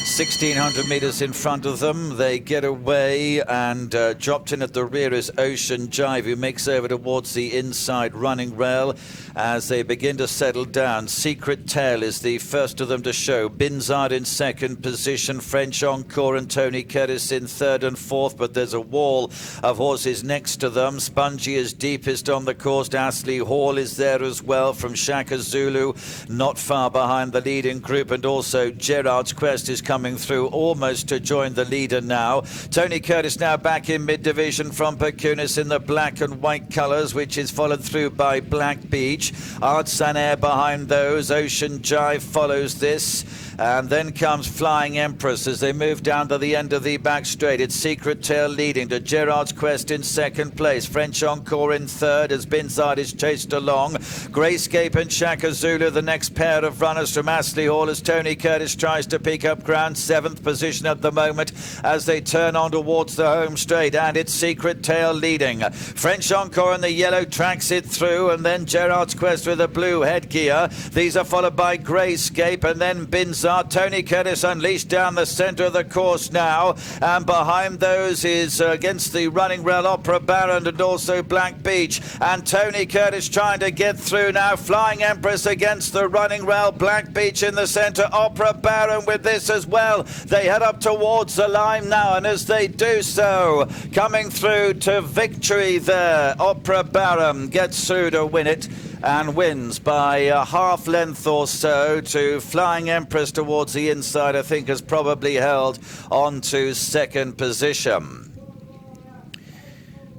1,600 meters in front of them. They get away, and dropped in at the rear is Ocean Jive, who makes over towards the inside running rail as they begin to settle down. Secret Tail is the first of them to show. Binzard in second position. French Encore and Tony Curtis in third and fourth, but there's a wall of horses next to them. Spongy is deepest on the course. Astley Hall is there as well from Shaka Zulu, not far behind the leading group, and also Gerard's Quest is coming through almost to join the leader now. Tony Curtis now back in mid-division from Perkunis in the black and white colours, which is followed through by Black Beach. Art Sanair behind those. Ocean Jive follows this. And then comes Flying Empress as they move down to the end of the back straight. It's Secret Tail leading to Gerard's Quest in second place. French Encore in third as Binzard is chased along. Grayscape and Shaka Zulu, the next pair of runners from Astley Hall as Tony Curtis tries to pick up ground. 7th position at the moment as they turn on towards the home straight. And it's Secret Tail leading. French Encore in the yellow tracks it through, and then Gerard's Quest with the blue headgear. These are followed by Grayscape and then Binzard. Tony Curtis unleashed down the centre of the course now, and behind those is against the running rail Opera Baron and also Black Beach, and Tony Curtis trying to get through now. Flying Empress against the running rail, Black Beach in the centre, Opera Baron with this as well. They head up towards the line now, and as they do so, coming through to victory there, Opera Baron gets through to win it and wins by a half length or so to Flying Empress towards the inside. I think has probably held on to second position.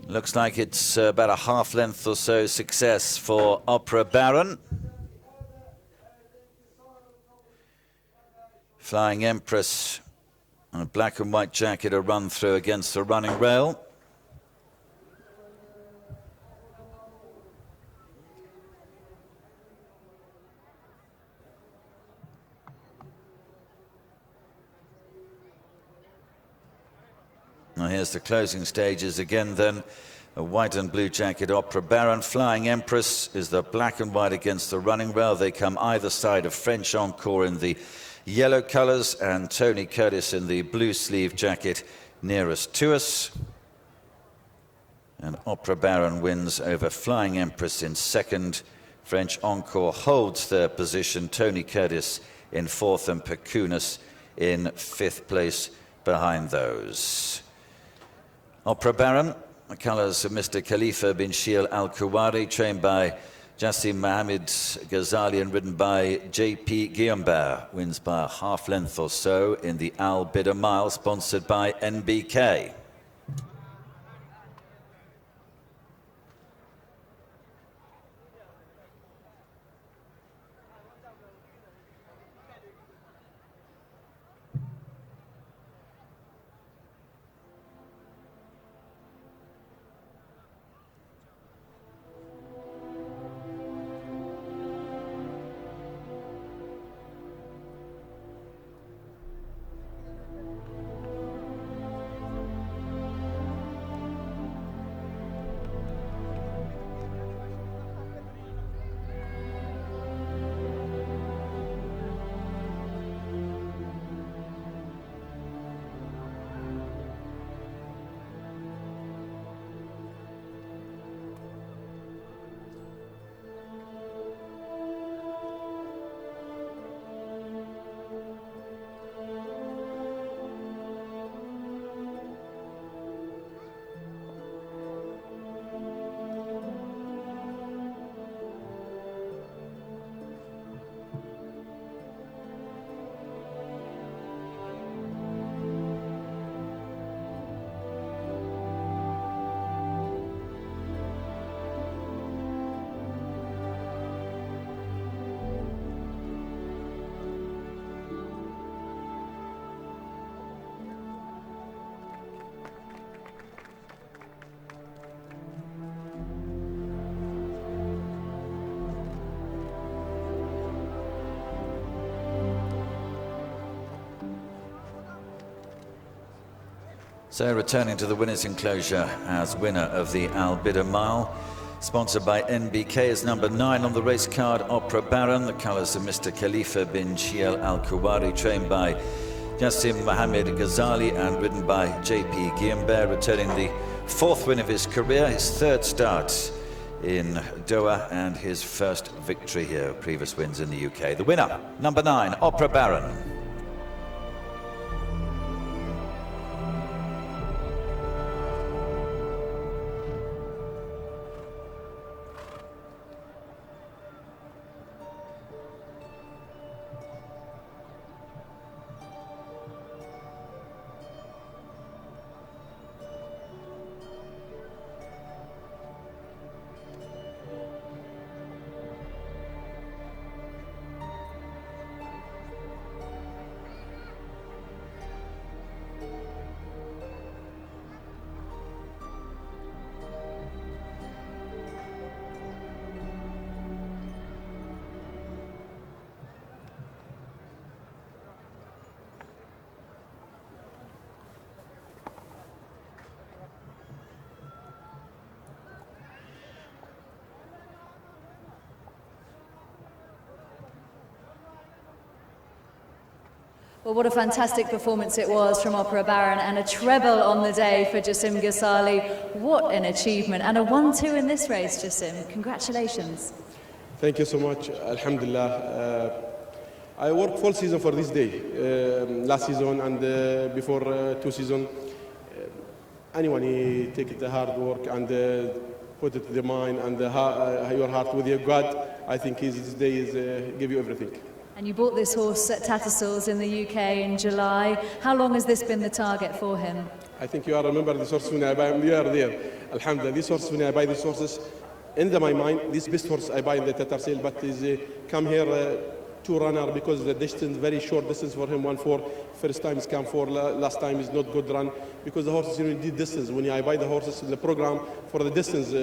Looks like it's about a half length or so success for Opera Baron. Flying Empress, a black and white jacket, a run through against the running rail. Now here's the closing stages again then. A white and blue jacket Opera Baron. Flying Empress is the black and white against the running rail. They come either side of French Encore in the yellow colours, and Tony Curtis in the blue sleeve jacket nearest to us. And Opera Baron wins over Flying Empress in second. French Encore holds their position. Tony Curtis in fourth and Perkunis in fifth place behind those. Opera Baron, the colours of Mr. Khalifa bin Shil Al-Kuwari, trained by Jassim Mohammed Ghazali and ridden by J.P. Guillaumbert, wins by a half length or so in the Bidda Mile, sponsored by NBK. So returning to the winner's enclosure as winner of the Bidda Mile, sponsored by NBK, is number 9 on the race card, Opera Baron, the colours of Mr. Khalifa bin Shiel Al-Kuwari, trained by Jassim Mohamed Ghazali and ridden by JP Guillember, returning the 4th win of his career, his 3rd start in Doha and his first victory here, previous wins in the UK. The winner, number 9, Opera Baron. Well, what a fantastic performance it was from Opera Baron, and a treble on the day for Jassim Ghazali. What an achievement, and a 1-2 in this race, Jassim. Congratulations. Thank you so much. Alhamdulillah. I worked full season for this day, last season and before 2 seasons. Anyone he take it the hard work and put it to the mind and your heart with your God. I think this day is give you everything. And you bought this horse at Tattersalls in the UK in July. How long has this been the target for him? I think you are remember this horse when I buy him. You are there. Alhamdulillah, this horse when I buy these horses, in my mind, this best horse I buy in the Tattersall, but is come here two runner because the distance, very short distance for him, 1-4. First time is come 4, last time is not good run because the horses need distance. When I buy the horses, the program for the distance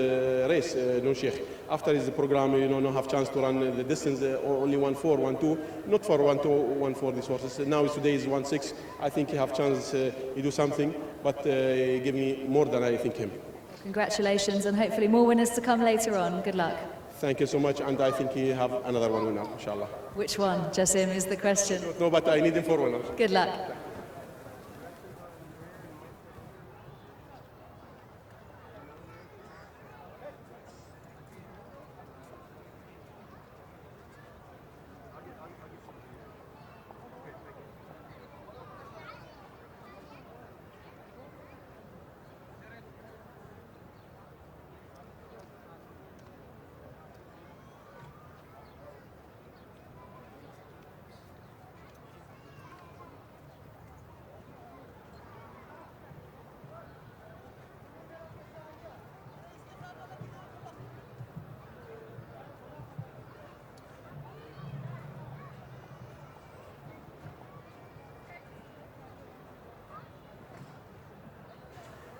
race, no sheikh. After is the program, no have chance to run the distance, only 1-4, 1-2, not for 1-2, 1-4 these horses. Now today is 1-6. I think he have chance, he do something, but give me more than I think him. Congratulations, and hopefully more winners to come later on. Good luck. Thank you so much, and I think he have another one winner, inshallah. Which one, Jassim, is the question? No, but I need him for winner. Good luck.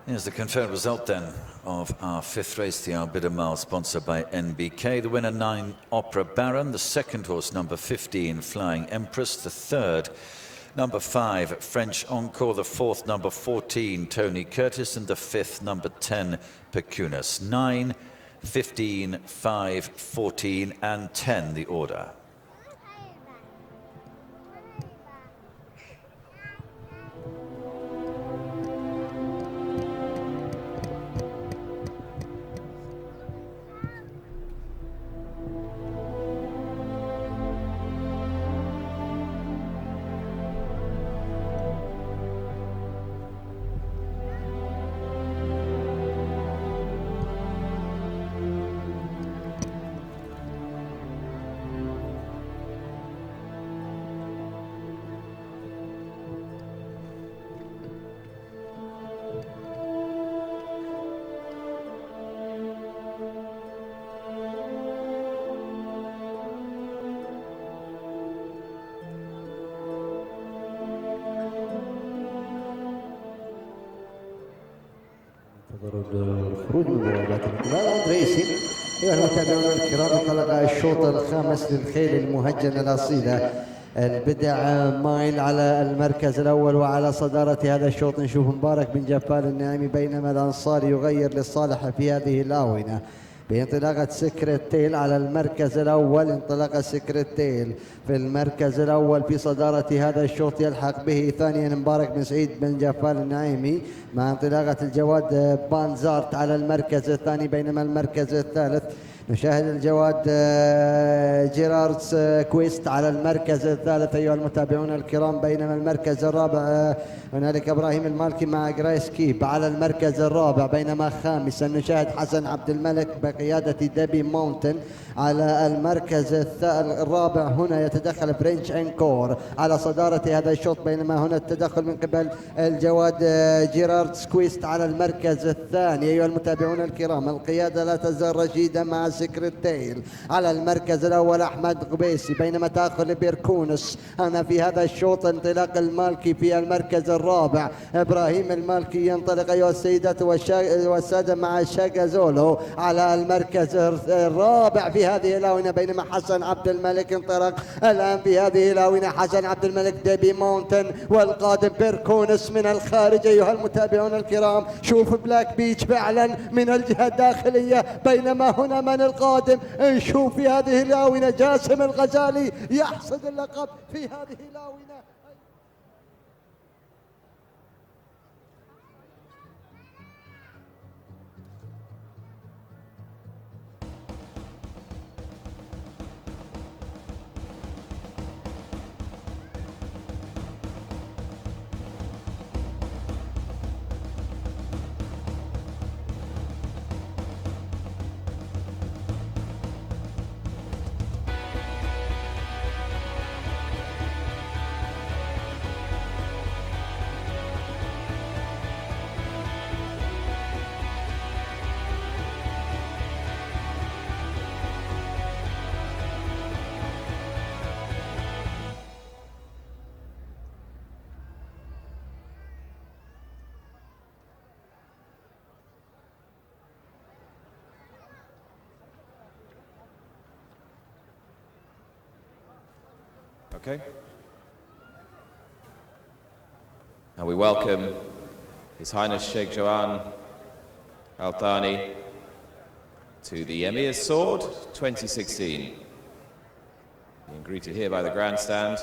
Here's the confirmed result then of our 5th race, the Bidda Mile, sponsored by NBK. The winner, 9, Opera Baron. The 2nd horse, number 15, Flying Empress. The 3rd, number 5, French Encore. The 4th, number 14, Tony Curtis. And the 5th, number 10, Pecunus. 9, 15, 5, 14 and 10, the order. الخروج من بوابات الانطلاق ريسي. أيها المتابعون الكرام، انطلق الشوط الخامس للخيل المهجنة الأصيلة البدع مايل على المركز الأول وعلى صدارة هذا الشوط. نشوف مبارك بن جفال النعيمي، بينما الأنصار يغير للصالح في هذه الآونة بانطلاقة سكرت تيل على المركز الأول. انطلاقة سكرت تيل في المركز الأول في صدارة هذا الشوط، يلحق به ثانيا مبارك بن سعيد بن جفال النعيمي مع انطلاقة الجواد بانزارت على المركز الثاني، بينما المركز الثالث نشاهد الجواد جيراردز كويست على المركز الثالث أيها المتابعون الكرام، بينما المركز الرابع هنالك إبراهيم المالكي مع جرايس كيب على المركز الرابع، بينما خامسا نشاهد حسن عبد الملك بقيادة ديبي ماونتن على المركز الرابع. هنا يتدخل فرنش انكور على صدارة هذا الشوط، بينما هنا التدخل من قبل الجواد جيرارد سكويست على المركز الثاني. أيها المتابعون الكرام القيادة لا تزال رشيدة مع سكرت تيل على المركز الأول أحمد قبيسي، بينما تأخر بيركونس هنا في هذا الشوط. انطلاق المالكي في المركز الرابع، إبراهيم المالكي ينطلق أيها السيدات والسادة مع شاغازولو على المركز الرابع في هذه الآونة، بينما حسن عبد الملك انطلق الآن في هذه الآونة. حسن عبد الملك ديبي ماونتن والقادم بيركونس من الخارج. أيها المتابعون الكرام شوف بلاك بيتش فعلا من الجهة الداخلية، بينما هنا من القادم نشوف في هذه الآونة جاسم الغزالي يحصد اللقب في هذه الآونة. Okay. And we welcome His Highness Sheikh Jawan Al Thani to the Emir Sword 2016. Being greeted here by the grandstand.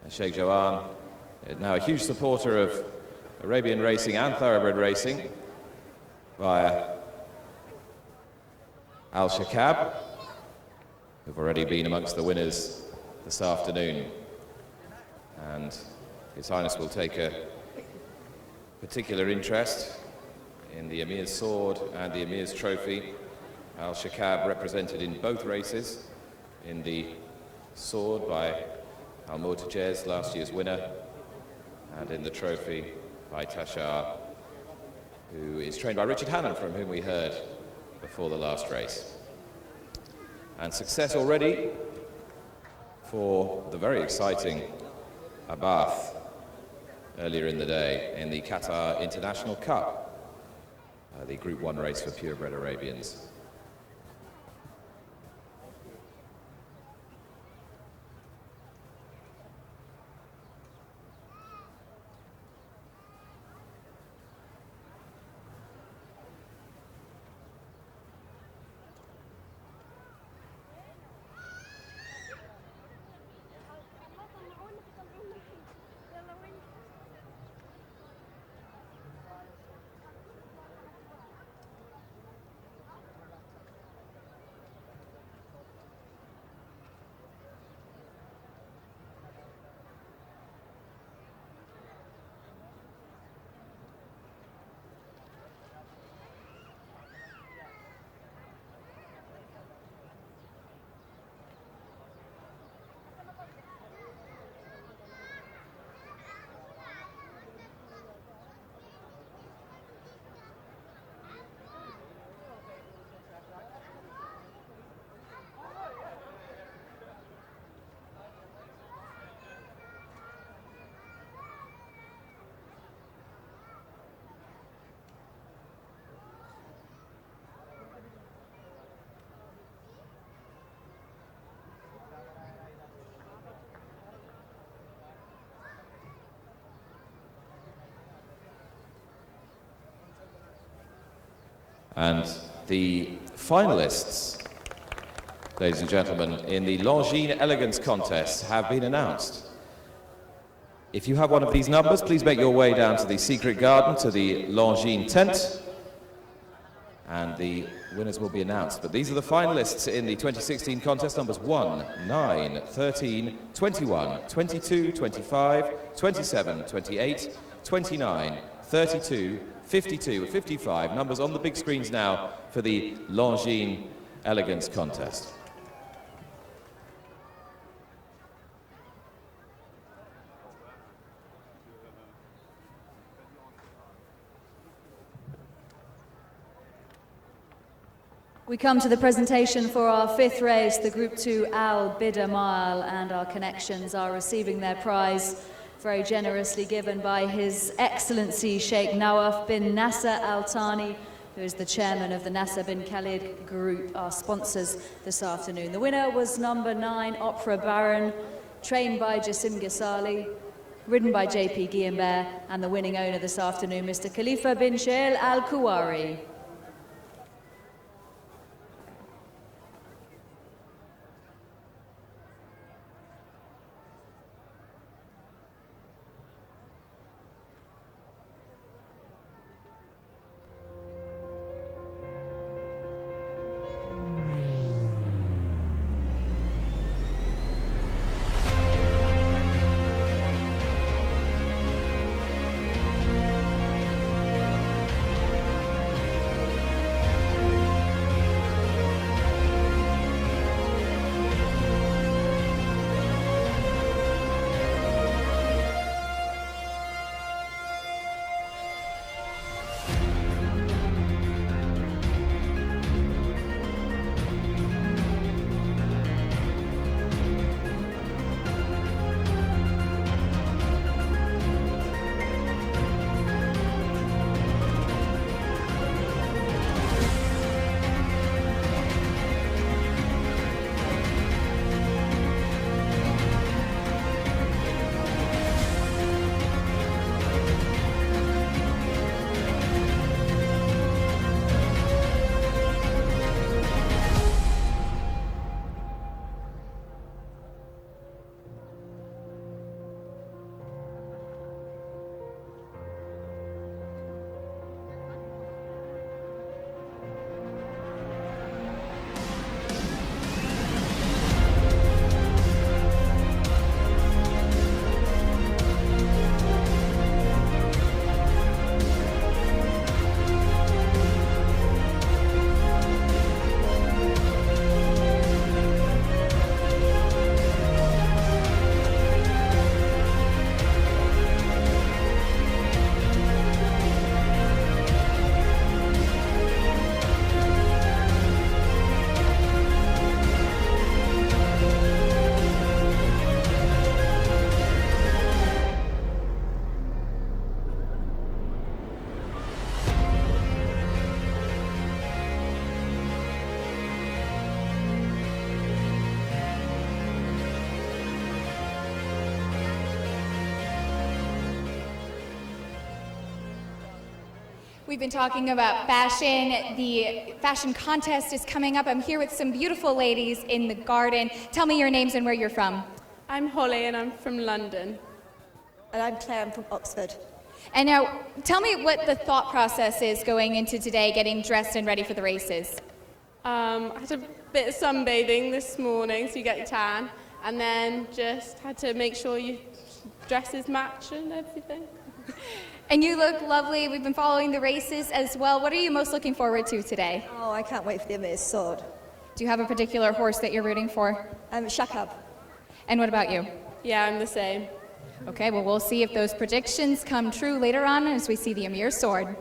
And Sheikh Jawan, now a huge supporter of Arabian racing and thoroughbred racing via Al Shakab, who've already been amongst the winners this afternoon, and His Highness will take a particular interest in the Emir's Sword and the Emir's Trophy. Al Shakab represented in both races, in the Sword by Al Mortajez, last year's winner, and in the Trophy by Tashar, who is trained by Richard Hannon, from whom we heard before the last race. And success already for the very exciting Abath earlier in the day in the Qatar International Cup, the Group 1 race for purebred Arabians. And the finalists, ladies and gentlemen, in the Longines Elegance Contest have been announced. If you have one of these numbers, please make your way down to the Secret Garden, to the Longines tent, and the winners will be announced. But these are the finalists in the 2016 contest, numbers 1, 9, 13, 21, 22, 25, 27, 28, 29, 32, 52, 55. Numbers on the big screens now for the Longines Elegance Contest. We come to the presentation for our 5th race, the Group 2 Al Bidda Mile, and our connections are receiving their prize, very generously given by His Excellency Sheikh Nawaf bin Nasser Al Thani, who is the chairman of the Nasser bin Khalid Group, our sponsors this afternoon. The winner was number 9, Opera Baron, trained by Jassim Ghasali, ridden by JP Guillenbert, and the winning owner this afternoon, Mr. Khalifa bin Shail Al Kuwari. We've been talking about fashion. The fashion contest is coming up. I'm here with some beautiful ladies in the garden. Tell me your names and where you're from. I'm Holly and I'm from London. And I'm Claire, I'm from Oxford. And now, tell me what the thought process is going into today, getting dressed and ready for the races. I had a bit of sunbathing this morning, so you get your tan, and then just had to make sure your dresses match and everything. And you look lovely. We've been following the races as well. What are you most looking forward to today? Oh, I can't wait for the Emir Sword. Do you have a particular horse that you're rooting for? Shakab. And what about you? Yeah, I'm the same. Okay, well, we'll see if those predictions come true later on as we see the Emir Sword.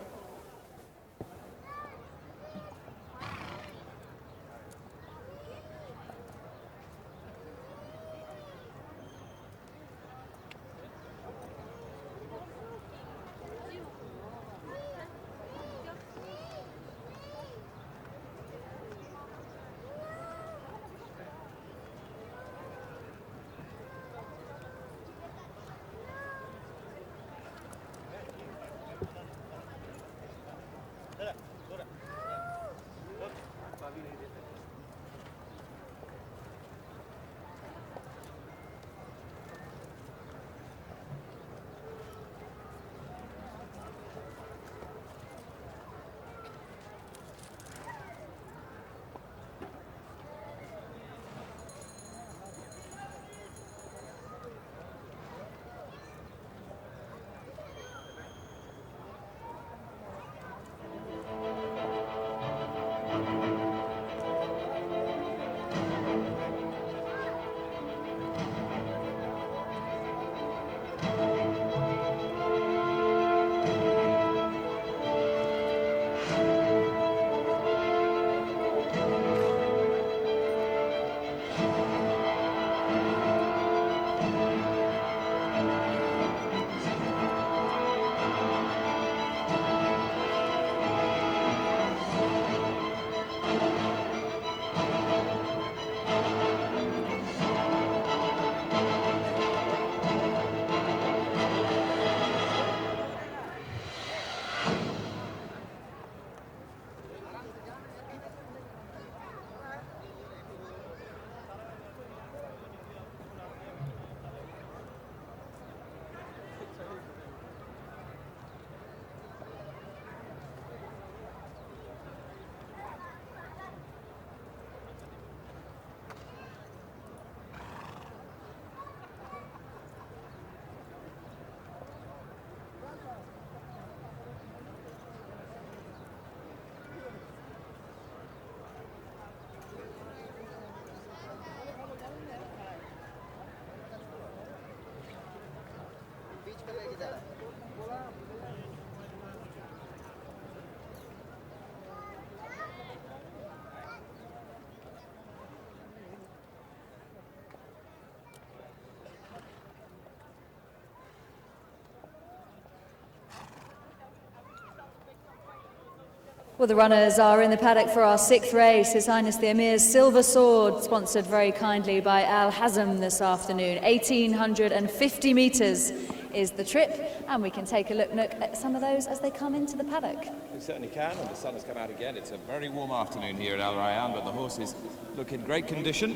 Well, the runners are in the paddock for our 6th race. His Highness the Emir's Silver Sword, sponsored very kindly by Al Hazm this afternoon. 1,850 metres is the trip, and we can take a look at some of those as they come into the paddock. We certainly can, and the sun has come out again. It's a very warm afternoon here at Al Rayyan, but the horses look in great condition.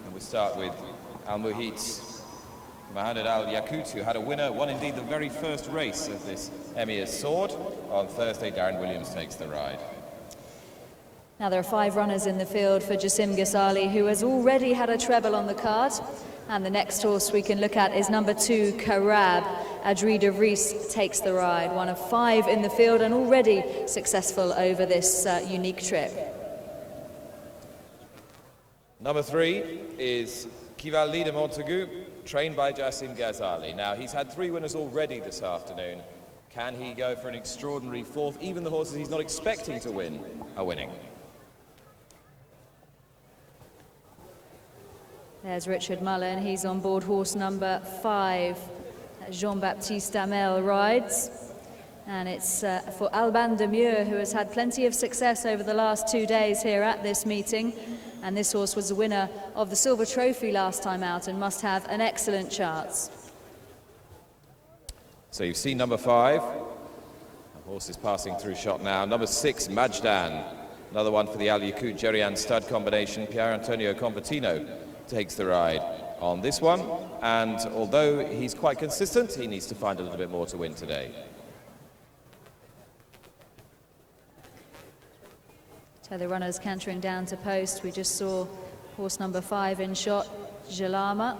And we start with Al Muhit's Mohamed Al Yakut, who had a winner, won indeed the very first race of this Emir's Sword. On Thursday, Darren Williams takes the ride. Now there are 5 runners in the field for Jassim Ghazali, who has already had a treble on the card. And the next horse we can look at is number 2, Karab. Adri de Vries takes the ride, one of 5 in the field and already successful over this unique trip. Number 3 is Kivali de Montaigu, trained by Jassim Ghazali. Now, he's had 3 winners already this afternoon. Can he go for an extraordinary 4th? Even the horses he's not expecting to win are winning. There's Richard Mullen. He's on board horse number 5. Jean-Baptiste Amel rides. And it's for Alban de Mieux, who has had plenty of success over the last 2 days here at this meeting. And this horse was the winner of the Silver Trophy last time out and must have an excellent chance. So you've seen number 5. The horse is passing through shot now. Number 6, Majdan. Another one for the Al Yakut Jerian stud combination. Pier Antonio Convertino takes the ride on this one. And although he's quite consistent, he needs to find a little bit more to win today. So the runners cantering down to post. We just saw horse number 5 in shot, Jalama.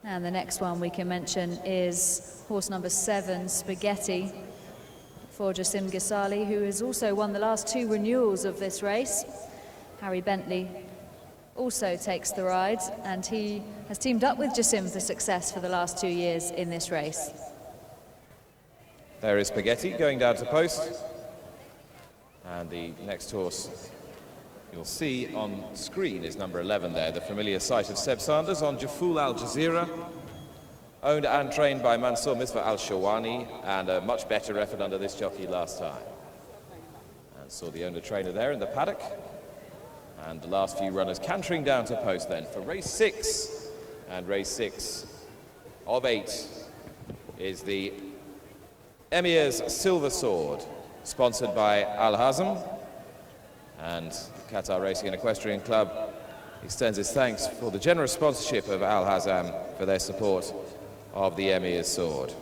And the next one we can mention is horse number 7, Spaghetti, for Jassim Ghazali, who has also won the last 2 renewals of this race. Harry Bentley also takes the ride, and he has teamed up with Jassim for success for the last 2 years in this race. There is Spaghetti going down to post. And the next horse you'll see on screen is number 11 there, the familiar sight of Seb Sanders on Jaful Al Jazeera, owned and trained by Mansour Misfa Al Shawani, and a much better effort under this jockey last time. And saw the owner trainer there in the paddock. And the last few runners cantering down to post then for race 6. And race 6 of 8 is the Emir's Silver Sword, sponsored by Al Hazm, and Qatar Racing and Equestrian Club extends its thanks for the generous sponsorship of Al Hazm for their support of the Emir's Sword.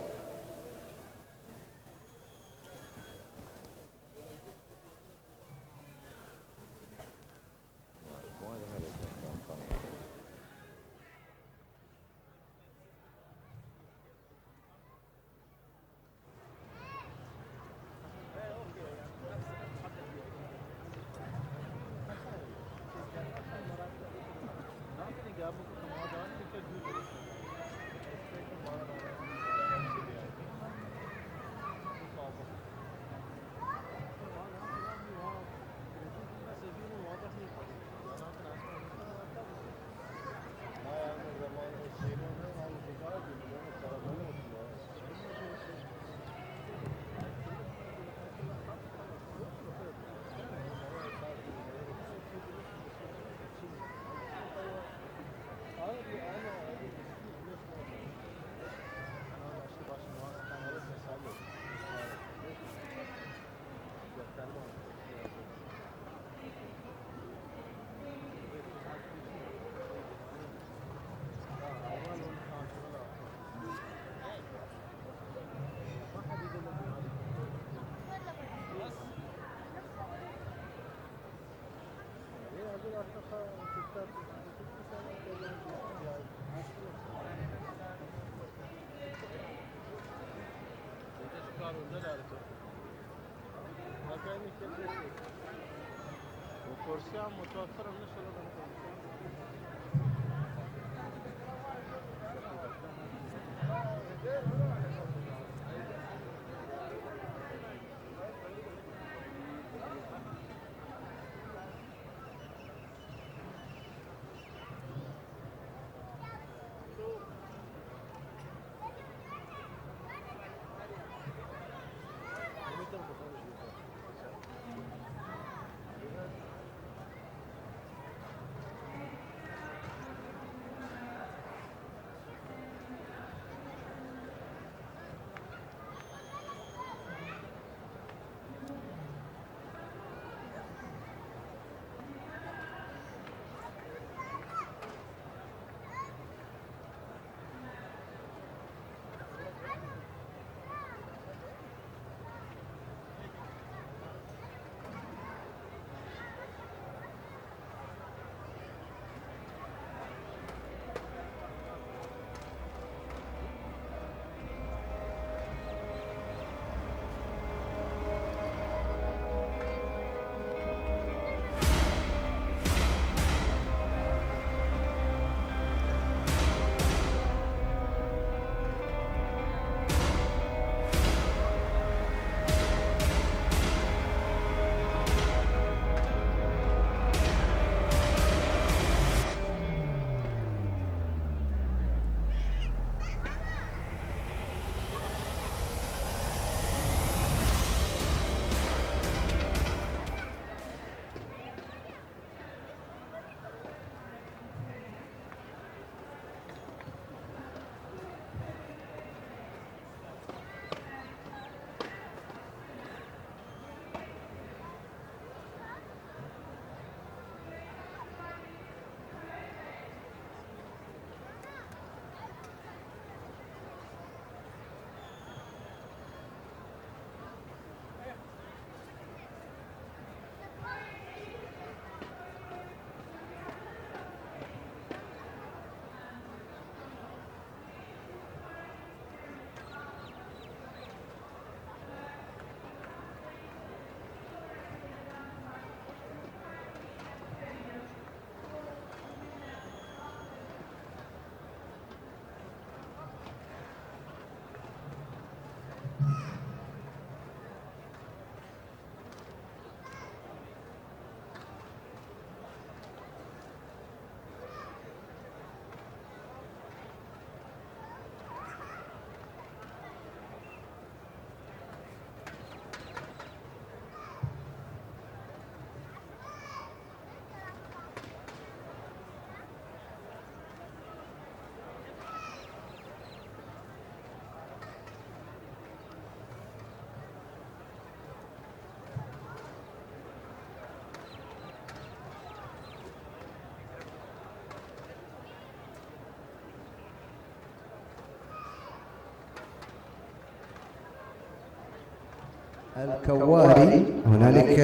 الكواري هنالك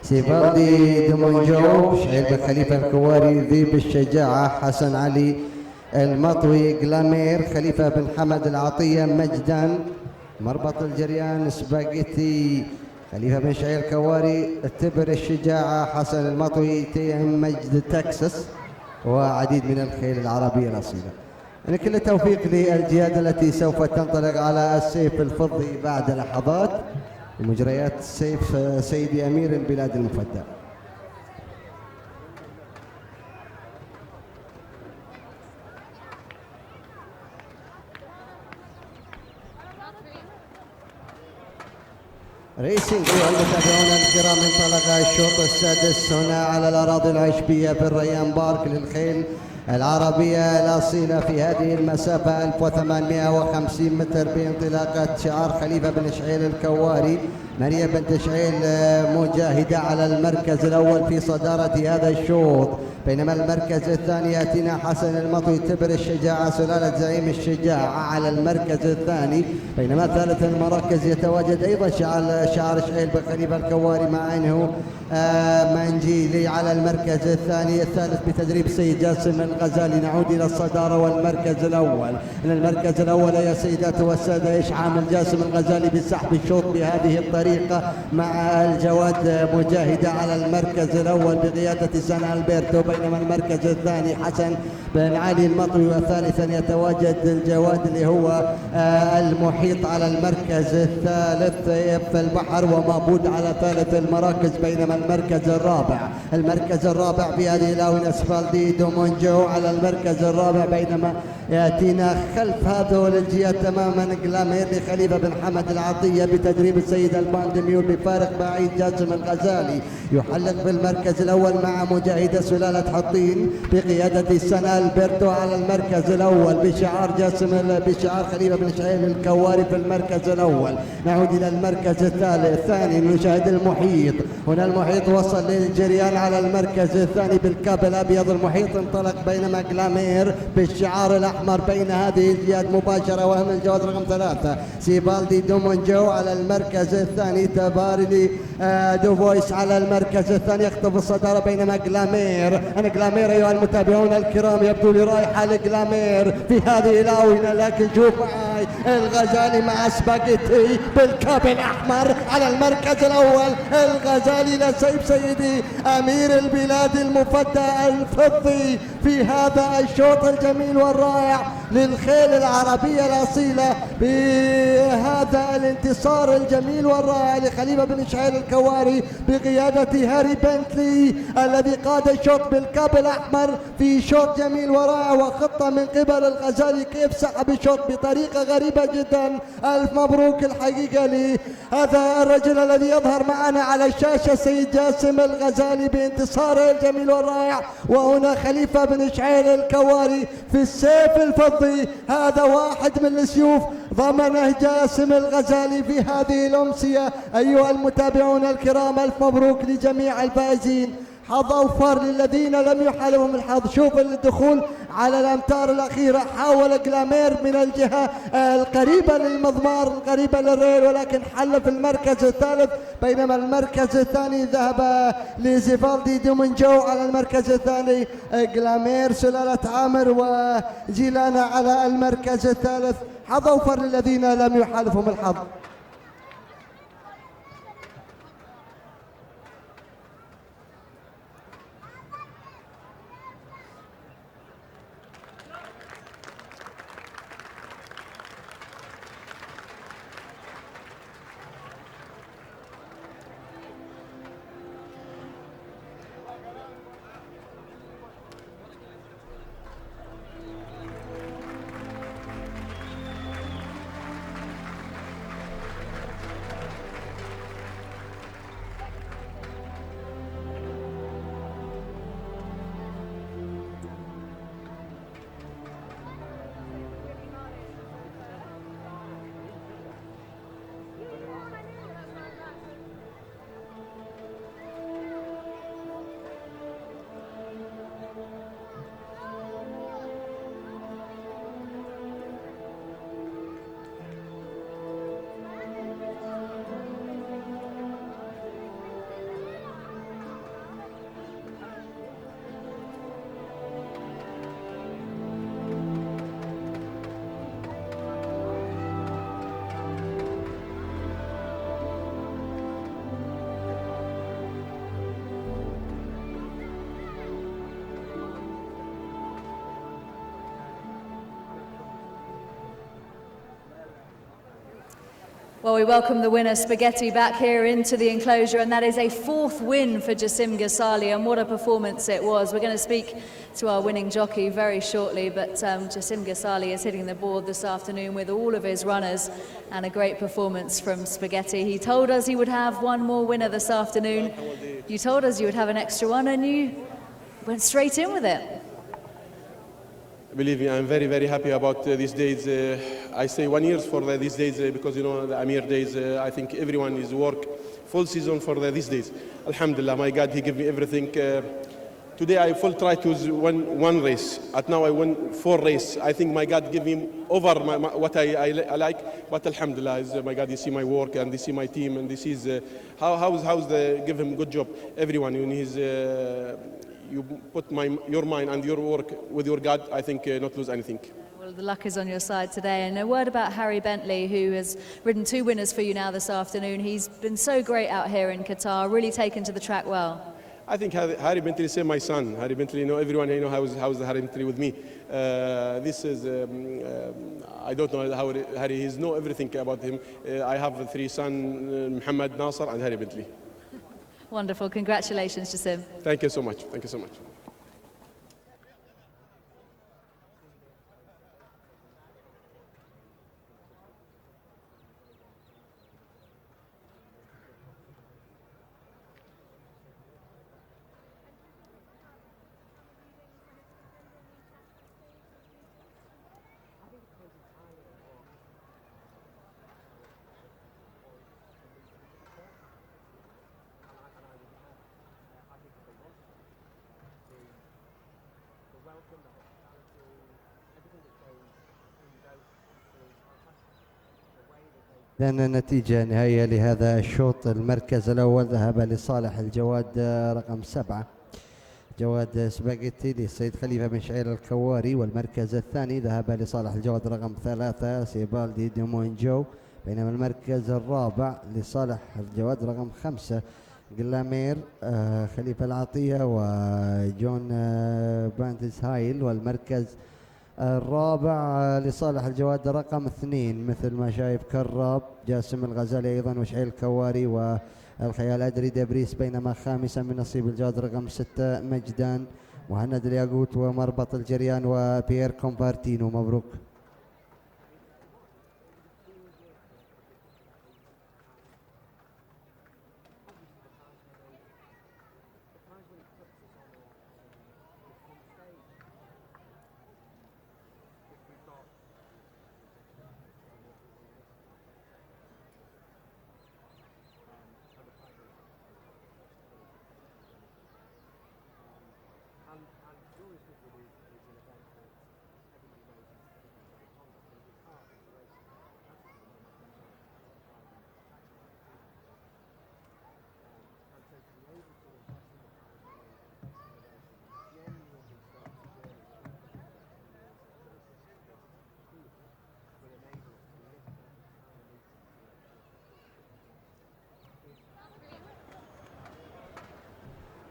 سيفاردي دومونجو شعيب خليفة الكواري ذيب الشجاعة حسن علي المطوي جلامير خليفة بن حمد العطية مجدان مربط الجريان سباجيتي خليفة بن شعيب الكواري التبر الشجاعة حسن المطوي تيم مجد تكساس وعديد من الخيل العربية الأصيلة. يعني كل التوفيق للجهاد التي سوف تنطلق على السيف الفضي بعد لحظات بمجريات السيف سيدي أمير البلاد المفدى. ريسينج أيها المتابعون الكرام، انطلق الشوط السادس هنا على الأراضي العشبية في الريان بارك للخيل العربية الأصيلة في هذه المسافة 1850 متر بانطلاقة شعار خليفة بن شعيل الكواري. مريم بنت شعيل مجاهدة على المركز الأول في صدارة هذا الشوط، بينما المركز الثاني يأتينا حسن المطوي تبر الشجاعة سلالة زعيم الشجاعة على المركز الثاني، بينما ثالث المراكز يتواجد أيضا شعار شعيل بن خليفة الكواري مع أنه منجيلي على المركز الثاني. الثالث بتدريب سيد جاسم الغزالي. نعود إلى الصدارة والمركز الأول. إن المركز الأول يا سيدات والسادة يشعل جاسم الغزالي بسحب الشوط بهذه الطريقة مع الجواد مجاهدة على المركز الأول بقيادة سان ألبرتو، بينما المركز الثاني حسن بن علي المطوي، وثالثا يتواجد الجواد اللي هو المحيط على المركز الثالث في البحر، ومعبود على ثالث المراكز. بينما المركز الرابع في هذه الآونة اسفالدي دومونجو على المركز الرابع، بينما يأتينا خلف هذول الجهات تماما جلامير لخليفة بن حمد العطية بتدريب السيد الباندميور بفارق بعيد. جاسم الغزالي يحلق في المركز الأول مع مجاهدة سلالة حطين بقيادة السنة البرتو على المركز الأول بشعار خليفة بن شعيب الكواري في المركز الأول. نعود إلى المركز الثاني نشاهد المحيط. هنا المحيط وصل للجريان على المركز الثاني بالكاب الأبيض. المحيط انطلق، بينما جلامير بالشعار الأحمر بين هذه الجهات مباشرة. وهم الجواز رقم 3 سيفالدي دومونجو على المركز الثاني. تبارلي دوفويس على المركز الثاني يخطف الصدارة، بينما جلامير أيها المتابعون الكرام يبدو لي رايحة لجلامير في هذه الآونة. لكن شوف معي الغزالي مع سباجيتي بالكاب الأحمر على المركز الأول. الغزالي لسيف سيدي أمير البلاد المفدى الفضي في هذا الشوط الجميل والرائع للخيل العربية الأصيلة بهذا الانتصار الجميل والرائع لخليفة بن شعيب الكواري بقيادة هاري بنتلي الذي قاد الشوط بالكاب الأحمر في شوط جميل ورائع، وخطة من قبل الغزالي كيف سحب الشوط بطريقة غريبة جدا. ألف مبروك الحقيقة لهذا الرجل الذي يظهر معنا على الشاشة سيد جاسم الغزالي بانتصاره الجميل والرائع. وهنا خليفة بن شعيب الكواري في السيف الفضي، هذا واحد من السيوف ضمنه جاسم الغزالي في هذه الأمسية. أيها المتابعون الكرام ألف مبروك لجميع الفائزين. حظ أوفر للذين لم يحالهم الحظ. شوف الدخول على الأمتار الأخيرة، حاول جلامير من الجهة القريبة للمضمار القريبة للريل، ولكن حل في المركز الثالث. بينما المركز الثاني ذهب لزيفالدي دومونجو على المركز الثاني. جلامير سلالة عامر وجيلانا على المركز الثالث. حظ أوفر للذين لم يحالفهم الحظ. Well, we welcome the winner, Spaghetti, back here into the enclosure, and that is a 4th win for Jasim Ghasali, and what a performance it was. We're going to speak to our winning jockey very shortly, but Jasim Ghasali is hitting the board this afternoon with all of his runners, and a great performance from Spaghetti. He told us he would have one more winner this afternoon. You told us you would have an extra one, and you went straight in with it. Believe me, I'm very, very happy about these days. I say 1 year for these days because, you know, the Amir days, I think everyone is work full season for these days. Alhamdulillah, my God, he gave me everything. Today I full try to win one race. At now I won 4 races. I think my God gave me over what I like. But Alhamdulillah, my God, you see my work and you see my team and this is how's the give him good job. Everyone in his. You put your mind and your work with your God, I think not lose anything. Well, the luck is on your side today. And a word about Harry Bentley, who has ridden 2 winners for you now this afternoon. He's been so great out here in Qatar, really taken to the track well. I think Harry Bentley is my son. Harry Bentley, everyone how's the Harry Bentley with me. This is I don't know how Harry. He knows everything about him. I have 3 sons, Muhammad, Nasser, and Harry Bentley. Wonderful. Congratulations, Jassim. Thank you so much. Thank you so much. لأن النتيجة النهائية لهذا الشوط، المركز الأول ذهب لصالح الجواد رقم 7 جواد سباغيتي للسيد خليفة بن شعير الكواري، والمركز الثاني ذهب لصالح الجواد رقم 3 سيبالدي دومونجو، بينما المركز الرابع لصالح الجواد رقم 5 جلامير خليفة العطية وجون بانتس هايل، والمركز الرابع لصالح الجواد رقم 2 مثل ما شايف كراب جاسم الغزالي أيضا وشعيل الكواري والخيال أدري دبريس، بينما خامسا من نصيب الجواد رقم 6 مجدان مهند الياقوت ومربط الجريان وبيير كومبارتينو. مبروك.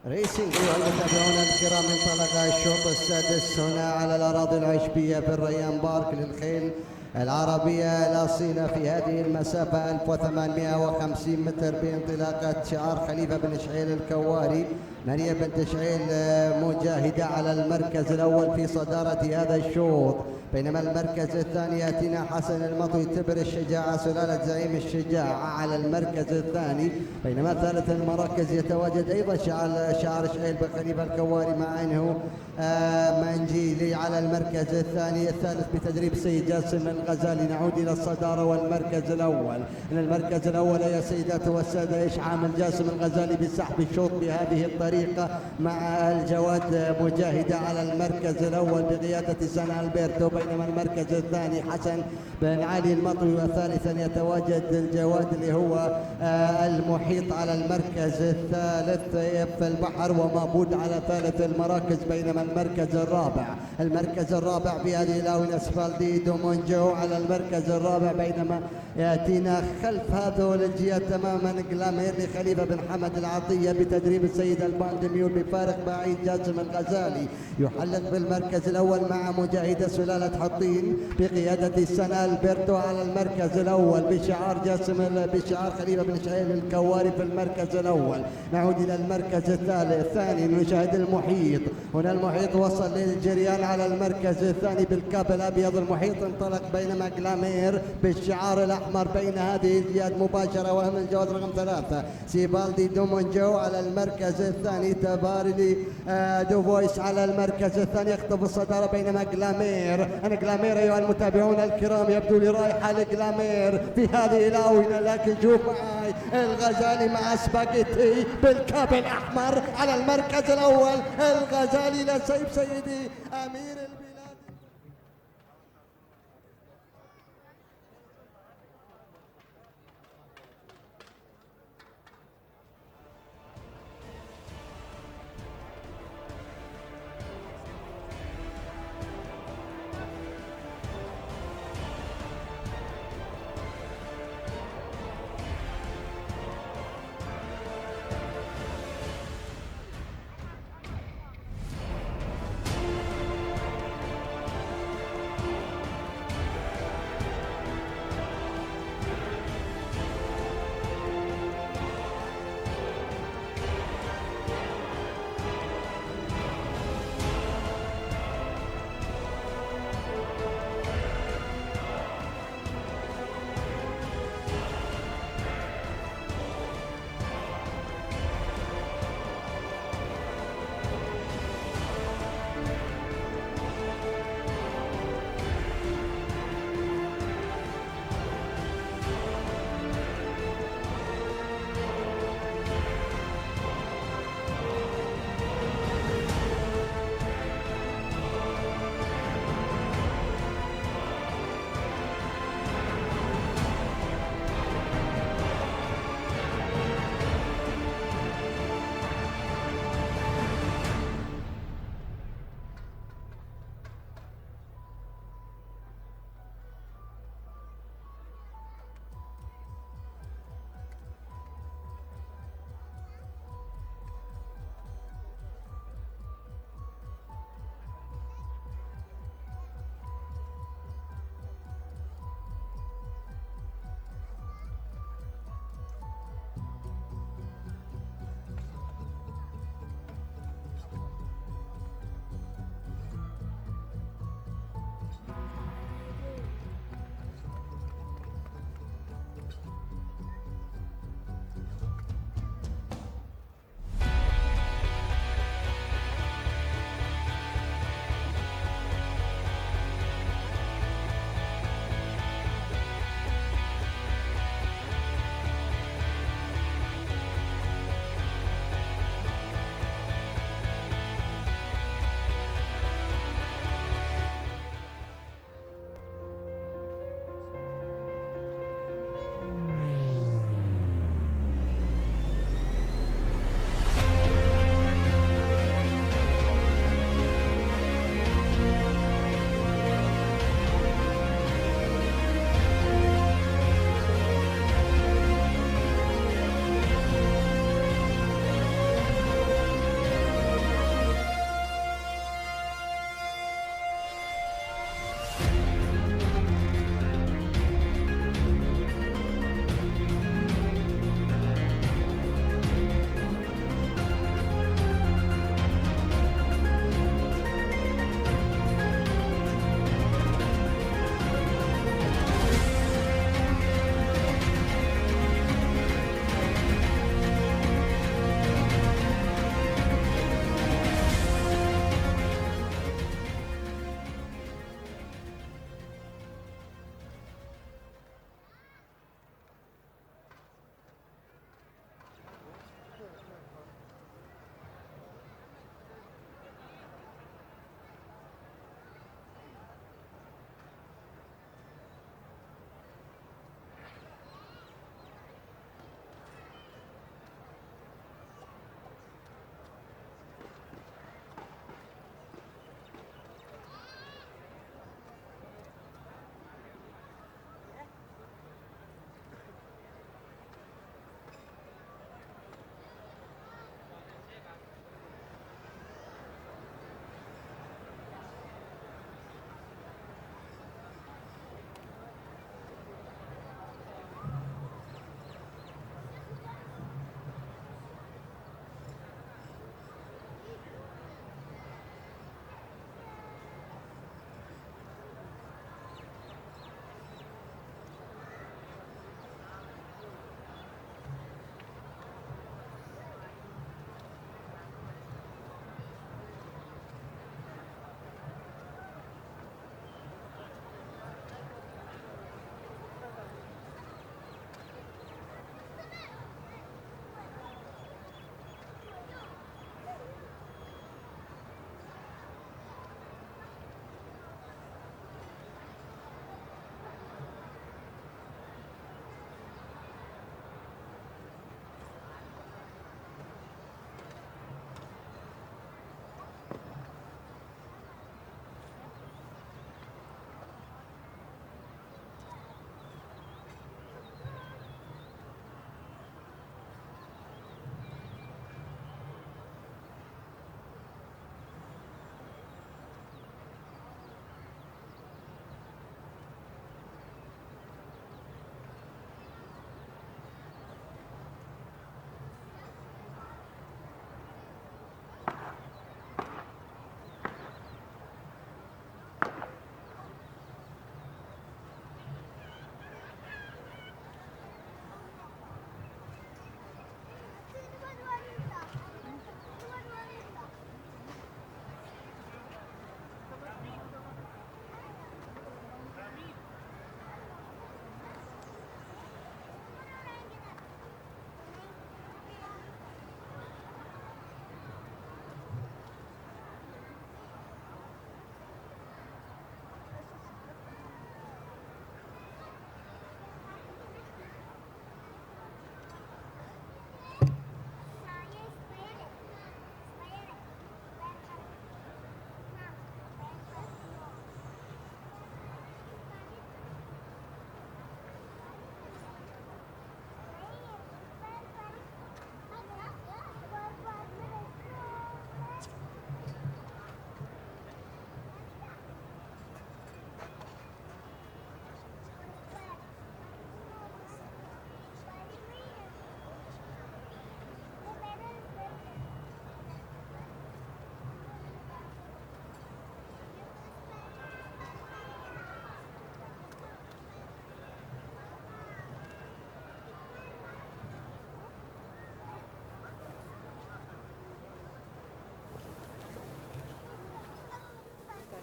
ريسينج أيها المتابعون الكرام، انطلق الشوط السادس هنا على الأراضي العشبية في الريان بارك للخيل العربية الأصيلة في هذه المسافة 1850 متر بانطلاقة شعار خليفة بن شعيل الكواري. مريم بنت شعيل مجاهدة على المركز الأول في صدارة هذا الشوط، بينما المركز الثاني يأتينا حسن المطوي تبر الشجاعة سلالة زعيم الشجاعة على المركز الثاني، بينما ثالث المراكز يتواجد أيضا شعار شعيل بن خليفة الكواري مع أنه منجيلي على المركز الثاني. الثالث بتدريب سيد جاسم الغزالي. نعود إلى الصدارة والمركز الأول. المركز الأول يا سيداتي والسادة إشعام الجاسم الغزالي بسحب الشوط بهذه الطريقة مع الجواد مجاهدة على المركز الأول بقيادة سان ألبرتو، بينما المركز الثاني حسن بن علي المطوي، وثالثا يتواجد الجواد اللي هو المحيط على المركز الثالث في البحر، ومابود على ثالث المراكز، بينما المركز الرابع بهذه الآونة اسفالدي دومونجو على المركز الرابع، بينما يأتينا خلف هذول الجهات تماما جلامير لخليفة بن حمد العطية بتدريب السيد الباندميور بفارق بعيد جاسم الغزالي يحلق بالمركز الأول مع مجاهدة سلالة حطين بقيادة سان ألبرتو على المركز الأول بشعار خليفة بن شعيل الكواري في المركز الأول. نعود إلى المركز الثاني نشاهد المحيط. هنا المحيط وصل للجريان على المركز الثاني بالكاب الأبيض. المحيط انطلق بينما جلامير بالشعار الأحمر بين هذه الجهات مباشرة، وهم الجواد رقم 3 سيبالدي دومونجو على المركز الثاني. تبارلي دوفويس على المركز الثاني يخطف الصدارة، بينما جلامير أيها المتابعون الكرام يبدو لي رايحة لجلامير في هذه الآونة، لكن شوف معي الغزالي مع سباغيتي بالكاب الأحمر على المركز الأول. الغزالي لسيف سيدي أمير البلاد.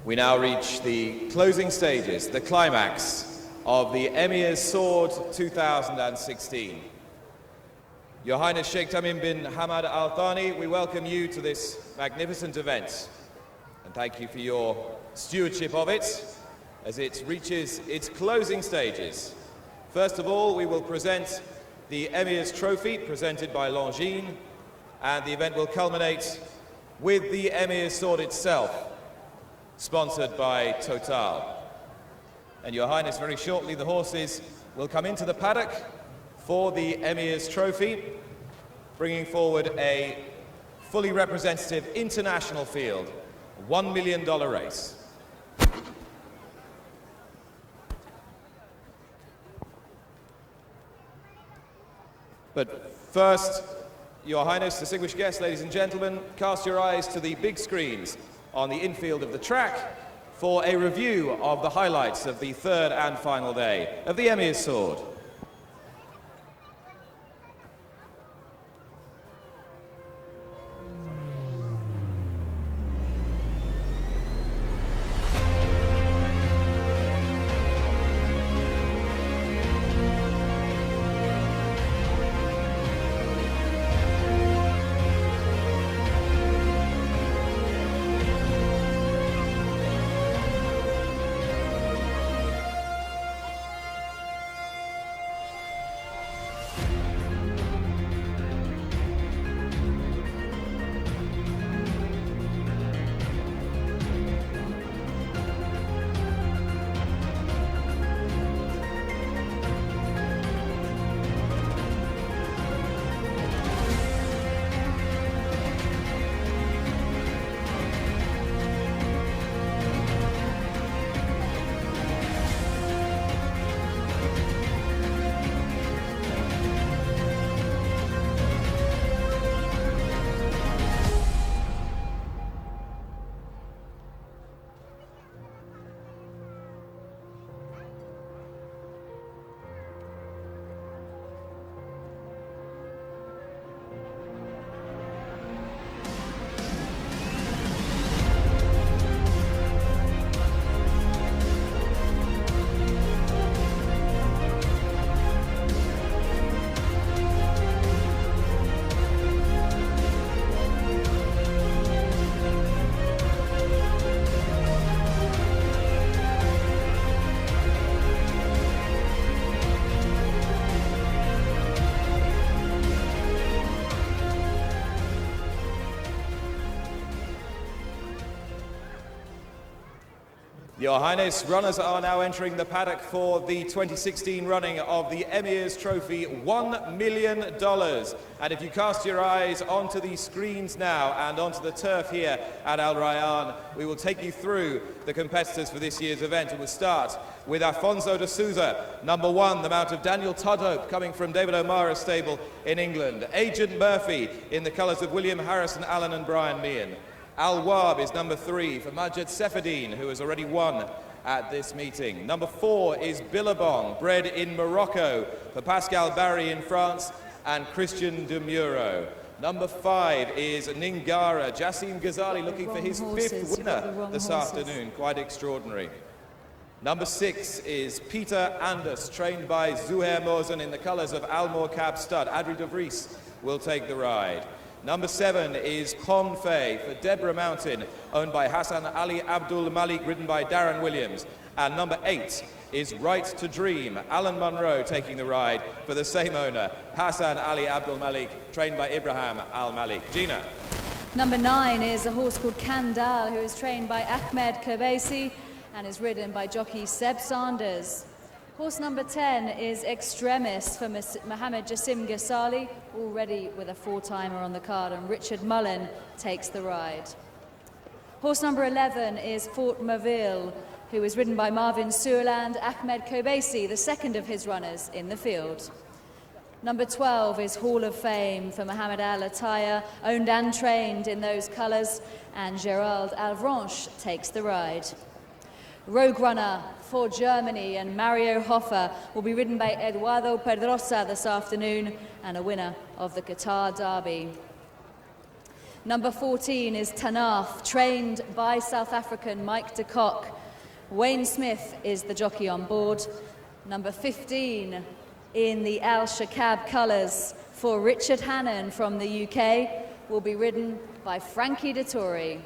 We now reach the closing stages, the climax of the Emir Sword 2016. Your Highness Sheikh Tamim bin Hamad Al Thani, we welcome you to this magnificent event and thank you for your stewardship of it as it reaches its closing stages. First of all, we will present the Emir's Trophy presented by Longines, and the event will culminate with the Emir Sword itself, sponsored by Total. And Your Highness, very shortly the horses will come into the paddock for the Emir's Trophy, bringing forward a fully representative international field, a $1 million race. But first, Your Highness, distinguished guests, ladies and gentlemen, cast your eyes to the big screens on the infield of the track for a review of the highlights of the third and final day of the Emir Sword. Your Highness, runners are now entering the paddock for the 2016 running of the Emir's Trophy, $1 million. And if you cast your eyes onto the screens now and onto the turf here at Al Rayyan, we will take you through the competitors for this year's event. And we'll start with Afonso de Souza, number 1, the mount of Daniel Tudhope, coming from David O'Mara's stable in England. Agent Murphy in the colours of William Harrison Allen and Brian Meehan. Al Wab is number 3 for Majid Sefadine, who has already won at this meeting. Number 4 is Billabong, bred in Morocco, for Pascal Barry in France and Christian de Muro. Number 5 is Ningara, Jassim Ghazali looking for his 5th winner this afternoon, quite extraordinary. Number 6 is Peter Anders, trained by Zuhair Mosen in the colours of Almor Cab Stud. Adri de Vries will take the ride. Number 7 is Ponfei for Deborah Mountain, owned by Hassan Ali Abdul Malik, ridden by Darren Williams. And number 8 is Right to Dream, Alan Munro taking the ride for the same owner, Hassan Ali Abdul Malik, trained by Ibrahim Al Malik. Gina. Number 9 is a horse called Kandal, who is trained by Ahmed Kerbasi and is ridden by jockey Seb Sanders. Horse number 10 is Extremis for Mohammed Jassim Ghazali, already with a 4-timer on the card, and Richard Mullen takes the ride. Horse number 11 is Fort Maville, who is ridden by Marvin Suerland, Ahmed Kobasi, the second of his runners in the field. Number 12 is Hall of Fame for Mohamed Al Attaya, owned and trained in those colours, and Gerald Alvranche takes the ride. Rogue Runner for Germany and Mario Hoffa will be ridden by Eduardo Pedrosa this afternoon, and a winner of the Qatar Derby. Number 14 is Tanaf, trained by South African Mike de Kock. Wayne Smith is the jockey on board. Number 15 in the Al Shakab colours for Richard Hannon from the UK will be ridden by Frankie Dettori.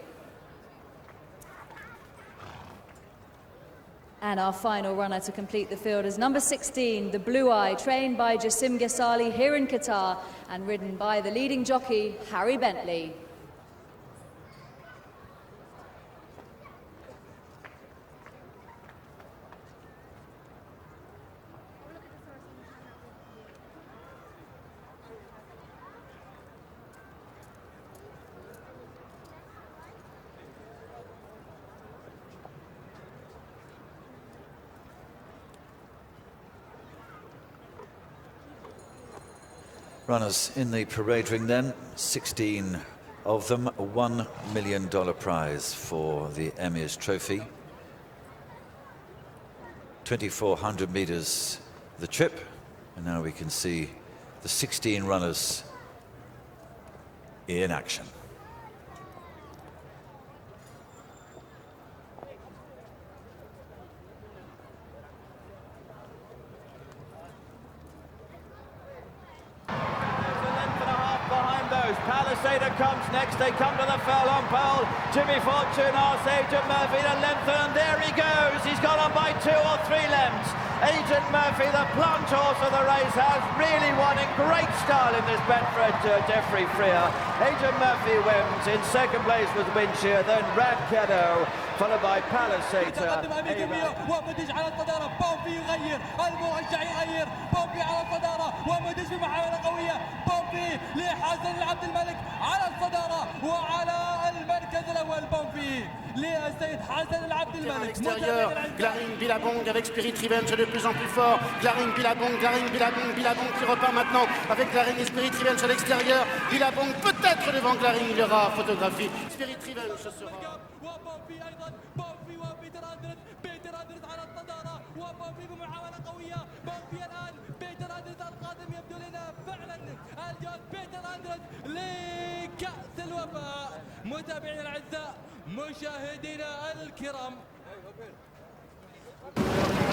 And our final runner to complete the field is number 16, the Blue Eye, trained by Jassim Ghasali here in Qatar and ridden by the leading jockey, Harry Bentley. Runners in the parade ring then, 16 of them, a $1 million prize for the Emir's Trophy. 2,400 meters the trip, and now we can see the 16 runners in action. Palisader comes next, they come to the furlong pole. Jimmy Fortune asks Agent Murphy to lengthen, and there he goes. He's gone on by 2 or 3 lengths. Agent Murphy, the plunge horse of the race, has really won in great style in this bet for Jeffrey Freer. Agent Murphy wins. In second place was Winshire, then Rad Caddo, followed by Palisader. ومدج على الصدارة، بومبي يغير، المرشح يغير، بومبي على الصدارة، ومدج بمحاولة قوية، بومبي لحسن عبد الملك على الصدارة وعلى المركز الأول بومبي للسيد حسن عبد الملك. Glaring Billabong avec Spirit Revenge de plus en plus fort. Glaring Billabong qui repart maintenant avec Glaring et Spirit Revenge à l'extérieur. Billabong peut-être devant Glaring, il y aura photographie. Spirit Revenge ce sera. وبومبي بمحاولة قوية، بومبي الآن بيتر أندرد القادم يبدو لنا فعلا الجواد بيتر أندرد لكأس الوفاء. متابعينا الأعزاء، مشاهدينا الكرام.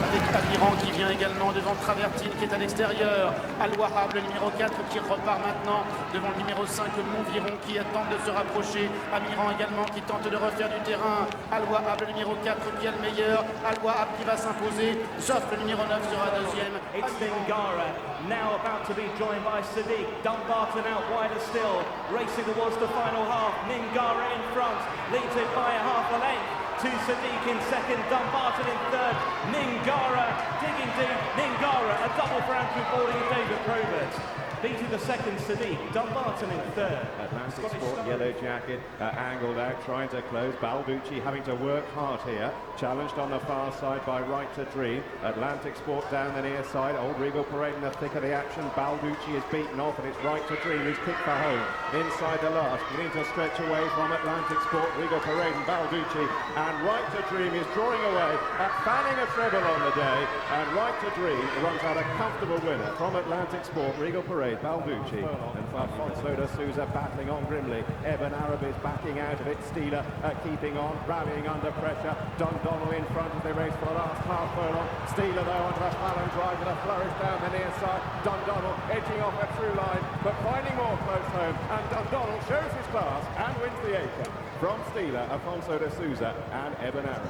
Avec Abiran qui vient également devant Travertine qui est à l'extérieur. Al-Wahab, le numéro 4 qui repart maintenant devant le numéro 5, Montviron qui tente de se rapprocher. Amiran également qui tente de refaire du terrain. Al-Wahab, le numéro 4 qui est le meilleur. Al-Wahab qui va s'imposer. Sauf le numéro 9 sera deuxième. It's Ningara, now about to be joined by Sadiq. Dumbarton out wider still, racing towards the final half. Ningara in front, leads it by a half a length. To Sadiq in second, Dumbarton in third, Ningara digging deep, Ningara, a double for Andrew Balding and David Probert. Beating the second, Sadiq, Dumbarton in third. Atlantic Sport, yellow jacket, angled out, trying to close. Balducci having to work hard here. Challenged on the far side by Right to Dream. Atlantic Sport down the near side. Old Regal Parade in the thick of the action. Balducci is beaten off, and it's Right to Dream who's kicked for home. Inside the last, beginning to stretch away from Atlantic Sport, Regal Parade and Balducci. And Right to Dream is drawing away, fanning a treble on the day. And Right to Dream runs out a comfortable winner from Atlantic Sport, Regal Parade, Balducci. And Alfonso de Souza battling on grimly. Eben Arab is backing out of it. Steeler keeping on, rallying under pressure. Dundonald in front as they race for the last half furlong. Steeler though onto the Fallon drive with a flourish down the near side. Dundonald edging off a through line, but finding more close home. And Dundonald shows his class and wins the acre. From Steeler, Alfonso de Souza and Eben Arab.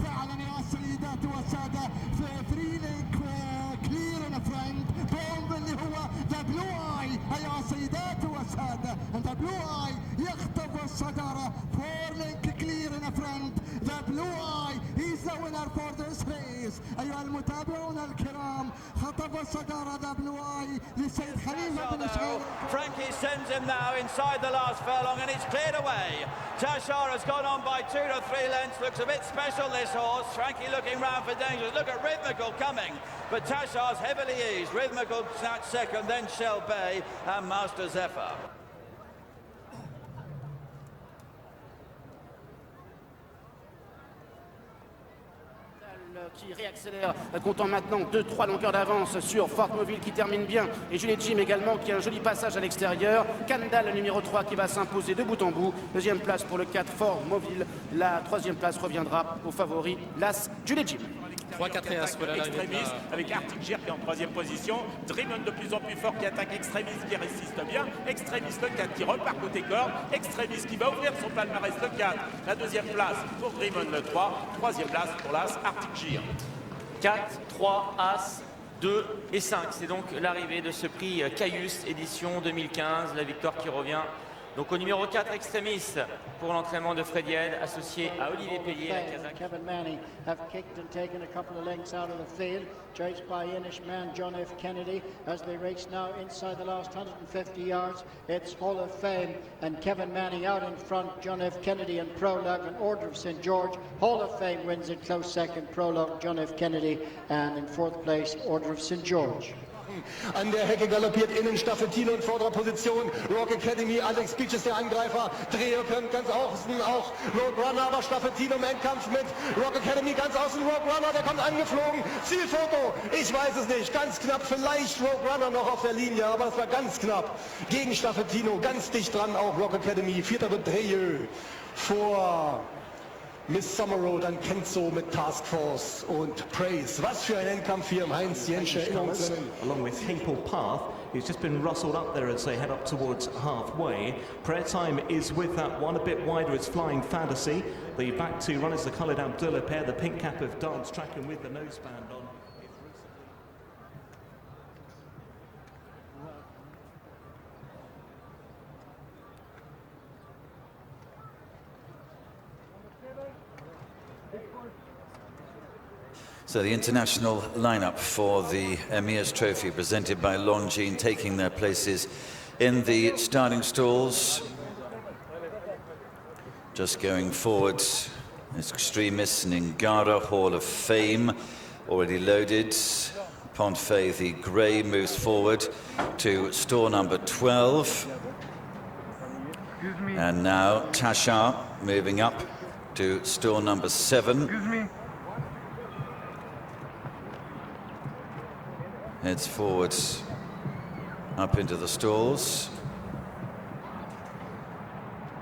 فعلا يا السيدات والسادة في فريلينك كلير فرانك بومب اللي هو ذا بلو اي. يا السيدات والسادة ذا بلو اي يخطف الصدارة. فورلينك كلير فرانك ذا بلو اي he's the winner for this race. أيها المتابعون الكرام، خطف الصدارة ذا بلو اي للسيد خليفة بن شعيب. Frankie sends him now inside the last furlong, and it's cleared away. Tashar has gone on by 2 to 3 lengths. Looks a bit special, this horse. Frankie looking round for dangers. Look at Rhythmical coming, but Tashar's heavily eased. Rhythmical snatched second, then Shell Bay and Master Zephyr. qui réaccélère, comptant maintenant 2-3 longueurs d'avance sur Fort Mobile qui termine bien, et Julie Jim également qui a un joli passage à l'extérieur. Kandal, le numéro 3, qui va s'imposer de bout en bout. Deuxième place pour le 4 Fort Mobile. La troisième place reviendra au favori, l'As Julie Jim. 3, 4 et As, voilà Extremis avec Artiger qui est en troisième position. Dreamon de plus en plus fort qui attaque Extremis qui résiste bien. Extremis le 4 qui repart côté corde. Extremis qui va ouvrir son palmarès le 4. La deuxième place pour Dreamon le 3. Troisième place pour l'As Artiger. 4, 3, As, 2 et 5. C'est donc l'arrivée de ce prix Caius édition 2015. La victoire qui revient donc au numéro 4 Extremis pour l'entraînement de Freddy Head associé à Olivier Pellier, la Kazakh. Kevin Manning have kicked and taken a couple of lengths out of the field, chased by Englishman John F. Kennedy as they race now inside the last 150 yards. It's Hall of Fame and Kevin Manning out in front, John F. Kennedy in prologue and Order of St. George. Hall of Fame wins in close second, prologue John F. Kennedy, and in fourth place Order of St. George. An der Hecke galoppiert innen Staffettino in vorderer Position. Rock Academy, Alex Beach ist der Angreifer. Dreher kommt ganz außen, auch Rogue Runner, aber Staffettino im Endkampf mit Rock Academy ganz außen. Rogue Runner, der kommt angeflogen. Zielfoto, ich weiß es nicht. Ganz knapp, vielleicht Rogue Runner noch auf der Linie, aber es war ganz knapp. Gegen Staffettino, ganz dicht dran auch Rock Academy. Vierter wird Dreher vor Miss Summerroad, dann Kenzo mit Task Force und Praise. Was für ein Endkampf hier im Heinz-Jensche Erinnerungsrennen. Along with Hinkle Path, who's just been rustled up there as they head up towards halfway. Prayer Time is with that one, a bit wider, it's Flying Fantasy. The back two runners, the coloured Abdullah pair, the pink cap of Dance tracking with the noseband on. So the international lineup for the Emir's Trophy presented by Longines taking their places in the starting stalls. Just going forward, Extremis and Ngara, Hall of Fame, already loaded. Pontfay, the grey, moves forward to stall number 12. And now Tashar moving up to stall number 7. Heads forward up into the stalls.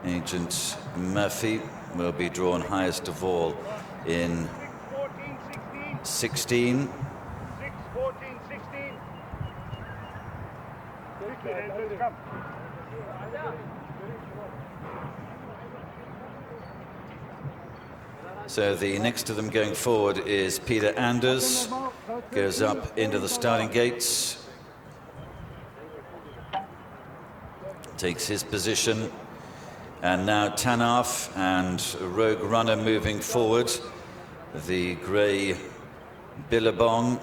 Agent Murphy will be drawn highest of all in 16. 14, 16. So the next to them going forward is Peter Anders, goes up into the starting gates, takes his position, and now Tanaf and Rogue Runner moving forward. The grey Billabong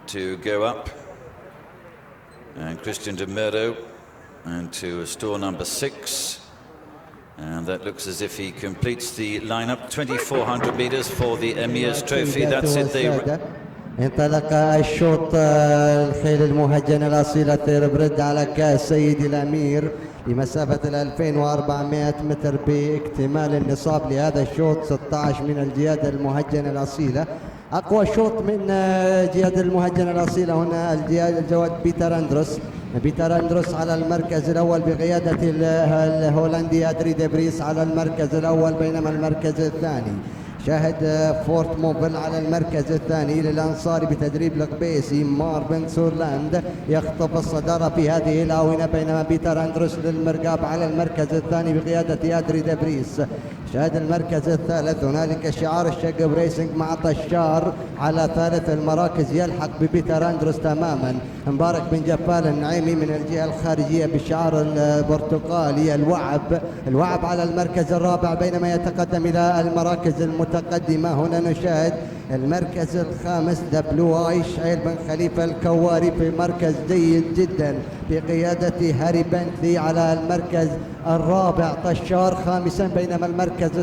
to go up, and Christian de Murdo and to stall number 6. And that looks as if he completes the lineup. 2,400 meters for the Emir's Trophy. That's it. انطلق الشوط الخيل المهجنة الأصيلة تيربريد على كاس سيدي الأمير لمسافة 2400 متر باكتمال النصاب لهذا الشوط 16 من الجياد المهجنة الأصيلة. أقوى شوط من جياد المهجنة الأصيلة هنا الجواد بيتر أندروس. بيتر أندروس على المركز الأول بقيادة الهولندي أدري دبريس على المركز الأول، بينما المركز الثاني شاهد فورت موبل على المركز الثاني للأنصاري بتدريب القبيسي مار بن سورلاند يخطف الصدارة في هذه الآونة، بينما بيتر أندروس للمرقاب على المركز الثاني بقيادة أدري دبريس. شاهد المركز الثالث هنالك شعار الشقب ريسنج مع طشار على ثالث المراكز يلحق ببيتر أندروس تماما. مبارك بن جفال النعيمي من الجهة الخارجية بالشعار البرتقالي الوعب على المركز الرابع، بينما يتقدم إلى المراكز المتقدمة. هنا نشاهد المركز الخامس دبلو اي شعيل بن خليفة الكواري في مركز جيد جدا بقيادة هاري بنتلي على المركز الرابع، طشار خامسا، بينما المركز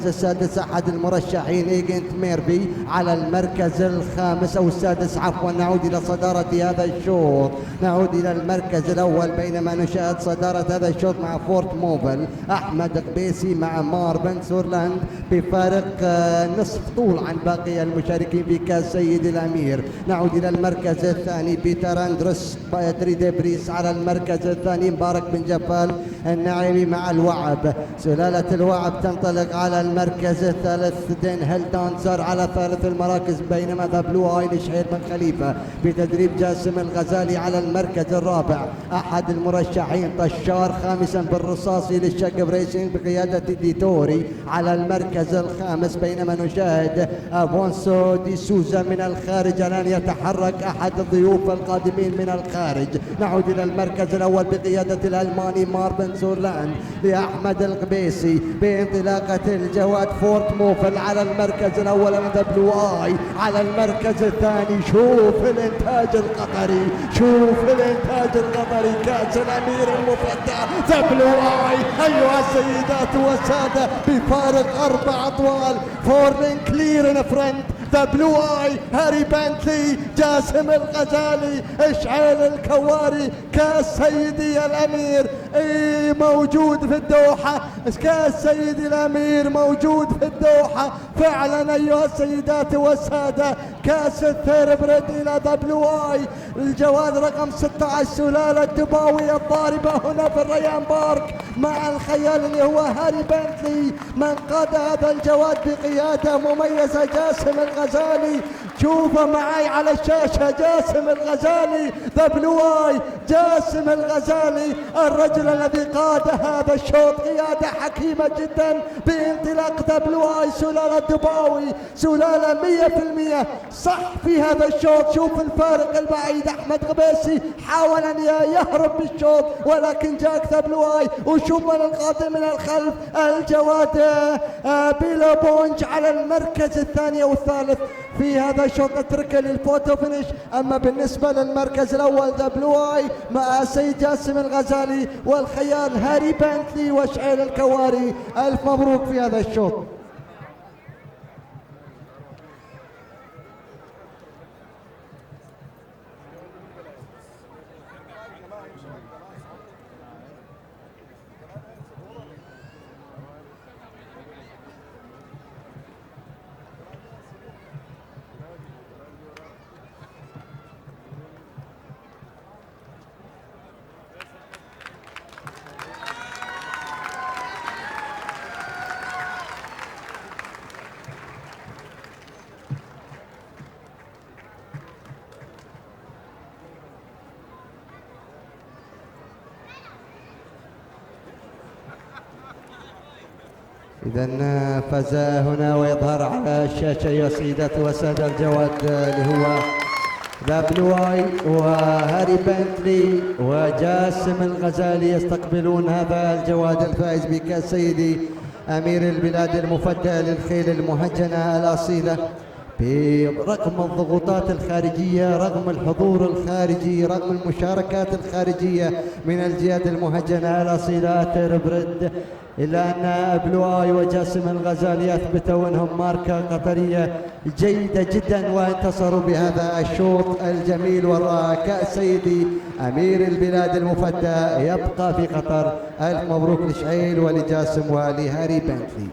السادس أحد المرشحين ايجنت ميربي على المركز الخامس أو السادس عفوا. نعود إلى صدارة هذا الشوط، نعود إلى المركز الأول، بينما نشاهد صدارة هذا الشوط مع فورت موبل أحمد قبيسي مع مار بن سورلاند بفارق نصف طول عن باقي المشاركين في كأس سيد الأمير. نعود إلى المركز الثاني بيتر أندرس بايتري دبريس على المركز الثاني. مبارك بن جبال النعيمي مع الوعب. سلالة الوعب تنطلق على المركز الثالث. دين هيل دانسر على ثالث المراكز، بينما ذا بلو آي لشعير بن خليفة بتدريب جاسم الغزالي على المركز الرابع. أحد المرشحين طشار خامسا بالرصاصي للشقب ريسينج بقيادة ديتوري على المركز الخامس، بينما نشاهد أفونسو دي سوزا من الخارج. الآن يتحرك أحد الضيوف القادمين من الخارج. نعود إلى المركز الأول بقيادة الألماني ماربن سورلاند لأحمد القبيسي بانطلاقة الجواد فورت موفل على المركز الأول. ذا بلو آي على المركز الثاني. شوف الإنتاج القطري، شوف الإنتاج القطري، كأس الأمير المفدى ذا بلو آي أيها السيدات والسادة بفارق 4 أطوال. فورلين كلير ان فرنت ذا بلو آي هاري بنتلي جاسم الغزالي إشعيل الكواري. كأس سيدي الأمير موجود في الدوحة، كأس سيدي الأمير موجود في الدوحة فعلا أيها السيدات والسادة. كأس الثيربريد إلى ذا بلو آي الجواد رقم 16 سلالة دباوي الضاربة هنا في الريان بارك مع الخيال اللي هو هاري بنتلي. من قاد هذا الجواد بقيادة مميزة جاسم الغزالي. شوفوا معي على الشاشة جاسم الغزالي ذا بلو آي. جاسم الغزالي الرجل الذي قاد هذا الشوط قيادة حكيمة جدا بانطلاق ذا بلو آي. سلالة دباوي سلالة 100% صح في هذا الشوط. شوف الفارق البعيد، أحمد قبيسي حاول أن يهرب بالشوط ولكن جاك ذا بلو آي. وشوف من القادم من الخلف الجواد بيلا بونج على المركز الثاني والثالث في هذا الشوط. اترك للفوتو فينيش. أما بالنسبة للمركز الأول ذا بلو آي مع سيد جاسم الغزالي والخيال هاري بنتلي وشعيل الكواري. ألف مبروك في هذا الشوط. إذا فاز هنا ويظهر على الشاشة يا سيداتي والسادة الجواد اللي هو ذا بلو آي وهاري بنتلي وجاسم الغزالي يستقبلون هذا الجواد الفائز بكأس سيدي أمير البلاد المفدى للخيل المهجنة الأصيلة. برغم الضغوطات الخارجية، رغم الحضور الخارجي، رغم المشاركات الخارجية من الجهات المهجنة الأصيلة تيربريد، إلا أن بلو آي وجاسم الغزالي أثبتوا أنهم ماركة قطرية جيدة جدا وانتصروا بهذا الشوط الجميل والرائع. كأس سيدي أمير البلاد المفدى يبقى في قطر. ألف مبروك لشعيل ولجاسم ولهاري بنتلي.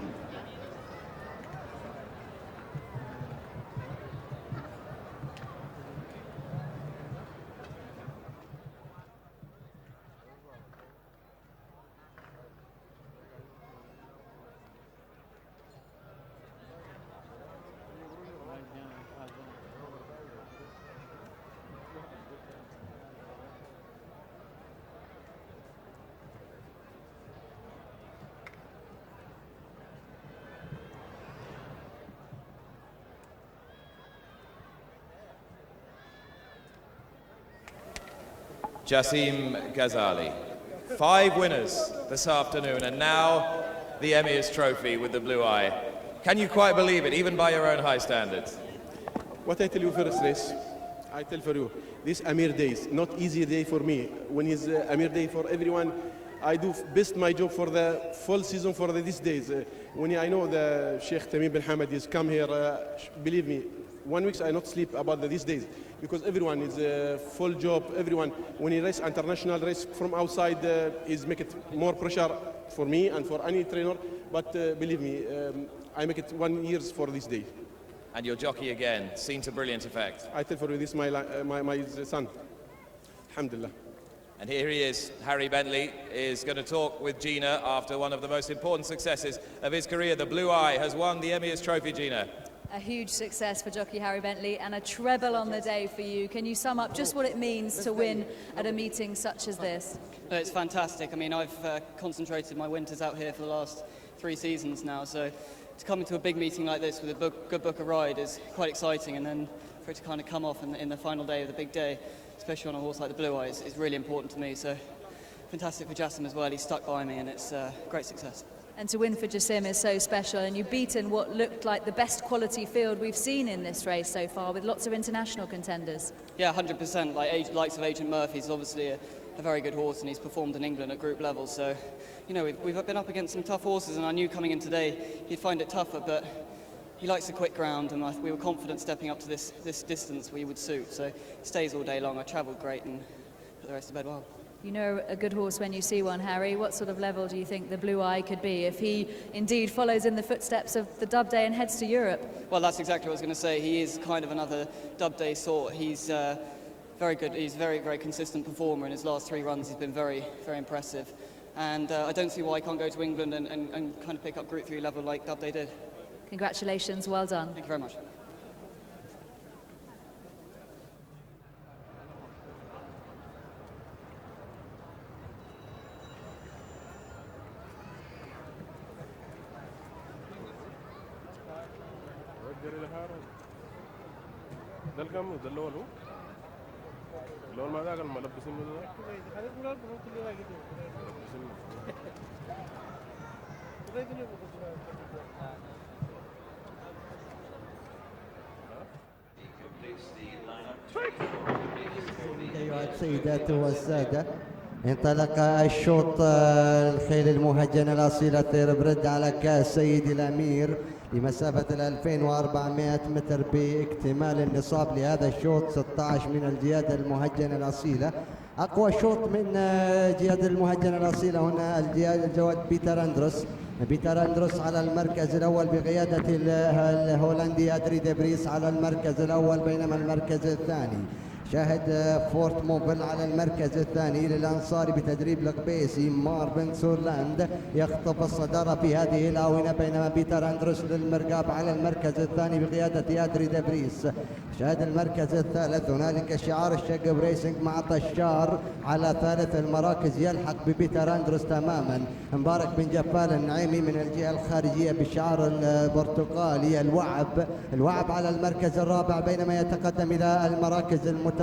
Jassim Ghazali. 5 winners this afternoon, and now the Emir's Trophy with the blue eye. Can you quite believe it, even by your own high standards? What I tell you first race, I tell for you, this Amir day is not easy day for me. When it's Amir day for everyone, I do best my job for the full season for these days. When I know the Sheikh Tamim bin Hamad is come here, believe me, 1 week I not sleep about these days because everyone is a full job. Everyone, when he race international race from outside, is make it more pressure for me and for any trainer. But believe me, I make it 1 year for this day. and your jockey again, seen to brilliant effect. I tell for you, this is my son. Alhamdulillah. And here he is. Harry Bentley is going to talk with Gina after one of the most important successes of his career. The Blue Eye has won the Emir's Trophy, Gina. A huge success for jockey Harry Bentley and a treble on the day for you. Can you sum up just what it means to win at a meeting such as this? It's fantastic. I mean, I've concentrated my winters out here for the last 3 seasons now, so to come into a big meeting like this with a good book of ride is quite exciting, and then for it to kind of come off in the final day of the big day, especially on a horse like the Blue Eye, is really important to me. So fantastic for Jassim as well. He stuck by me, and it's a great success. And to win for Jassim is so special, and you've beaten what looked like the best quality field we've seen in this race so far, with lots of international contenders. Yeah, 100%. Likes of Agent Murphy is obviously a very good horse, and he's performed in England at group level. So, you know, we've been up against some tough horses, and I knew coming in today he'd find it tougher, but he likes the quick ground, and we were confident stepping up to this distance we would suit. So he stays all day long. I travelled great and put the rest to bed well. You know a good horse when you see one, Harry. What sort of level do you think the Blue Eye could be if he indeed follows in the footsteps of the Dub Day and heads to Europe? Well, that's exactly what I was going to say. He is kind of another Dub Day sort. He's very good. He's a very, very consistent performer. In his last 3 runs, he's been very, very impressive. And I don't see why he can't go to England and kind of pick up Group 3 level like Dub Day did. Congratulations, well done. Thank you very much. أيها السيدات والسادة، انطلق الشوط الخيل المهجنة الأصيلة طير برد على كأس سيد الأمير لمسافة 2400 متر باكتمال النصاب لهذا الشوط 16 من الجياد المهجنة الأصيلة. أقوى شوط من جياد المهجنة الأصيلة هنا الجواد بيتر أندروس على المركز الأول بقيادة الهولندي أدري دبريس على المركز الأول، بينما المركز الثاني شاهد فورت موبل على المركز الثاني للأنصاري بتدريب القبيسي ماربن سورلاند يخطف الصدارة في هذه الآونة، بينما بيتر أندروس للمرقاب على المركز الثاني بقيادة أدري دبريس. شاهد المركز الثالث هنالك شعار الشقب ريسنج مع طشار على ثالث المراكز يلحق ببيتر أندروس تماما. مبارك بن جفال النعيمي من الجهة الخارجية بالشعار البرتقالي الوعب على المركز الرابع، بينما يتقدم إلى المراكز المتقدمة.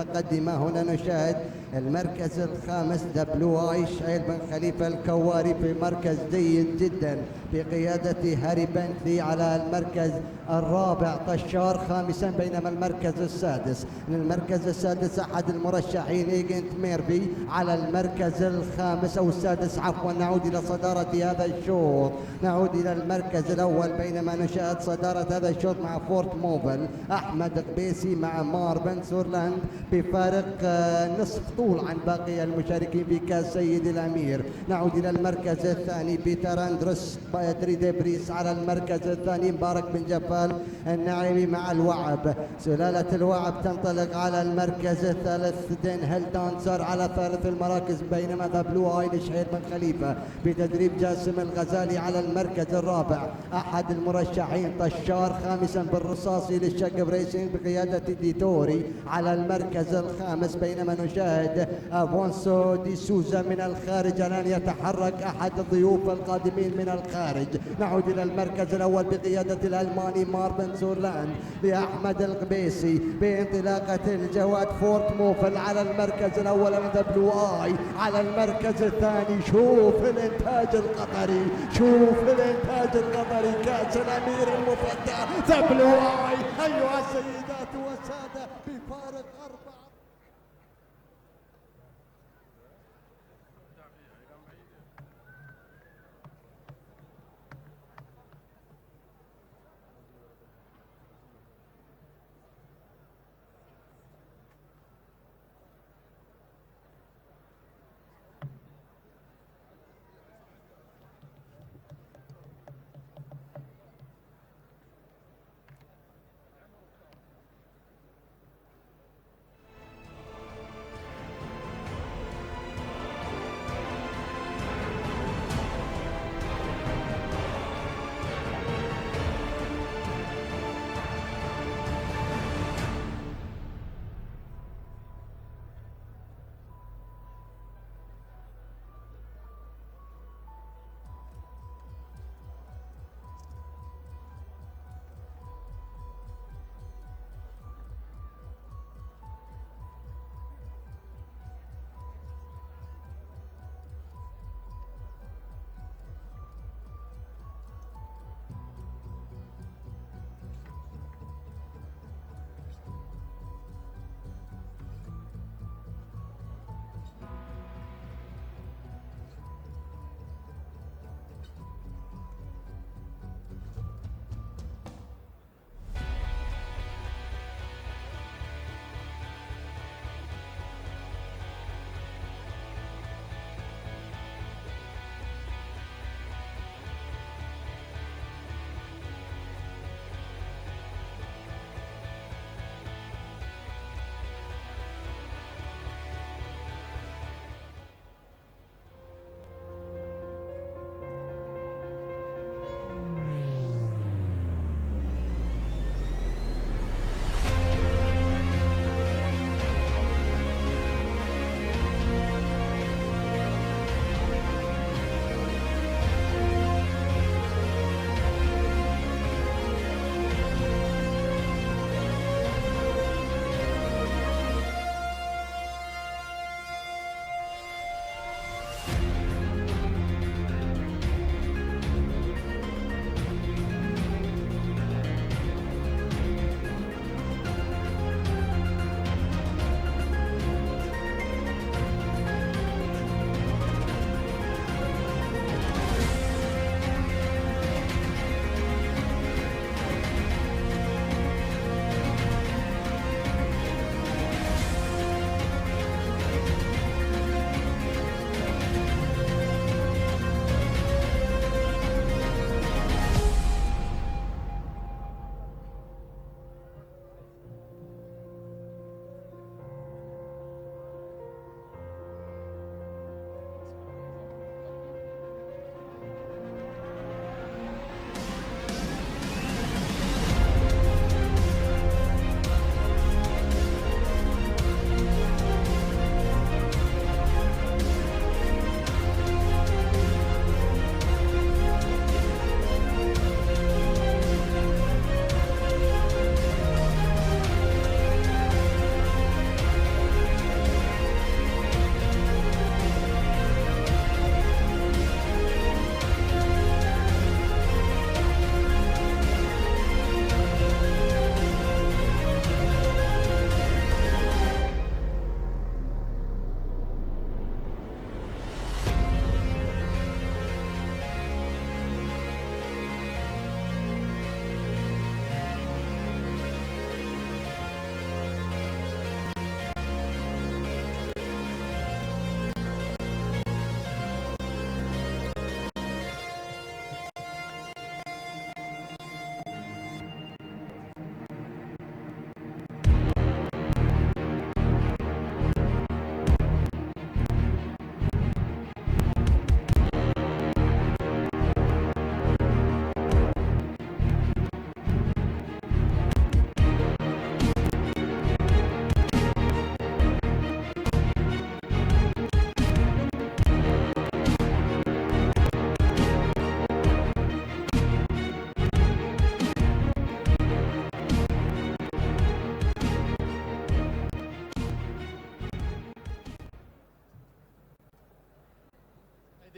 هنا نشاهد المركز الخامس دبلو اي شعيل بن خليفة الكواري في مركز جيد جدا بقيادة هاري بنتلي على المركز الرابع طشار خامسا، بينما المركز السادس أحد المرشحين ايجنت ميرفي على المركز الخامس أو السادس عفوا. نعود إلى صدارة هذا الشوط، نعود إلى المركز الأول، بينما نشاهد صدارة هذا الشوط مع فورت موبل أحمد قبيسي مع ماربن سورلاند بفارق نصف طول عن باقي المشاركين في كاس سيد الأمير. نعود إلى المركز الثاني بيتر أندروس أدري دبريس على المركز الثاني مبارك بن جفال النعيمي مع الوعب. سلالة الوعب تنطلق على المركز الثالث دين هيل دانسر على ثالث المراكز، بينما ذا بلو اي لشعيل بن خليفة بتدريب جاسم الغزالي على المركز الرابع. أحد المرشحين طشار خامسا بالرصاصي للشقب ريسينج بقيادة ديتوري على المركز الخامس، بينما نشاهد أفونسو دي سوزا من الخارج. الآن يتحرك أحد الضيوف القادمين من الخارج. نعود إلى المركز الأول بقيادة الألماني ماربن سورلاند لأحمد القبيسي بانطلاقة الجواد فورت موفل على المركز الأول. دبلو اي على المركز الثاني. شوف الإنتاج القطري، كأس الأمير المفتح دبلو اي أيها السيدات والسادة بفارق 4.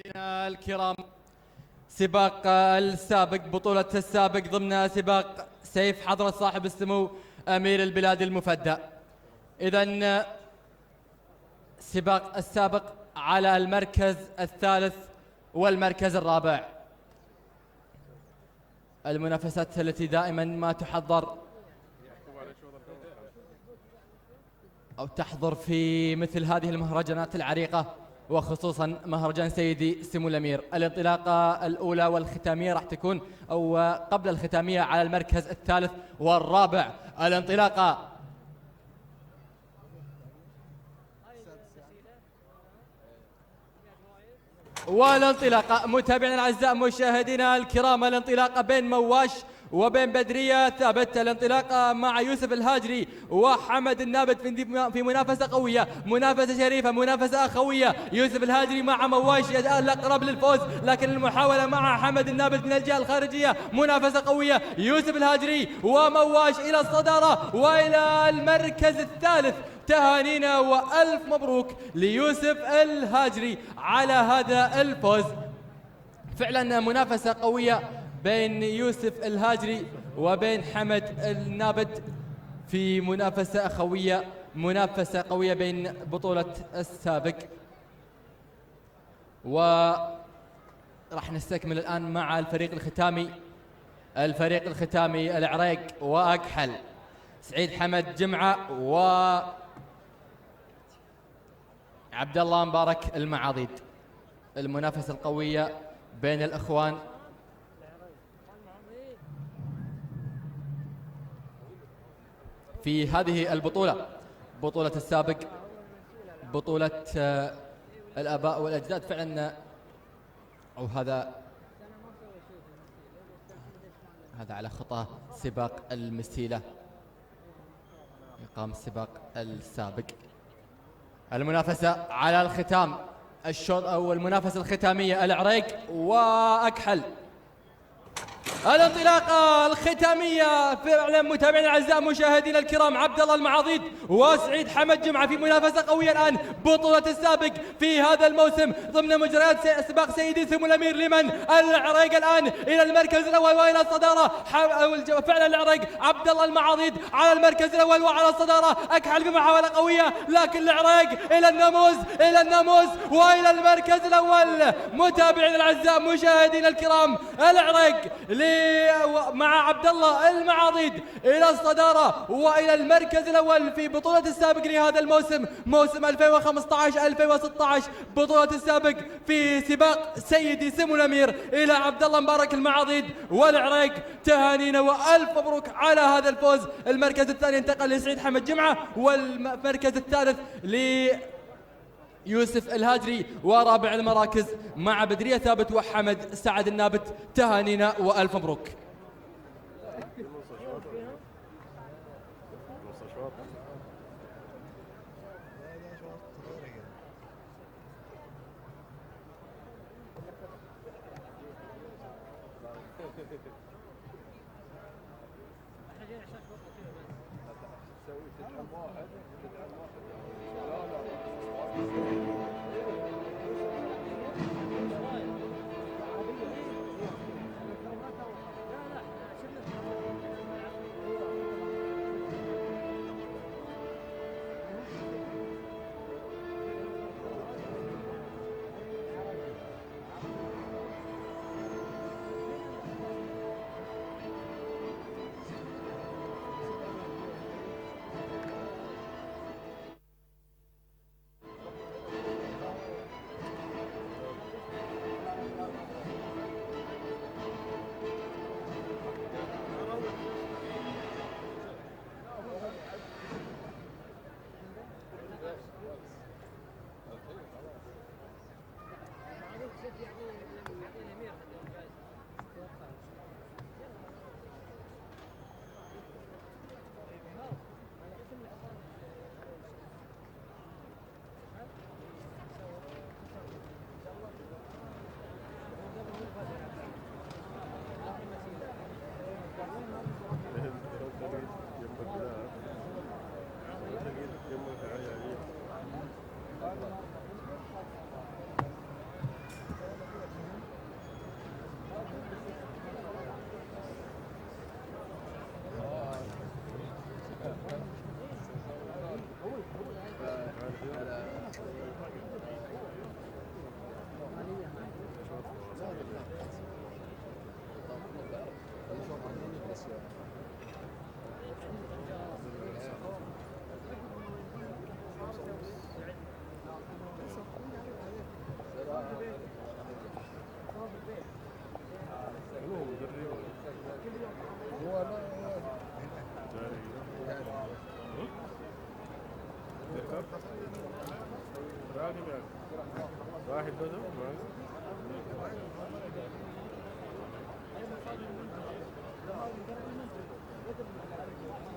مشاهدينا الكرام، سباق السابق، بطولة السابق ضمن سباق سيف حضرة صاحب السمو أمير البلاد المفدى. إذن سباق السابق على المركز الثالث والمركز الرابع. المنافسات التي دائما ما تحضر أو تحضر في مثل هذه المهرجانات العريقة، وخصوصا مهرجان سيدي سمو الأمير. الانطلاقة الأولى والختامية راح تكون أو قبل الختامية على المركز الثالث والرابع. الانطلاقة والانطلاقة متابعينا الأعزاء مشاهدينا الكرام، الانطلاقة بين مواش وبين بدرية ثابت. الانطلاقة مع يوسف الهاجري وحمد النابت في منافسة قوية، منافسة شريفة، منافسة أخوية. يوسف الهاجري مع مواش الأقرب للفوز، لكن المحاولة مع حمد النابت من الجهة الخارجية. منافسة قوية، يوسف الهاجري ومواش إلى الصدارة وإلى المركز الثالث. تهانينا وألف مبروك ليوسف الهاجري على هذا الفوز. فعلا منافسة قوية بين يوسف الهاجري وبين حمد النابت في منافسة أخوية، منافسة قوية بين بطولة السابق. وراح نستكمل الآن مع الفريق الختامي. الفريق الختامي العريق وأكحل، سعيد حمد جمعة و عبد الله مبارك المعاضيد. المنافسة القوية بين الأخوان. في هذه البطولة، بطولة السابق، بطولة الآباء والأجداد. فعلا أو هذا على خطى سباق المسيلة، يقام السباق السابق. المنافسة على الختام، الشوط أو المنافسة الختامية العريق وأكحل. الانطلاقة الختامية فعلا متابعينا الأعزاء مشاهدينا الكرام، عبد الله المعاضيد وسعيد حمد جمعة في منافسة قوية الآن. بطولة السابق في هذا الموسم ضمن مجريات سباق سيدي سمو الأمير لمن العريق الآن إلى المركز الأول وإلى الصدارة. فعلا العريق عبد الله المعاضيد على المركز الأول وعلى الصدارة. أكحل بمحاولة قوية، لكن العريق إلى الناموس وإلى المركز الأول. متابعينا الأعزاء مشاهدينا الكرام، العريق مع عبد الله المعاضيد إلى الصدارة وإلى المركز الأول في بطولة السابق لهذا الموسم، موسم 2015-2016. بطولة السابق في سباق سيدي سمو الأمير إلى عبد الله مبارك المعاضيد والعريق. تهانينا وألف مبروك على هذا الفوز. المركز الثاني انتقل لسعيد حمد جمعة، والمركز الثالث يوسف الهاجري، ورابع المراكز مع بدرية ثابت وحمد سعد النابت. تهانينا وألف مبروك.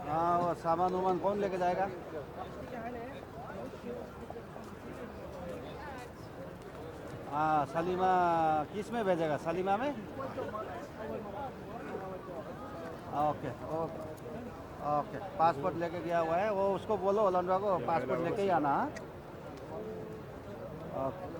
हाँ वो सामान वामान कौन लेके जाएगा हाँ सलीमा किस में भेजेगा सलीमा में ओके ओके ओके पासपोर्ट लेके गया हुआ है वो उसको बोलो ओलंडा को पासपोर्ट लेके ही आना okay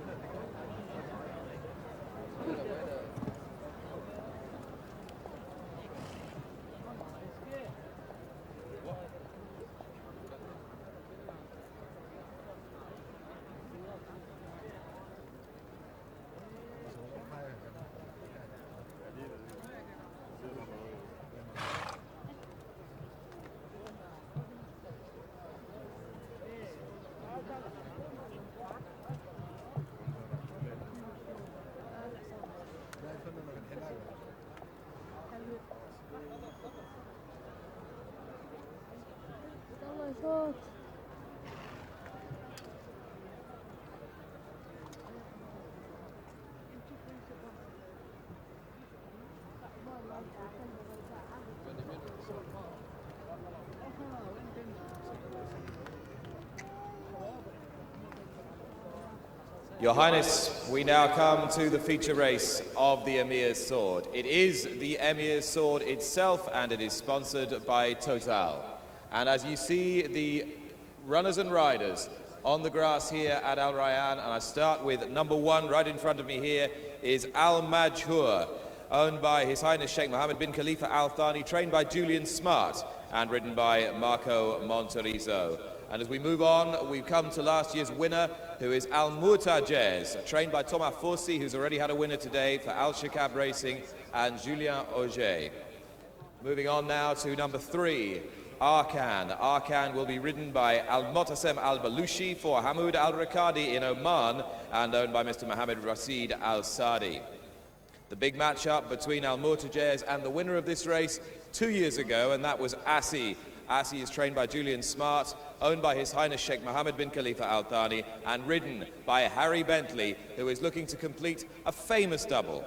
Your Highness, we now come to the feature race of the Emir Sword. It is the Emir Sword itself, and it is sponsored by Total. And as you see, the runners and riders on the grass here at Al Rayyan, and I start with number 1 right in front of me here is Al Majhour, owned by His Highness Sheikh Mohammed bin Khalifa Al Thani, trained by Julian Smart and ridden by Marco Monterizo. And as we move on, we come to last year's winner, who is Al Mutajez, trained by Thomas Fossi, who's already had a winner today for Al Shikab Racing, and Julien Auger. Moving on now to number 3, Arkan. Arkan will be ridden by Al Motasem Al Balushi for Hamoud Al Rakadi in Oman, and owned by Mr. Mohammed Rasid Al Sadi. The big matchup between Al Mutajez and the winner of this race 2 years ago, and that was Assi. Assi is trained by Julian Smart, owned by His Highness Sheikh Mohammed bin Khalifa Al Thani, and ridden by Harry Bentley, who is looking to complete a famous double.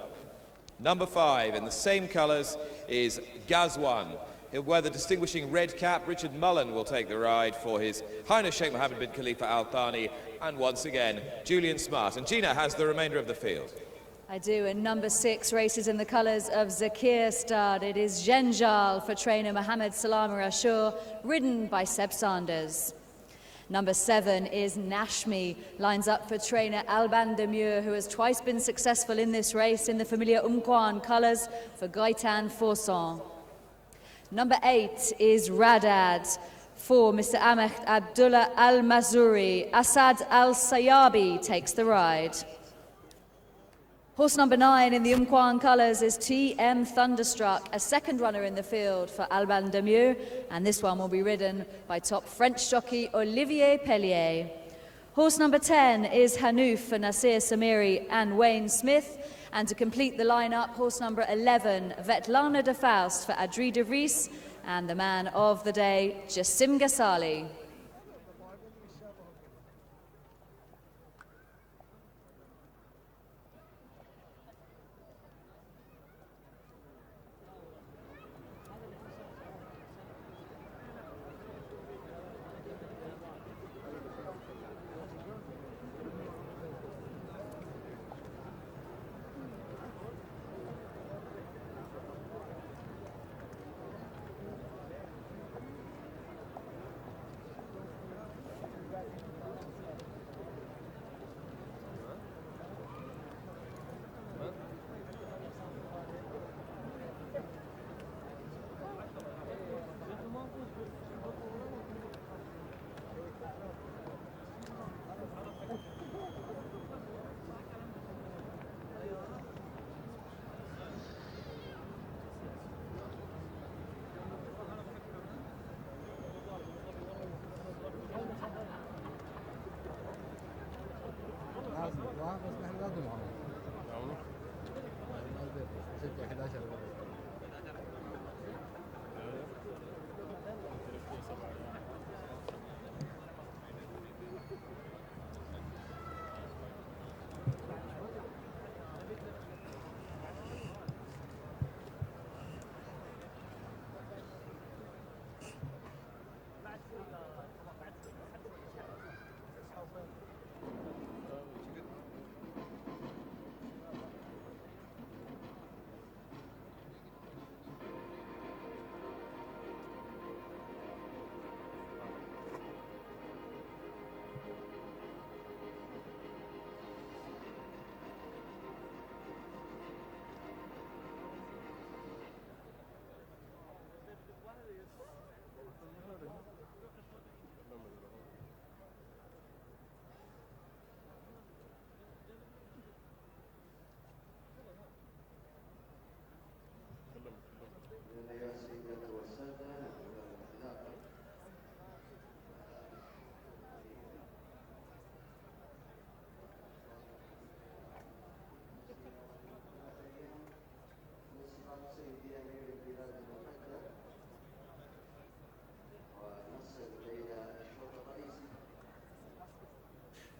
Number 5, in the same colours, is Ghazwan. He'll wear the distinguishing red cap. Richard Mullen will take the ride for His Highness Sheikh Mohammed bin Khalifa Al Thani, and once again, Julian Smart. And Gina has the remainder of the field. I do, and number 6 races in the colours of Zakir Stud. It is Genjal for trainer Mohammed Salam Rashur, ridden by Seb Sanders. Number 7 is Nashmi, lines up for trainer Alban Demure, who has twice been successful in this race in the familiar Umquan colours for Gaetan Forson. Number 8 is Radad for Mr. Ahmed Abdullah Al-Mazuri. Asad Al-Sayabi takes the ride. Horse number 9 in the Umquan colours is TM Thunderstruck, a second runner in the field for Alban Demure, and this one will be ridden by top French jockey Olivier Pellier. Horse number 10 is Hanouf for Nasir Samiri and Wayne Smith, and to complete the lineup, horse number 11, Vetlana de Faust for Adri de Vries, and the man of the day, Jassim Ghazali.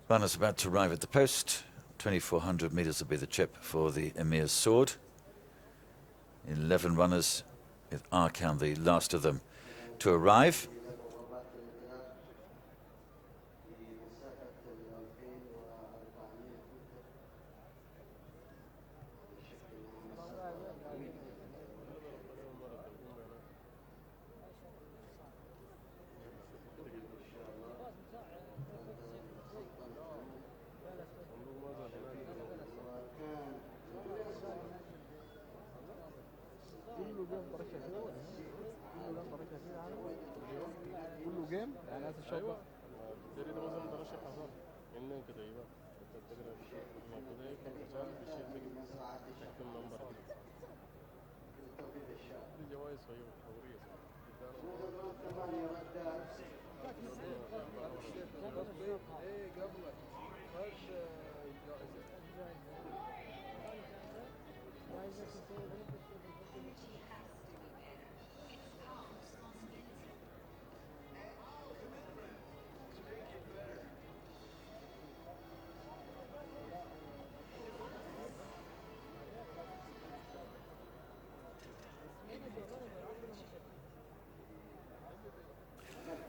Runners about to arrive at the post. 2,400 metres will be the trip for the Emir Sword. 11 runners, with Arkan the last of them to arrive.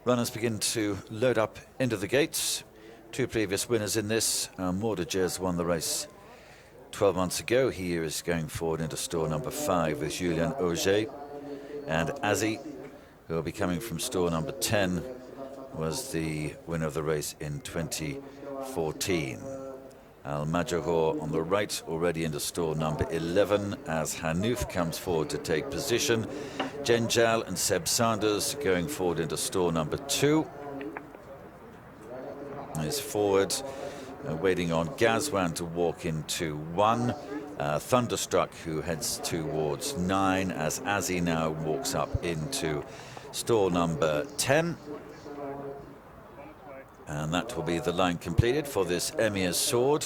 Runners begin to load up into the gates. Two previous winners in this. Mordeges won the race 12 months ago. He is going forward into store number 5 with Julien Auger. And Azzi, who will be coming from store number 10, was the winner of the race in 2014. Al Majahor on the right, already into store number 11, as Hanouf comes forward to take position. Genjal and Seb Sanders going forward into store number 2. Is forward, waiting on Gazwan to walk into 1. Thunderstruck, who heads towards 9, as Azzi now walks up into store number 10. And that will be the line completed for this Emir Sword,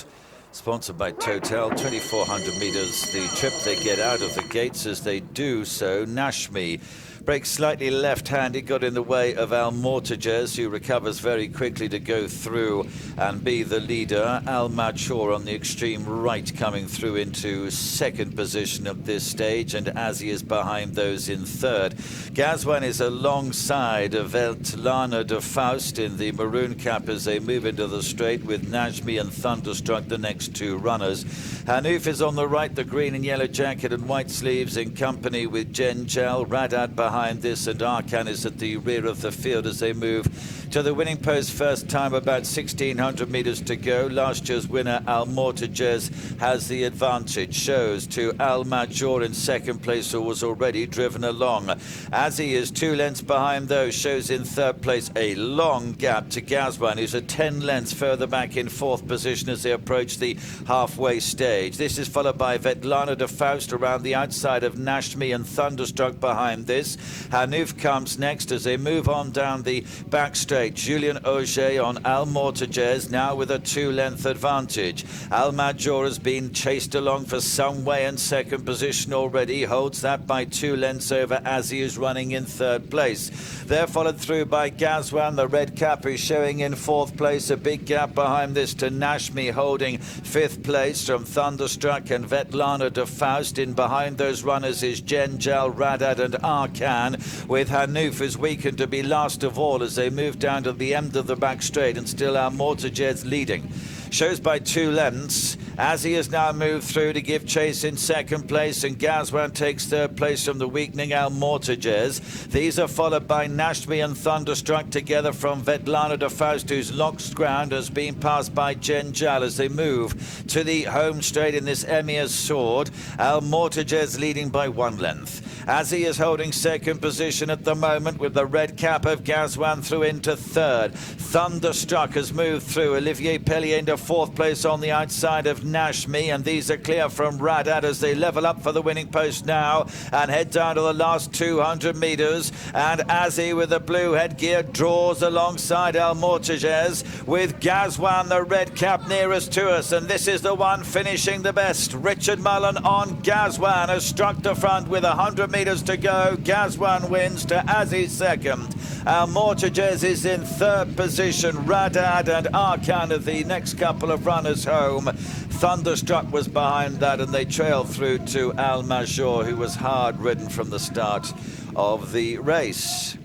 sponsored by Total. 2,400 metres, the trip they get out of the gates. As they do so, Nashmi breaks slightly left-handed, got in the way of Al Mortajes, who recovers very quickly to go through and be the leader. Al Majhor on the extreme right coming through into second position at this stage, and Azzi is behind those in third. Gazwan is alongside of Veltlana de Faust in the maroon cap as they move into the straight, with Najmi and Thunderstruck the next two runners. Hanouf is on the right, the green and yellow jacket and white sleeves, in company with Genjal. Radad behind this, and Arkan is at the rear of the field as they move to the winning post. First time, about 1,600 metres to go. Last year's winner Al Mortajes has the advantage, shows to Al Majhor in second place, who was already driven along. Azzi is 2 lengths behind those, shows in third place. A long gap to Gazwan, who's at 10 lengths further back in fourth position as they approach the halfway stage. This is followed by Vetlana de Faust around the outside of Nashmi, and Thunderstruck behind this. Hanouf comes next as they move on down the back straight. Julien Auger on Al Mortajes, now with a 2-length advantage. Al Majhor has been chased along for some way in second position already, holds that by 2 lengths over Azzi, is running in third place. They're followed through by Gazwan, the red cap, is showing in fourth place. A big gap behind this to Nashmi, holding fifth place from Thunderstruck and Vetlana de Faust. In behind those runners is Genjal, Radad and Arkan, with Hanouf is weakened to be last of all as they move down to the end of the back straight, and still Al Mortajes leading. Shows by 2 lengths. Azzi has now moved through to give chase in second place, and Gazwan takes third place from the weakening Al Mortajes. These are followed by Nashmi and Thunderstruck together from Vetlana de Faust, whose lost ground has been passed by Genjal as they move to the home straight in this Emir Sword. Al Mortajes leading by 1 length. Azzi is holding second position at the moment, with the red cap of Gazwan through into third. Thunderstruck has moved through. Olivier Pellier into fourth place on the outside of Nashmi, and these are clear from Radad as they level up for the winning post now and head down to the last 200 metres. And Azzy with the blue headgear draws alongside El Mortages, with Gazwan, the red cap, nearest to us, and this is the one finishing the best. Richard Mullen on Gazwan has struck the front with 100 metres to go. Gazwan wins to Azzy's second. El Mortages is in third position. Radad and Arkan are the next couple of runners home. Thunderstruck was behind that, and they trailed through to Al Major, who was hard ridden from the start of the race.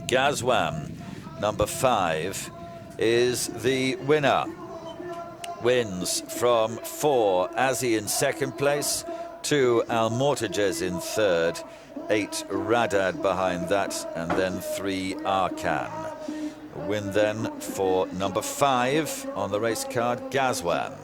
Gazwan, number 5, is the winner. Wins from 4, Azzy in second place, 2, Al Mortages in third, 8, Radad behind that, and then 3, Arkan. A win then for number 5 on the race card, Gazwan.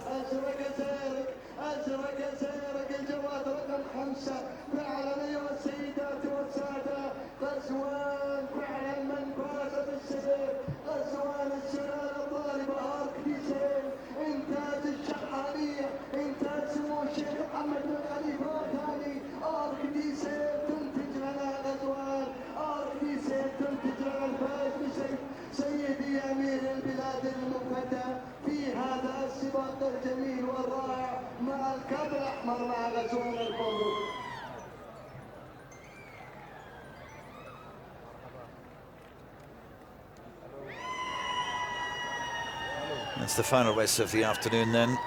سيدي أمير البلاد المفتى في هذا السباق الجميل والرائع مع الكاب الأحمر مع غزوان البابور. That's the final race of the afternoon then.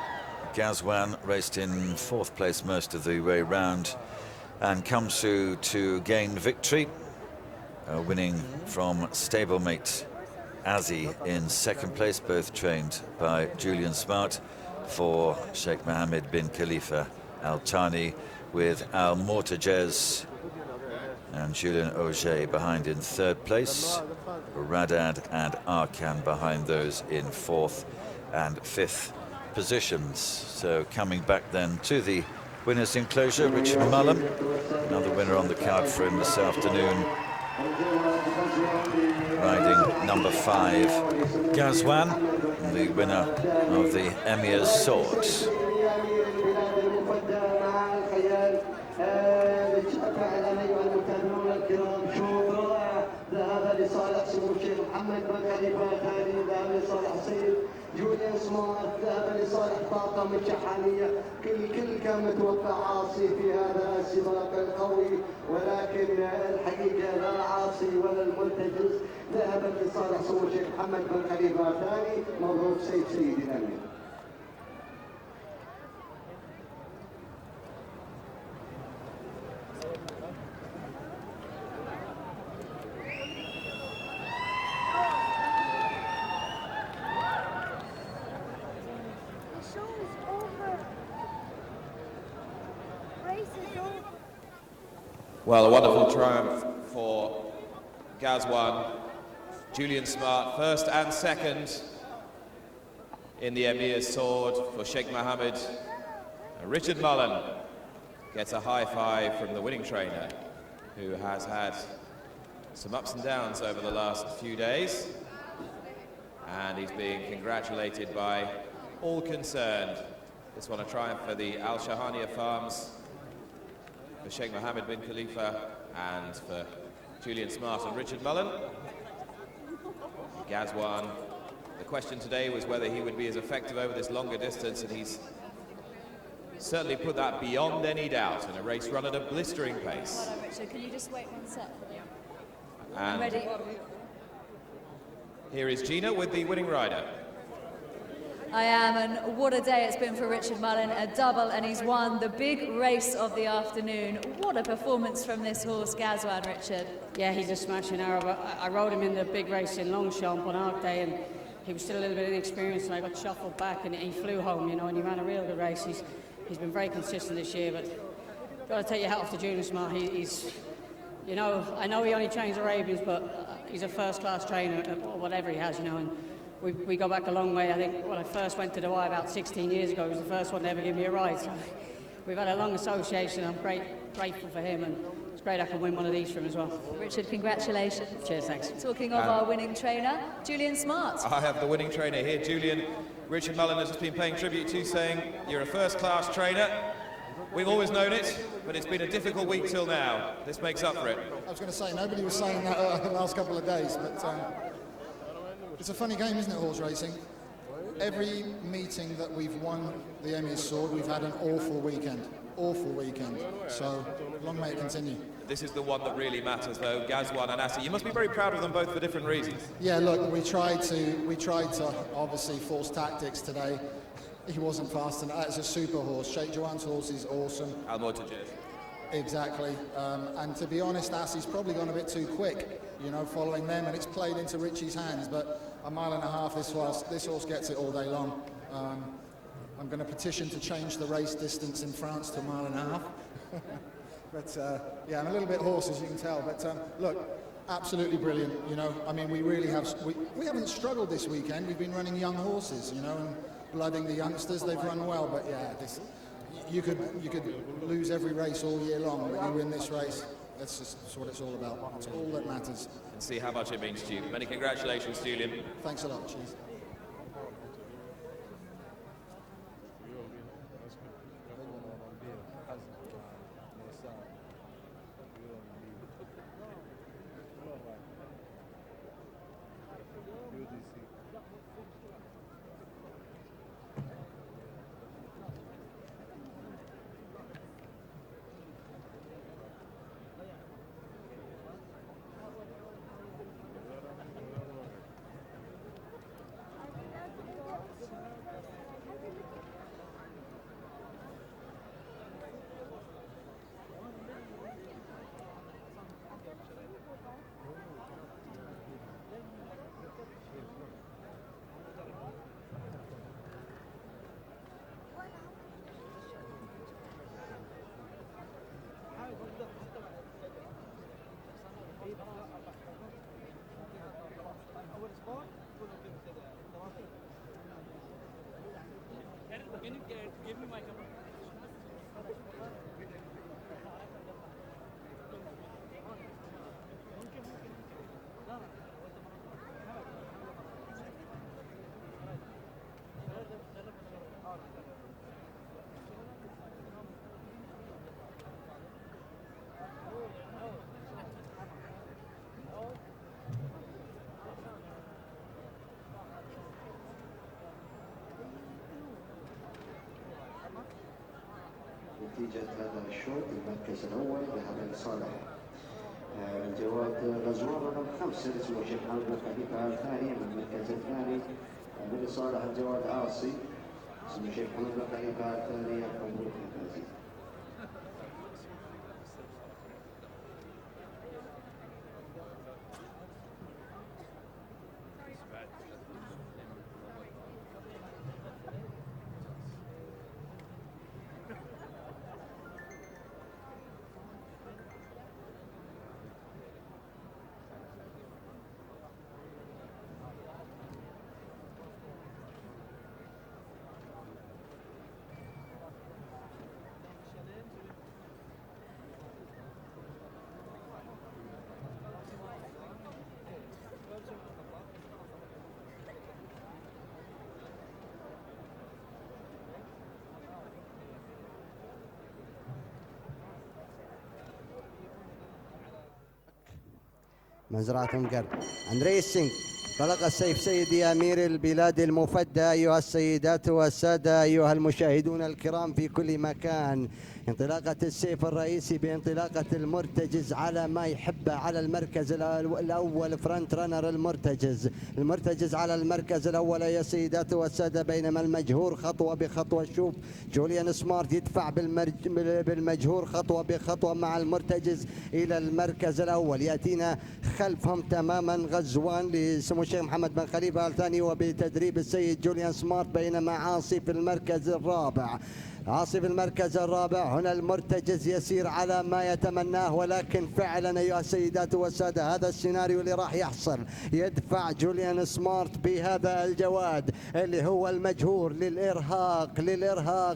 Gazwan raced in 4th place most of the way round and comes through to gain victory, winning from stablemate Azzy in second place, both trained by Julian Smart, for Sheikh Mohammed bin Khalifa Al Thani, with Al Mortages and Julien Auger behind in third place. Radad and Arkan behind those in 4th and 5th positions. So coming back then to the winners' enclosure, Richard Mullen, another winner on the card for him this afternoon, riding number 5, Gazwan, the winner of the Emir Sword. جوليان سمارت ذهب لصالح طاقم الشحانية. كل كان متوقع عاصي في هذا السباق القوي، ولكن الحقيقة لا عاصي ولا المنتجز ذهب لصالح سمو الشيخ محمد بن خليفة الثاني. مبروك سيدي الأمير. Well, a wonderful triumph for Gazwan. Julian Smart, first and second in the Emir Sword for Sheikh Mohammed. Richard Mullen gets a high five from the winning trainer, who has had some ups and downs over the last few days. And he's being congratulated by all concerned. This one a triumph for the Al Shahaniya Farms, for Sheikh Mohammed bin Khalifa, and for Julian Smart and Richard Mullen. Gazwan, the question today was whether he would be as effective over this longer distance, and he's certainly put that beyond any doubt in a race run at a blistering pace. So can you just wait one sec? And ready. Here is Gina with the winning rider. I am, and what a day it's been for Richard Mullen, a double, and he's won the big race of the afternoon. What a performance from this horse, Gazwan, Richard. Yeah, he's a smashing Arab. I rode him in the big race in Longchamp on our day, and he was still a little bit inexperienced, and I got shuffled back, and he flew home, you know, and he ran a real good race. He's been very consistent this year, but got to take your hat off to Julian Smart. He's, you know, I know he only trains Arabians, but he's a first-class trainer, or whatever he has, you know, and we go back a long way. I think when I first went to Dubai about 16 years ago, he was the first one to ever give me a ride. So we've had a long association. I'm grateful for him, and it's great I can win one of these for him as well. Richard, congratulations. Cheers, thanks. Talking of our winning trainer, Julian Smart. I have the winning trainer here, Julian. Richard Mullen has just been paying tribute to, saying you're a first-class trainer. We've always known it, but it's been a difficult week till now. This makes up for it. I was going to say, nobody was saying that the last couple of days, but it's a funny game, isn't it, horse racing? Every meeting that we've won the Emir Sword, we've had an awful weekend. Awful weekend. So, long may it continue. This is the one that really matters, though, Gazwan and Assi. You must be very proud of them both for different reasons. Yeah, look, we tried to obviously force tactics today. He wasn't fast enough. It's a super horse. Sheikh Jawan's horse is awesome. Al-Murtajid. Exactly. And to be honest, Assi's probably gone a bit too quick, you know, following them, and it's played into Richie's hands. But a mile and a half, this horse gets it all day long. I'm going to petition to change the race distance in France to a mile and a half. But yeah, I'm a little bit hoarse, as you can tell. But look, absolutely brilliant. You know, I mean, we really have. We haven't struggled this weekend. We've been running young horses, you know, and blooding the youngsters. They've run well. But yeah, you could lose every race all year long, but you win this race. That's what it's all about. It's all that matters. And see how much it means to you. Many congratulations, Julian. Thanks a lot. Cheers. Can you give me my camera? نتيجة هذا الشوط المركز الأول ذهب لصالح الجواد غزوان رقم 5 اسمه شيخ محمد بن خليفة الثاني. من المركز الثاني لصالح الجواد عاصي اسمه شيخ محمد بن خليفة الثاني. مبروك الفائزين. مزرعة مقر عند ريسينج طلق السيف سيدي أمير البلاد المفدى. أيها السيدات والسادة أيها المشاهدون الكرام في كل مكان، انطلاقة السيف الرئيسي بانطلاقة المرتجز على ما يحبه على المركز الأول. فرونت رانر المرتجز على المركز الأول يا سيدات والسادة، بينما المجهور خطوة بخطوة. شوف جوليان سمارت يدفع بالمجهور خطوة بخطوة مع المرتجز إلى المركز الأول. يأتينا خلفهم تماما غزوان لسمو الشيخ محمد بن خليفة الثاني وبتدريب السيد جوليان سمارت، بينما عاصي في المركز الرابع. عاصي في المركز الرابع. هنا المرتجز يسير على ما يتمناه، ولكن فعلا أيها السيدات والسادة هذا السيناريو اللي راح يحصل. يدفع جوليان سمارت بهذا الجواد اللي هو المجهور للإرهاق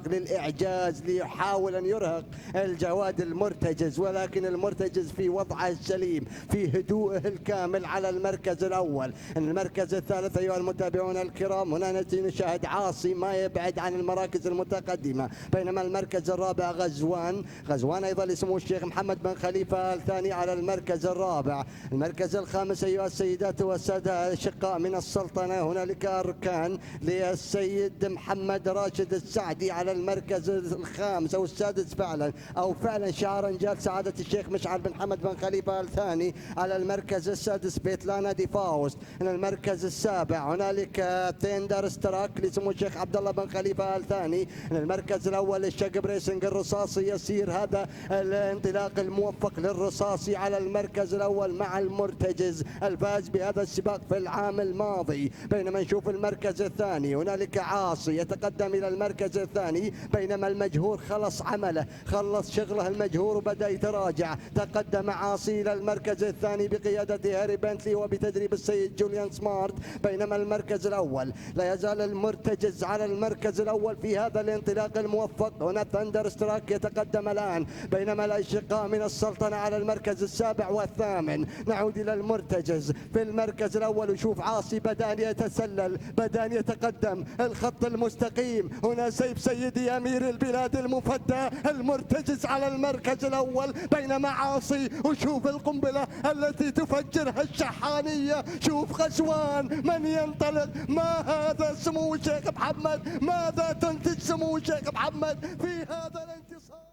للإعجاز، ليحاول أن يرهق الجواد المرتجز، ولكن المرتجز في وضعه السليم في هدوءه الكامل على المركز الأول. المركز الثالث أيها المتابعون الكرام، هنا نشاهد عاصي ما يبعد عن المراكز المتقدمة، بينما المركز الرابع غزوان أيضا لسمو الشيخ محمد بن خليفة الثاني على المركز الرابع. المركز الخامس أيها السيدات والسادة أشقاء من السلطنة، هنالك أركان للسيد محمد راشد السعدي على المركز الخامس أو السادس فعلا شعارا جاب سعادة الشيخ مشعل بن محمد بن خليفة الثاني على المركز السادس بيتلانا دي فاوست. من المركز السابع هنالك تندر ستراك لسمو الشيخ عبد الله بن خليفة الثاني. من المركز الأول الشقب ريسنج الرصاصي، يسير هذا الانطلاق الموفق للرصاصي على المركز الأول مع المرتجز الفاز بهذا السباق في العام الماضي. بينما نشوف المركز الثاني هنالك عاصي يتقدم إلى المركز الثاني، بينما المجهور خلص عمله خلص شغله المجهور وبدأ يتراجع. تقدم عاصي إلى المركز الثاني بقيادة هاري بنتلي وبتدريب السيد جوليان سمارت، بينما المركز الأول لا يزال المرتجز على المركز الأول في هذا الانطلاق الموفق. هنا ثندر ستراك يتقدم الآن، بينما الأشقاء من السلطنة على المركز السابع والثامن. نعود إلى المرتجز في المركز الأول، وشوف عاصي بدأ أن يتسلل، بدأ أن يتقدم الخط المستقيم. هنا سيف سيدي أمير البلاد المفدى المرتجز على المركز الأول، بينما عاصي وشوف القنبلة التي تفجرها الشحانية. شوف غزوان من ينطلق. ما هذا سمو الشيخ محمد، ماذا تنتج سمو الشيخ محمد في هذا الانتصار؟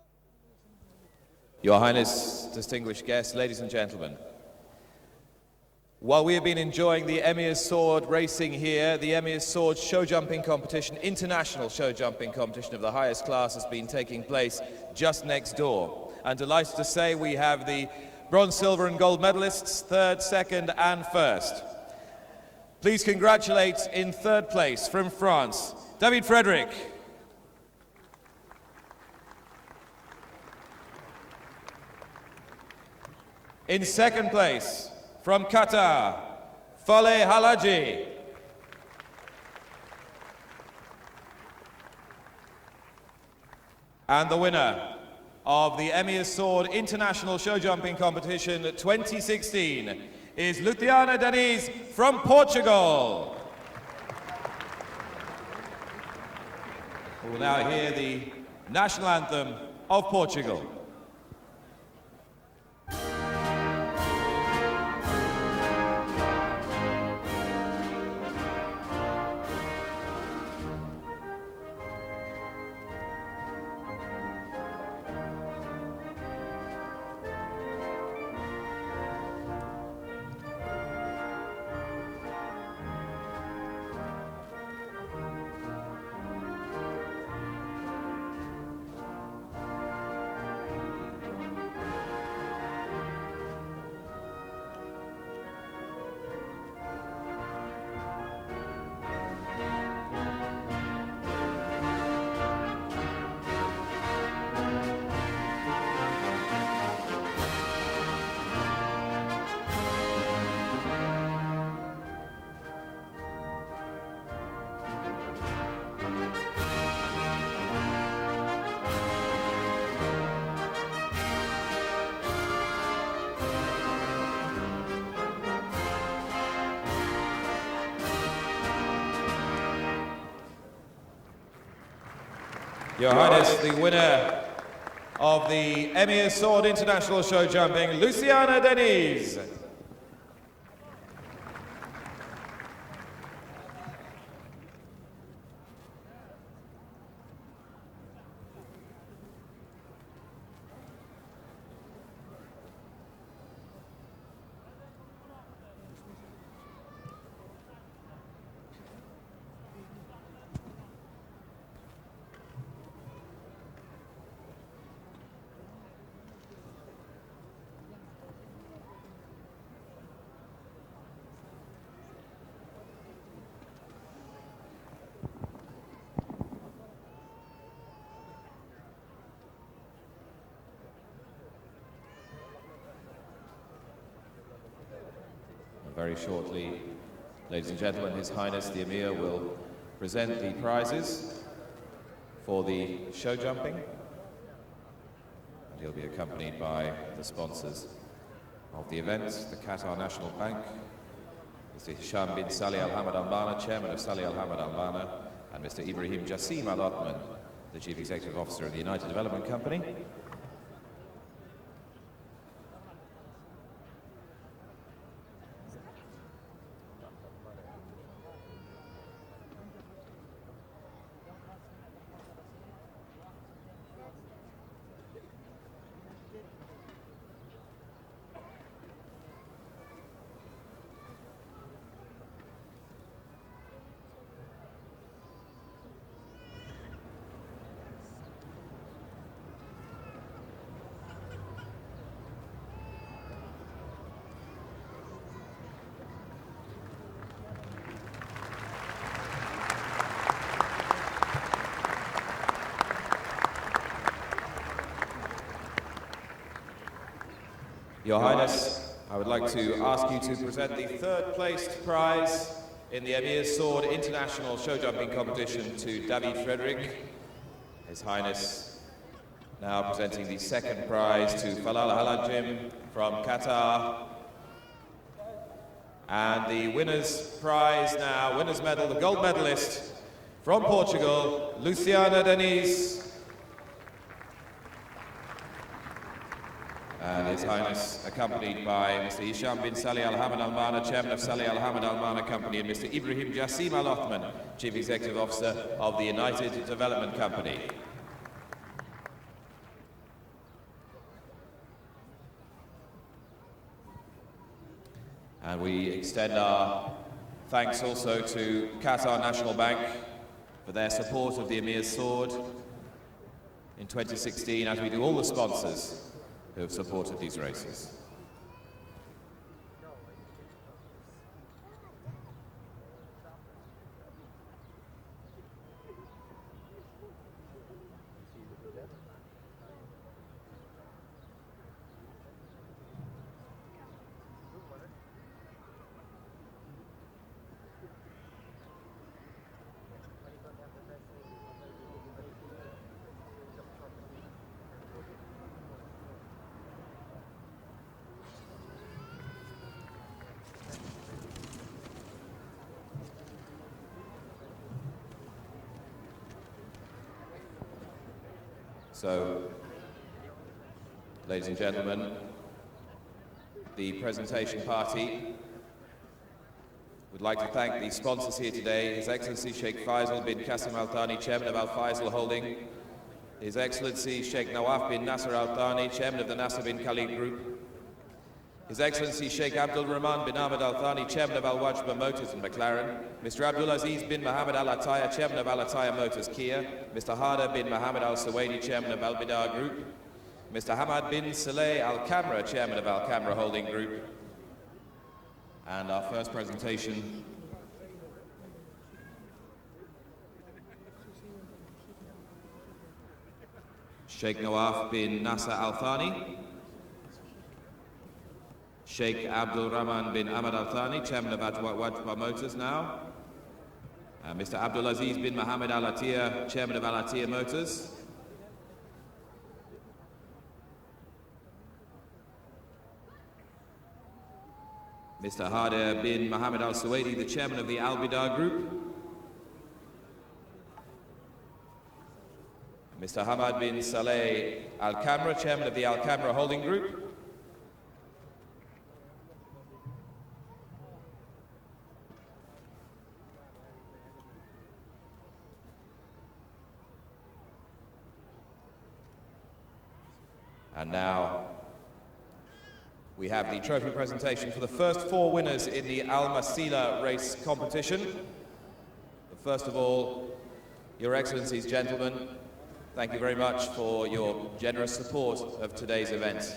Your Highness, distinguished guests, ladies and gentlemen, while we have been enjoying the Emir Sword racing here, the Emir Sword show jumping competition, international show jumping competition of the highest class, has been taking place just next door. And delighted to say we have the bronze, silver and gold medalists, third, second and first. Please congratulate in third place from France, David Frederick. In second place, from Qatar, Faleh Halaji. And the winner of the Emir Sword International Show Jumping Competition 2016 is Luciana Diniz from Portugal. We will now hear the national anthem of Portugal. Your Highness, the winner of the Emir Sword International Show Jumping, Luciana Diniz. very shortly, ladies and gentlemen, His Highness the Emir will present the prizes for the show jumping. And he'll be accompanied by the sponsors of the event, the Qatar National Bank, Mr. Hisham bin Salih Al Hamad Al Bana, Chairman of Salih Al Hamad Al Bana, and Mr. Ibrahim Jassim Al Othman, the Chief Executive Officer of the United Development Company. Your Highness, I would like to ask you to present the third-placed prize in the Emir Sword International Show Jumping Competition to David Frederick. His Highness now presenting the second prize to Falal Halajim from Qatar. And the winner's prize now, winner's medal, the gold medalist from Portugal, Luciana Diniz. And His Highness accompanied by Mr. Hisham bin Salih Al Hamad Al Bana, Chairman of Salih Al Hamad Al Bana Company, and Mr. Ibrahim Jassim Al Othman, Chief Executive Officer of the United Development Company. And we extend our thanks also to Qatar National Bank for their support of the Emir Sword in 2016, as we do all the sponsors who have supported these races. So, ladies and gentlemen, the presentation party would like to thank the sponsors here today, His Excellency Sheikh Faisal bin Qasim Al Thani, Chairman of Al Faisal Holding, His Excellency Sheikh Nawaf bin Nasser Al Thani, Chairman of the Nasser bin Khalid Group, His Excellency Sheikh Abdul Rahman bin Ahmed Al Thani, Chairman of Al Wajba Motors and McLaren, Mr. Abdul Aziz bin Mohammed Al Attaya, Chairman of Al Attaya Motors Kia, Mr. Hada bin Mohammed Al Suwaidi, Chairman of Al Bidda Group, Mr. Hamad bin Saleh Al Kamra, Chairman of Al Kamra Holding Group. And our first presentation Sheikh Nawaf bin Nasser Al Thani, Sheikh Abdul Rahman bin Ahmed Al Thani, Chairman of Wajba Motors now. Mr. Abdul Aziz bin Mohammed Al Attiyah, Chairman of Al Attiyah Motors. Mr. Hada bin Mohammed Al Suwaidi, the Chairman of the Al Bidda Group. Mr. Hamad bin Saleh Al Kamra, Chairman of the Al Kamra Holding Group. And now we have the trophy presentation for the first four winners in the Al Masila race competition. But first of all, Your Excellencies, gentlemen, thank you very much for your generous support of today's event.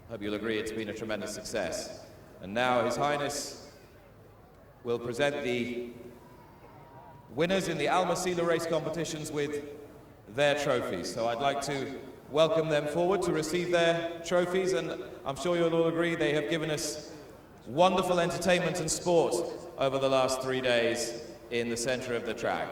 I hope you'll agree it's been a tremendous success. And now His Highness will present the winners in the Al Masila race competitions with their trophies. So I'd like to welcome them forward to receive their trophies, and I'm sure you'll all agree they have given us wonderful entertainment and sport over the last 3 days in the center of the track.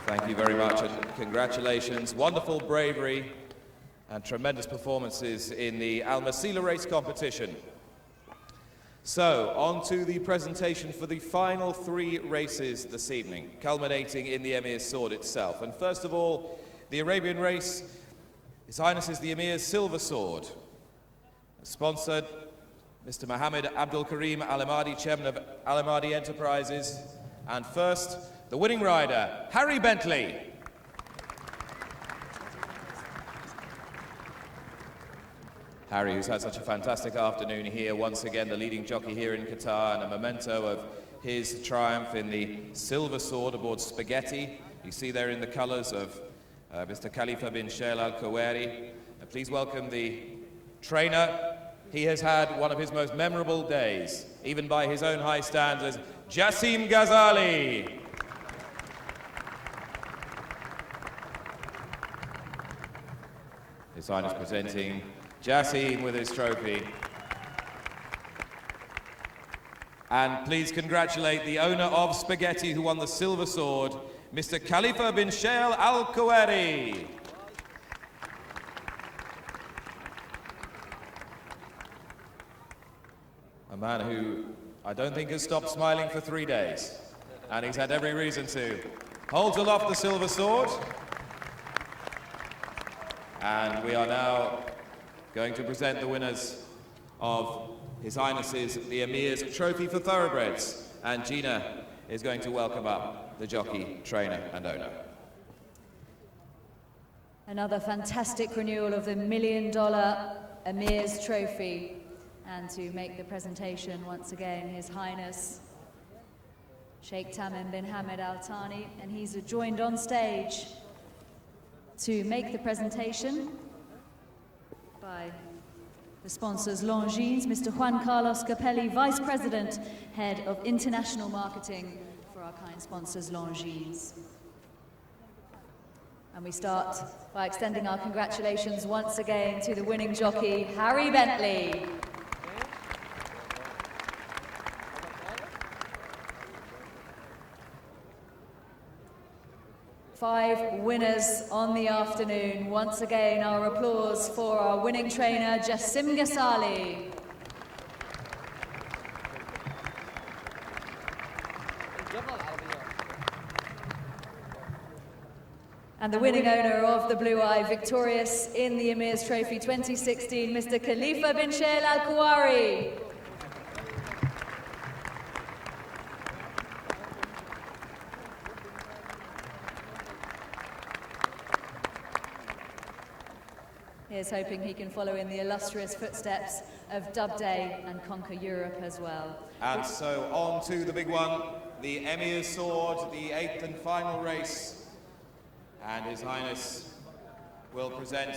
Thank you very much and congratulations. Wonderful bravery and tremendous performances in the Al Masila race competition. So, on to the presentation for the final 3 races this evening, culminating in the Emir Sword itself. And first of all, the Arabian race, His Highness is the Emir's Silver Sword. Sponsored, Mr. Mohammed Abdul Karim Al-Amadi, Chairman of Al-Amadi Enterprises. And first, the winning rider, Harry Bentley. Harry, who's had such a fantastic afternoon here, once again the leading jockey here in Qatar, and a memento of his triumph in the Silver Sword aboard Spaghetti. You see there in the colours of Mr. Khalifa bin Shail Al-Kawari. Please welcome the trainer. He has had one of his most memorable days, even by his own high standards, Jassim Ghazali. His Highness presenting Jassim with his trophy. And please congratulate the owner of Spaghetti who won the Silver Sword, Mr. Khalifa bin Shail Al-Kawari. A man who I don't think has stopped smiling for 3 days. And he's had every reason to. Holds aloft the Silver Sword. And we are now going to present the winners of His Highness's the Emir's Trophy for Thoroughbreds. And Gina is going to welcome up the jockey, trainer and owner. Another fantastic renewal of the $1 million Emir's Trophy. And to make the presentation once again, His Highness Sheikh Tamim bin Hamad Al Thani, and he's joined on stage to make the presentation by the sponsors Longines, Mr. Juan Carlos Capelli, Vice President, Head of International Marketing for our kind sponsors Longines. And we start by extending our congratulations once again to the winning jockey, Harry Bentley. Five winners on the afternoon. Once again, our applause for our winning trainer, Jassim Ghazali. And the winning owner of the Blue Eye, victorious in the Emir's Trophy 2016, Mr. Khalifa bin Shail Al-Kawari. Here's hoping he can follow in the illustrious footsteps of Dub Day and conquer Europe as well. And so on to the big one, the Emir Sword, the 8th and final race. And His Highness will present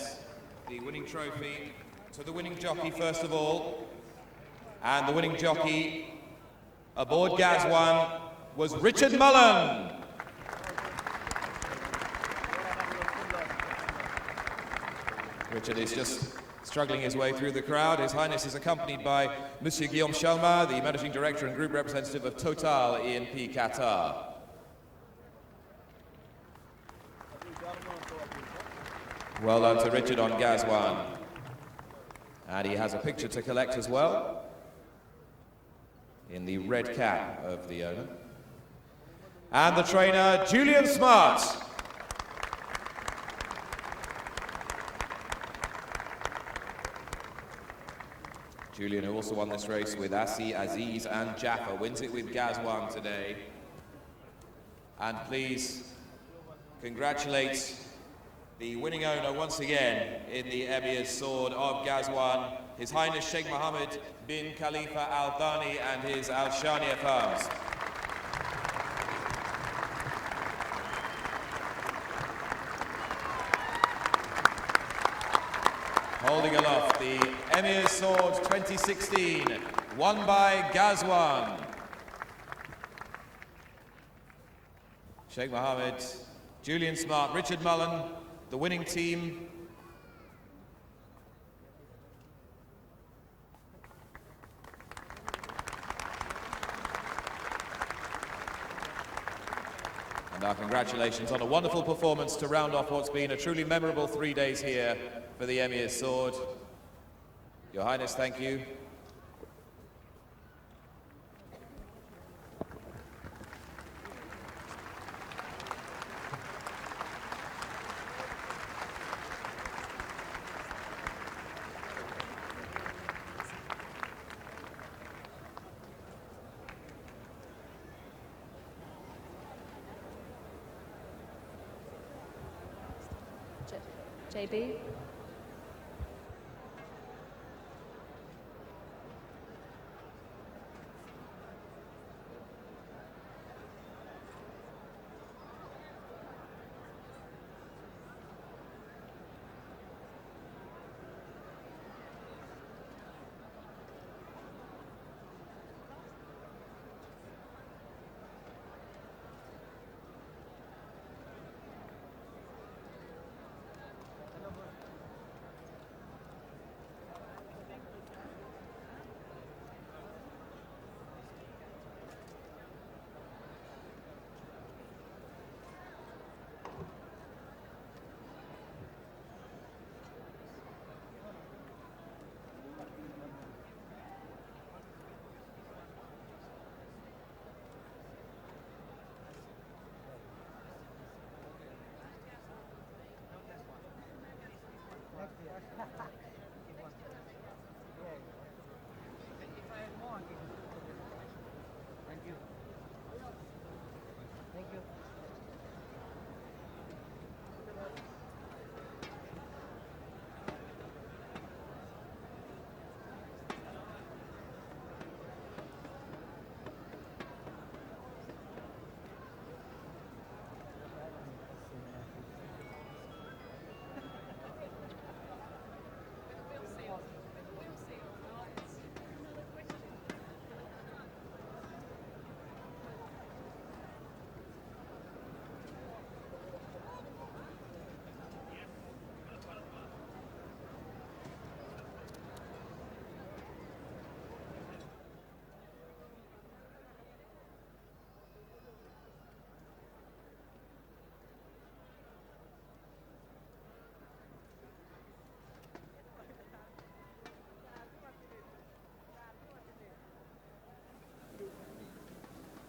the winning trophy to the winning jockey first of all. And the winning jockey aboard Gazwan was Richard Mullen. Richard is just struggling his way through the crowd. His Highness is accompanied by Monsieur Guillaume Chalma, the Managing Director and Group Representative of Total E&P Qatar. Well done to Richard on Gazwan. And he has a picture to collect as well, in the red cap of the owner. And the trainer, Julian Smart. Julian, who also won this race with Asi, Aziz and Jaffa, wins it with Ghazwan today. And please congratulate the winning owner once again in the Emir Sword of Ghazwan, His Highness Sheikh Mohammed bin Khalifa Al Thani and his Al Shania farms. Holding aloft the Emir Sword 2016, won by Ghazwan. Sheikh Mohammed, Julian Smart, Richard Mullen, the winning team. And our congratulations on a wonderful performance to round off what's been a truly memorable 3 days here for the Emir Sword. Your Highness, thank you. JB?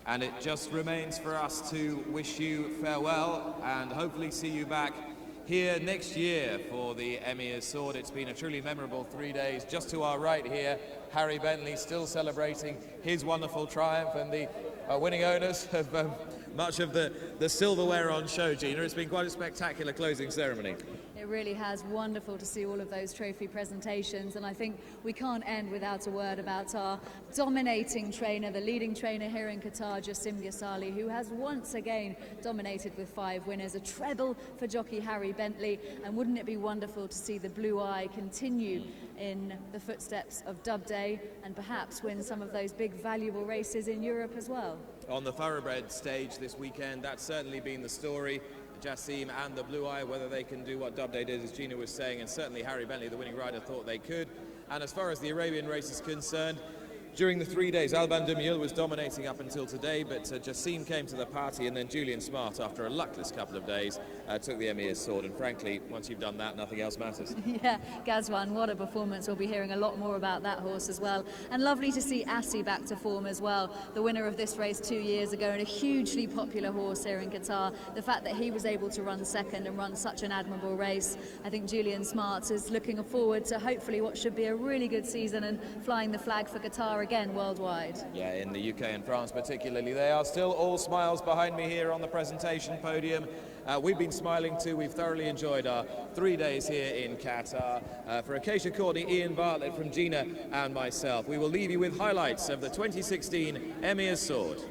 And it just remains for us to wish you farewell and hopefully see you back here next year for the Emir Sword. It's been a truly memorable 3 days. Just to our right here, Harry Bentley still celebrating his wonderful triumph, and the winning owners have much of the silverware on show, Gina. It's been quite a spectacular closing ceremony. It really has. Wonderful to see all of those trophy presentations, and I think we can't end without a word about our dominating trainer, the leading trainer here in Qatar, Jassim Ghasali, who has once again dominated with 5 winners, a treble for jockey Harry Bentley. And wouldn't it be wonderful to see the Blue Eye continue in the footsteps of Dub Day and perhaps win some of those big valuable races in Europe as well? On the thoroughbred stage this weekend, that's certainly been the story. Jassim and the Blue Eye, whether they can do what Dub Day did, as Gina was saying, and certainly Harry Bentley, the winning rider, thought they could. And as far as the Arabian race is concerned, during the 3 days. Bidda Mile was dominating up until today, but Jassim came to the party, and then Julian Smart, after a luckless couple of days, took the Emir's Sword. And frankly, once you've done that, nothing else matters. Yeah, Gazwan, what a performance. We'll be hearing a lot more about that horse as well. And lovely to see Assi back to form as well, the winner of this race 2 years ago, and a hugely popular horse here in Qatar. The fact that he was able to run second and run such an admirable race, I think Julian Smart is looking forward to hopefully what should be a really good season and flying the flag for Qatar again worldwide. Yeah, in the UK and France particularly. They are still all smiles behind me here on the presentation podium. We've been smiling too. We've thoroughly enjoyed our 3 days here in Qatar. For Acacia Courtney, Ian Bartlett, from Gina and myself, we will leave you with highlights of the 2016 Emir's Sword.